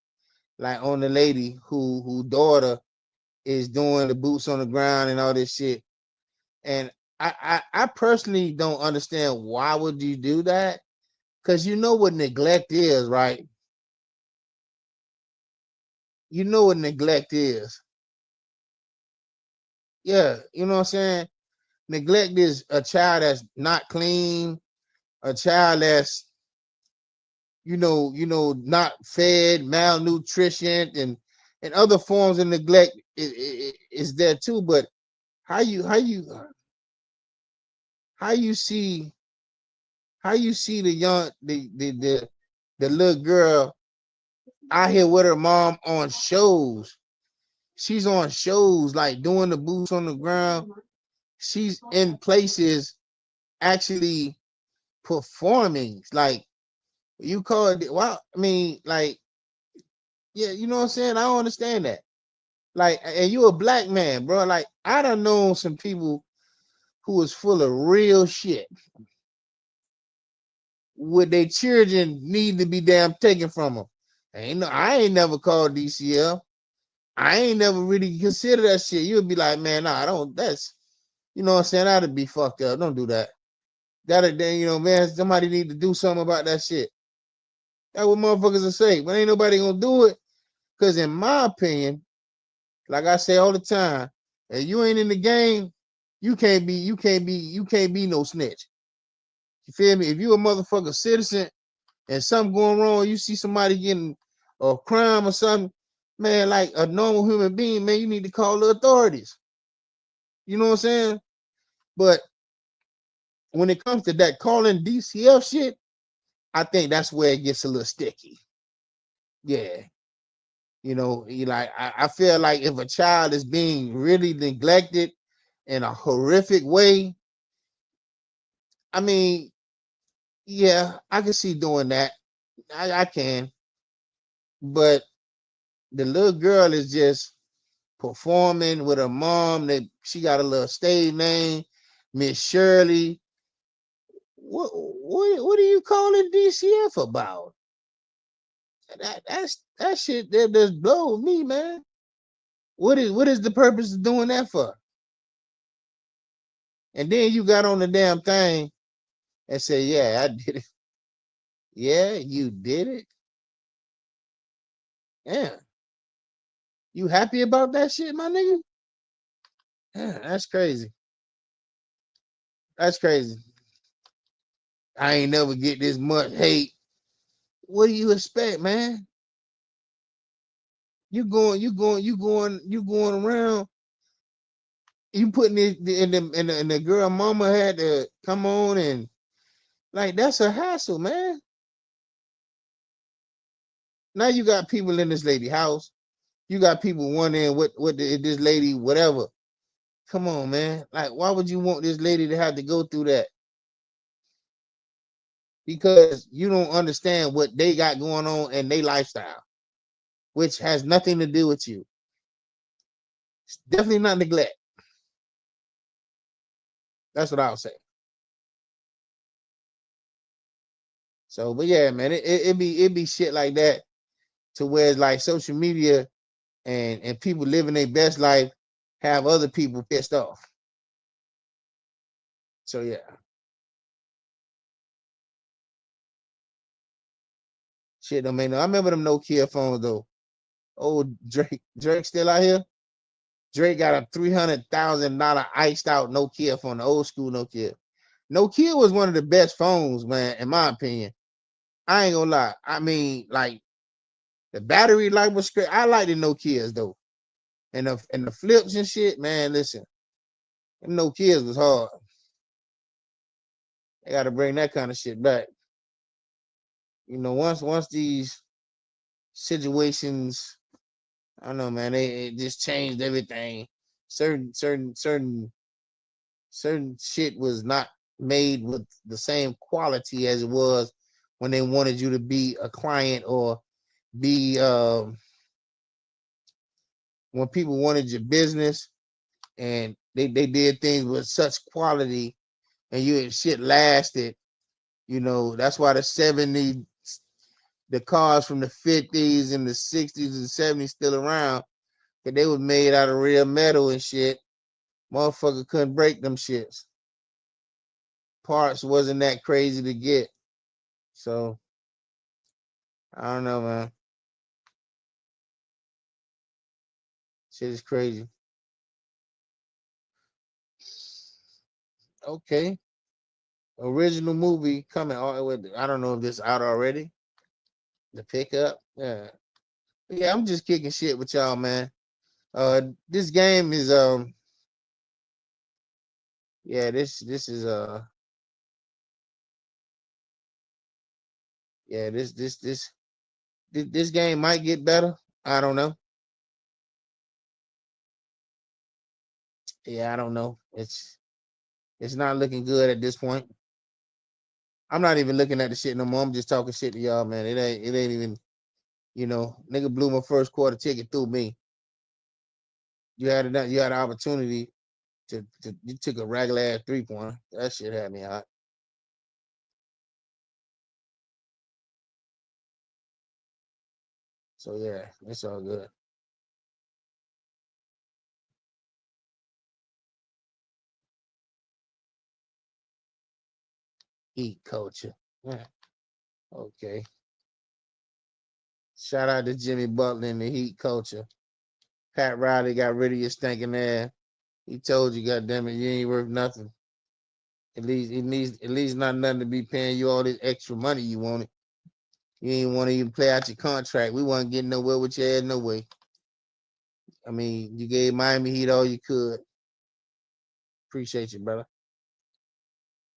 like on the lady who daughter is doing the boots on the ground and all this shit. And I personally don't understand why would you do that? Because you know what neglect is, right? You know what neglect is. Yeah, you know what I'm saying? Neglect is a child that's not clean, a child that's not fed, malnutrition, and other forms of neglect is there too. But how you how you see the young the little girl out here with her mom on shows. She's on shows like doing the boots on the ground. She's in places actually performing. Like you call it, well, I mean, like, yeah, you know what I'm saying? I don't understand that. Like, and you a black man, bro. Like, I done known some people who was full of real shit. With their children need to be damn taken from them. I ain't never called DCL. I ain't never really considered that shit. You'll be like, man, nah, I don't. That's, you know what I'm saying? That'd be fucked up. Don't do that. That'd, you know, man, somebody need to do something about that shit. That's what motherfuckers will say. But ain't nobody gonna do it. Because in my opinion, like I say all the time, if you ain't in the game, you can't be no snitch. You feel me? If you a motherfucker citizen and something going wrong, you see somebody getting a crime or something, man, like a normal human being, man, you need to call the authorities. You know what I'm saying? But when it comes to that calling DCF shit, I think that's where it gets a little sticky. Yeah. You know, I feel like if a child is being really neglected in a horrific way, I mean, yeah, I can see doing that. I can. But the little girl is just performing with her mom. That she got a little stage name, Miss Shirley. What are you calling DCF about? That shit that just blows me, man. What is the purpose of doing that for? And then you got on the damn thing and say, yeah, I did it. Yeah, you did it. Yeah. You happy about that shit, my nigga? Yeah, that's crazy. That's crazy. I ain't never get this much hate. What do you expect, man? You going around. You putting it in the girl mama had to come on and like that's a hassle, man. Now you got people in this lady house. You got people wondering what this lady whatever. Come on, man. Like, why would you want this lady to have to go through that? Because you don't understand what they got going on in their lifestyle, which has nothing to do with you. It's definitely not neglect. That's what I'll say. So, but yeah, man, it be shit like that to where it's like social media and people living their best life have other people pissed off. So yeah. Shit don't make no. I remember them Nokia phones though. Oh, Drake still out here? Drake got a $300,000 iced out Nokia phone, the old school Nokia. Nokia was one of the best phones, man, in my opinion. I ain't gonna lie. I mean, like the battery life was great. I like the Nokias though, and the flips and shit, man. Listen, them Nokias was hard. They got to bring that kind of shit back. You know, once these situations, I don't know, man, it just changed everything. Certain shit was not made with the same quality as it was when they wanted you to be a client or be when people wanted your business and they did things with such quality and you shit lasted. You know, that's why the 70s, the cars from the 50s and the 60s and 70s still around, because they was made out of real metal and shit. Motherfucker couldn't break them shits. Parts wasn't that crazy to get. So I don't know, man. Shit is crazy. Okay. Original movie coming. I don't know if this out already. The pickup. Yeah. Yeah, I'm just kicking shit with y'all, man. This game is yeah, this is yeah, this game might get better. I don't know. Yeah, I don't know. It's not looking good at this point. I'm not even looking at the shit no more. I'm just talking shit to y'all, man. It ain't even, nigga blew my first quarter ticket through me. You had an opportunity to you took a regular ass 3-pointer. That shit had me hot. So yeah, it's all good. Heat culture. Yeah. Okay. Shout out to Jimmy Butler and the Heat culture. Pat Riley got rid of your stinking ass. He told you, goddamn it, you ain't worth nothing. At least not nothing to be paying you all this extra money you wanted. You ain't want to even play out your contract. We wasn't getting nowhere with your ass no way. I mean, you gave Miami Heat all you could. Appreciate you, brother.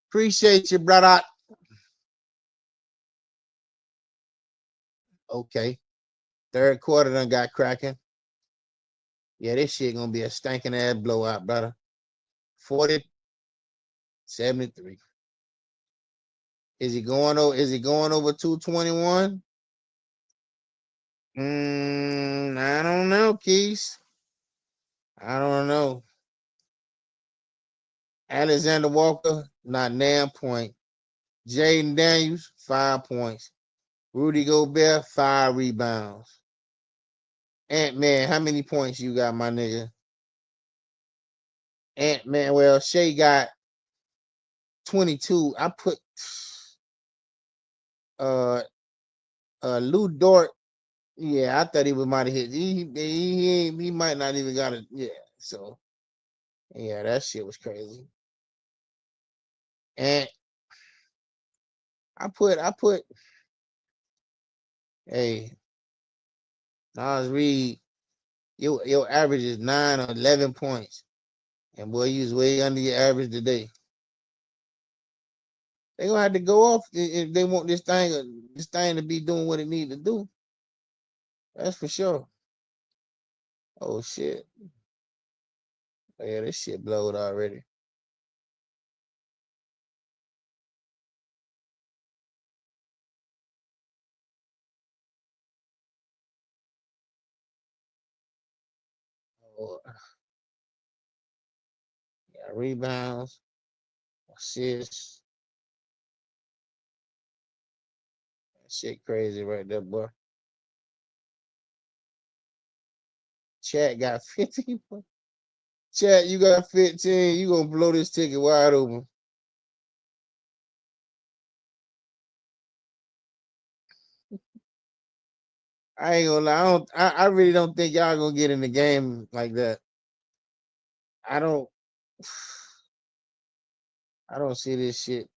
Appreciate you, brother. Okay. Third quarter done got cracking. Yeah, this shit gonna be a stinking ass blowout, brother. 40-73. Is he going over 221? I don't know, Keys. I don't know. Alexander Walker, not 9 point. Jaden Daniels, 5 points. Rudy Gobert, 5 rebounds. Ant-Man, how many points you got, my nigga? Ant-Man, well, Shea got 22. I put Lou Dort. Yeah, I thought he might have hit. He might not even got it. Yeah, so yeah, that shit was crazy. And I put hey, Nas Reed, your average is 9 or 11 points. And boy, you was way under your average today. They gonna have to go off if they want this thing to be doing what it need to do. That's for sure. Oh shit. Oh, yeah, this shit blowed already. Oh, yeah, rebounds, assists. That shit crazy right there, boy. Chat got 15 points. Chat, you got 15. You gonna blow this ticket wide open. I ain't gonna lie. I really don't think y'all gonna get in the game like that. I don't I don't see this shit.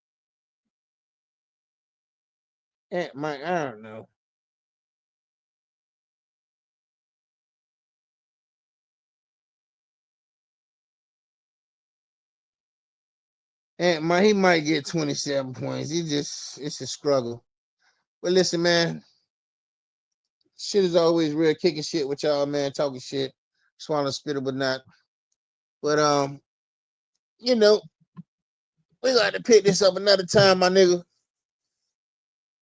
Mike, I don't know. And he might get 27 points. It's a struggle. But listen, man, shit is always real. Kicking shit with y'all, man, talking shit, swallowing spit but not. But you know, we got to pick this up another time, my nigga.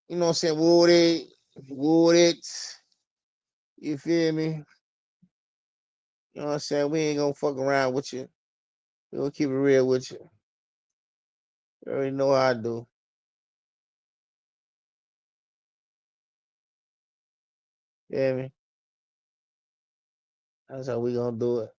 You know what I'm saying? Wood it. You feel me? You know what I'm saying? We ain't gonna fuck around with you. We gonna keep it real with you. You already know how I do. You hear me? That's how we gonna do it.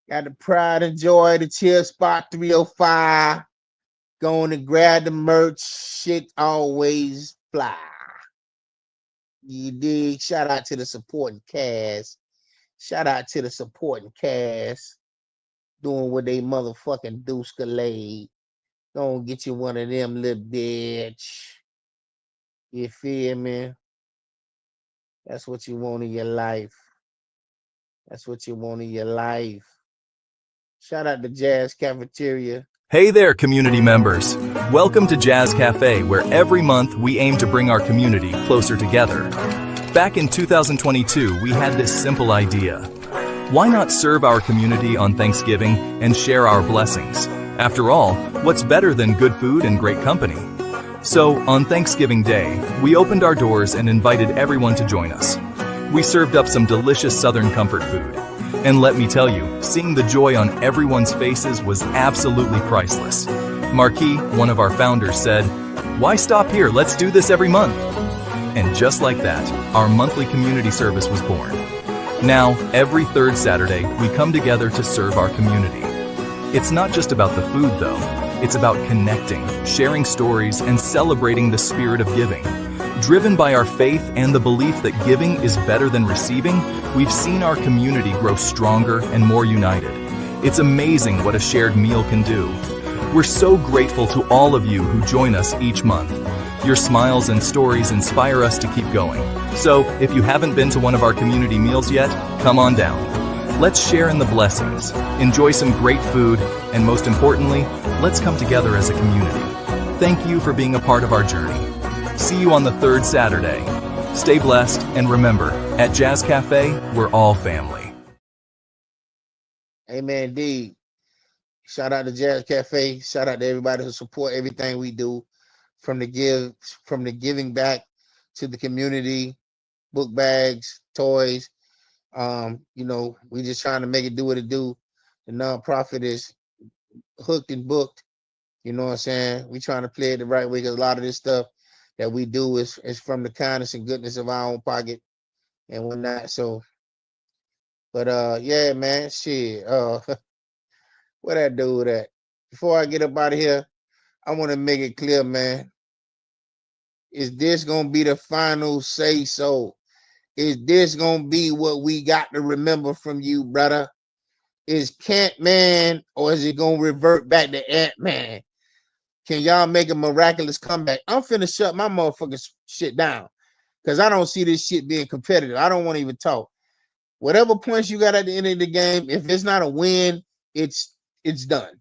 Got the pride and joy, the chill spot 305. Going to grab the merch. Shit always fly. You dig? Shout out to the supporting cast. Shout out to the supporting cast. Doing what they motherfucking do, Scalade. Gonna get you one of them, little bitch. You feel me? That's what you want in your life. That's what you want in your life. Shout out to Jazz Cafeteria. Hey there, community members. Welcome to Jazz Cafe, where every month we aim to bring our community closer together. Back in 2022, we had this simple idea. Why not serve our community on Thanksgiving and share our blessings? After all, what's better than good food and great company? So, on Thanksgiving Day, we opened our doors and invited everyone to join us. We served up some delicious Southern comfort food. And let me tell you, seeing the joy on everyone's faces was absolutely priceless. Marquis, one of our founders, said, "Why stop here? Let's do this every month." And just like that, our monthly community service was born. Now, every third Saturday, we come together to serve our community. It's not just about the food, though. It's about connecting, sharing stories, and celebrating the spirit of giving. Driven by our faith and the belief that giving is better than receiving, we've seen our community grow stronger and more united. It's amazing what a shared meal can do. We're so grateful to all of you who join us each month. Your smiles and stories inspire us to keep going. So, if you haven't been to one of our community meals yet, come on down. Let's share in the blessings, enjoy some great food, and most importantly, let's come together as a community. Thank you for being a part of our journey. See you on the third Saturday. Stay blessed, and remember, at Jazz Cafe, we're all family. Amen, indeed. Shout out to Jazz Cafe. Shout out to everybody who support everything we do, from the giving back to the community, book bags, toys. We just trying to make it do what it do. The nonprofit is hooked and booked. You know what I'm saying? We trying to play it the right way, because a lot of this stuff that we do is from the kindness and goodness of our own pocket and whatnot. So, but yeah, man, shit. What that dude at? Before I get up out of here, I want to make it clear, man. Is this gonna be the final say so? Is this gonna be what we got to remember from you, brother? Is Ant-Man, or is it gonna revert back to Ant-Man? Can y'all make a miraculous comeback? I'm finna shut my motherfucking shit down, because I don't see this shit being competitive. I don't want to even talk. Whatever points you got at the end of the game, if it's not a win, it's done.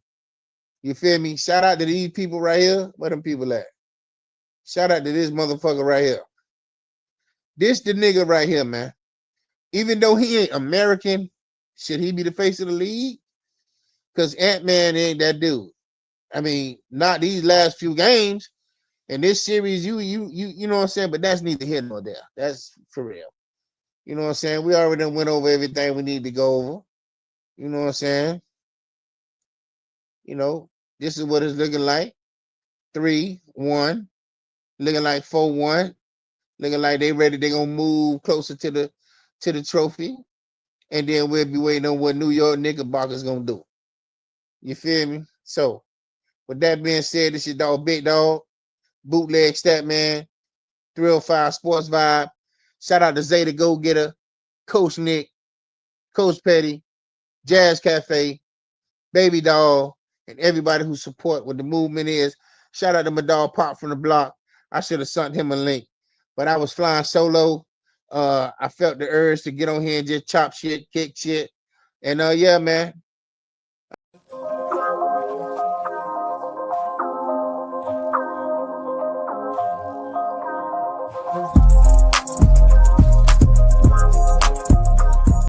You feel me? Shout out to these people right here. Where them people at? Shout out to this motherfucker right here. This the nigga right here, man. Even though he ain't American, should he be the face of the league? Because Ant-Man ain't that dude. I mean, not these last few games. In this series, you know what I'm saying? But that's neither here nor there. That's for real. You know what I'm saying? We already went over everything we need to go over. You know what I'm saying? You know, this is what it's looking like. 3-1. Looking like 4-1. Looking like they ready. They're going to move closer to the trophy. And then we'll be waiting on what New York Knickerbockers going to do. You feel me? So, with that being said, this is your dog, Big Dog, Bootleg Stat Man, 305 Sports Vibe. Shout out to ZayDaGoGetta, Coach Nick, Coach Petty, Jazz Cafe, Baby Doll, and everybody who support what the movement is. Shout out to my dog Pop from the block. I should have sent him a link, but I was flying solo. I felt the urge to get on here and just chop shit, kick shit. And yeah, man,